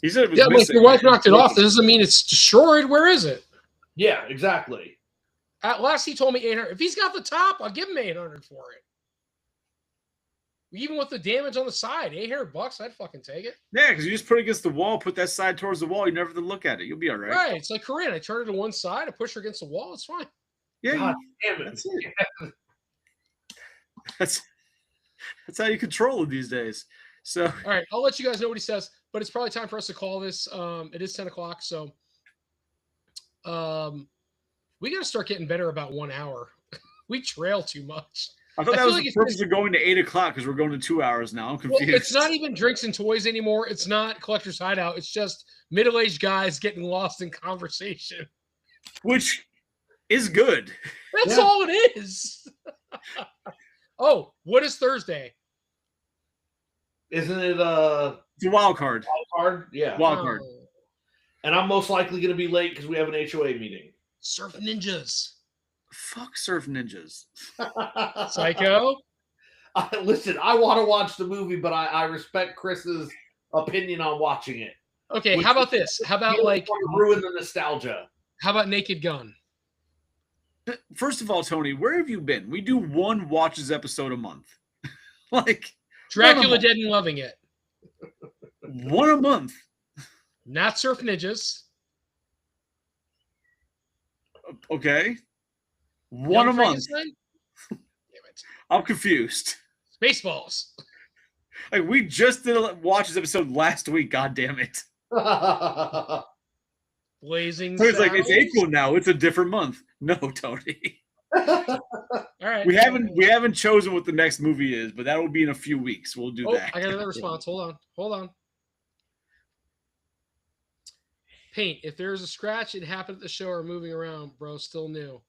Speaker 2: He said it was
Speaker 1: missing.
Speaker 2: Like
Speaker 1: your wife knocked it off. That doesn't mean it's destroyed. Where is it?
Speaker 3: Yeah, exactly.
Speaker 1: At last, he told me 800. If he's got the top, I'll give him 800 for it. Even with the damage on the side, $800, I'd fucking take it.
Speaker 2: Yeah, because you just put it against the wall, put that side towards the wall. You never have to look at it. You'll be all right.
Speaker 1: Right. It's like Corinne. I turn it to one side, I push her against the wall. It's fine.
Speaker 2: Yeah,
Speaker 3: God damn it.
Speaker 2: that's it. That's how you control it these days. So,
Speaker 1: all right, I'll let you guys know what he says, but it's probably time for us to call this. It is 10 o'clock, so we got to start getting better about 1 hour. We trail too much.
Speaker 2: I thought that was the purpose of going to 8 o'clock because we're going to 2 hours now. I'm confused.
Speaker 1: Well, it's not even Drinks and Toys anymore. It's not Collector's Hideout. It's just middle-aged guys getting lost in conversation.
Speaker 2: Which is good.
Speaker 1: That's all it is. Oh, what is Thursday?
Speaker 3: Isn't it
Speaker 2: It's a wild card.
Speaker 3: wild card? Yeah.
Speaker 2: Wild card.
Speaker 1: Oh,
Speaker 3: And I'm most likely going to be late because we have an HOA meeting.
Speaker 1: Surf Ninjas.
Speaker 2: Fuck Surf Ninjas.
Speaker 1: Psycho.
Speaker 3: Listen, I want to watch the movie, but I respect Chris's opinion on watching it.
Speaker 1: Okay, how about this? How about
Speaker 3: ruin the nostalgia?
Speaker 1: how about Naked Gun?
Speaker 2: First of all, Tony, where have you been? We do one watches episode a month. Like
Speaker 1: Dracula Dead and Loving It.
Speaker 2: one a month.
Speaker 1: Not Surf Ninjas.
Speaker 2: Okay. One
Speaker 1: Young
Speaker 2: a month.
Speaker 1: Frankenstein? Damn it.
Speaker 2: I'm confused.
Speaker 1: Spaceballs.
Speaker 2: Like we just did a watches episode last week. God damn it.
Speaker 1: Blazing
Speaker 2: Tony's like, it's
Speaker 1: Saddles.
Speaker 2: April now. It's a different month. No, Tony.
Speaker 1: All right.
Speaker 2: We haven't chosen what the next movie is, but that will be in a few weeks. We'll do
Speaker 1: Oh,
Speaker 2: that.
Speaker 1: I got another response. Hold on. Paint. If there's a scratch, it happened at the show or moving around, bro. Still new.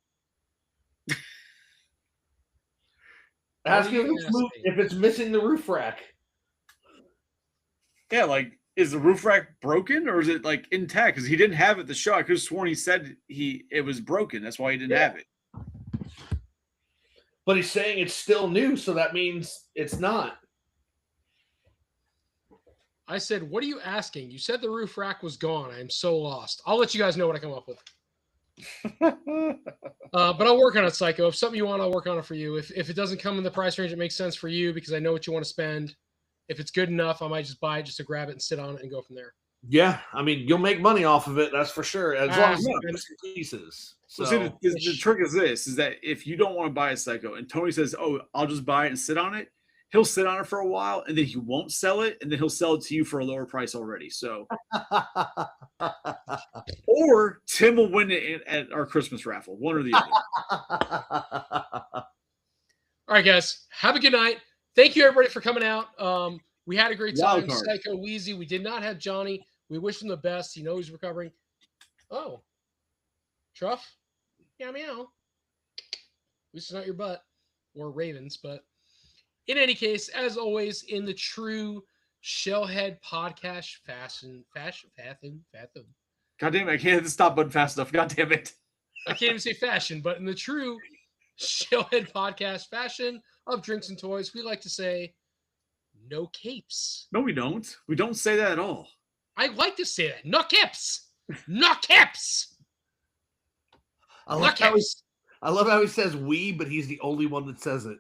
Speaker 3: Ask
Speaker 1: What are
Speaker 3: him
Speaker 1: you
Speaker 3: if it's missing the roof rack.
Speaker 2: Yeah, like is the roof rack broken or is it like intact? Because he didn't have it at the show. I could have sworn he said it was broken. That's why he didn't have it.
Speaker 3: But he's saying it's still new, so that means it's not.
Speaker 1: I said, what are you asking? You said the roof rack was gone. I am so lost. I'll let you guys know what I come up with. But I'll work on it, Psycho. If something you want, I'll work on it for you. If it doesn't come in the price range, it makes sense for you because I know what you want to spend. If it's good enough, I might just buy it just to grab it and sit on it and go from there.
Speaker 3: Yeah, I mean, you'll make money off of it, that's for sure. As long as
Speaker 2: yeah.
Speaker 3: it's pieces.
Speaker 2: So
Speaker 3: So,
Speaker 2: see, the trick is this: is that if you don't want to buy a Psycho, and Tony says, "Oh, I'll just buy it and sit on it," he'll sit on it for a while, and then he won't sell it, and then he'll sell it to you for a lower price already. So, or Tim will win it at our Christmas raffle, one or the other.
Speaker 1: All right, guys. Have a good night. Thank you, everybody, for coming out. We had a great time.
Speaker 2: Wild card.
Speaker 1: Psycho Wheezy. We did not have Johnny. We wish him the best. He knows he's recovering. Oh. Truff? Meow, meow. At least it's not your butt. Or Ravens, but in any case, as always, in the true Shellhead podcast fashion.
Speaker 2: God damn it! I can't hit the stop button fast enough. God damn it!
Speaker 1: I can't even say fashion, but in the true Shellhead podcast fashion of Drinks and Toys, we like to say, no capes.
Speaker 2: No, we don't. We don't say that at all.
Speaker 1: I like to say that. No capes. No capes.
Speaker 3: I
Speaker 1: No
Speaker 3: love
Speaker 1: capes.
Speaker 3: how he says we, but he's the only one that says it.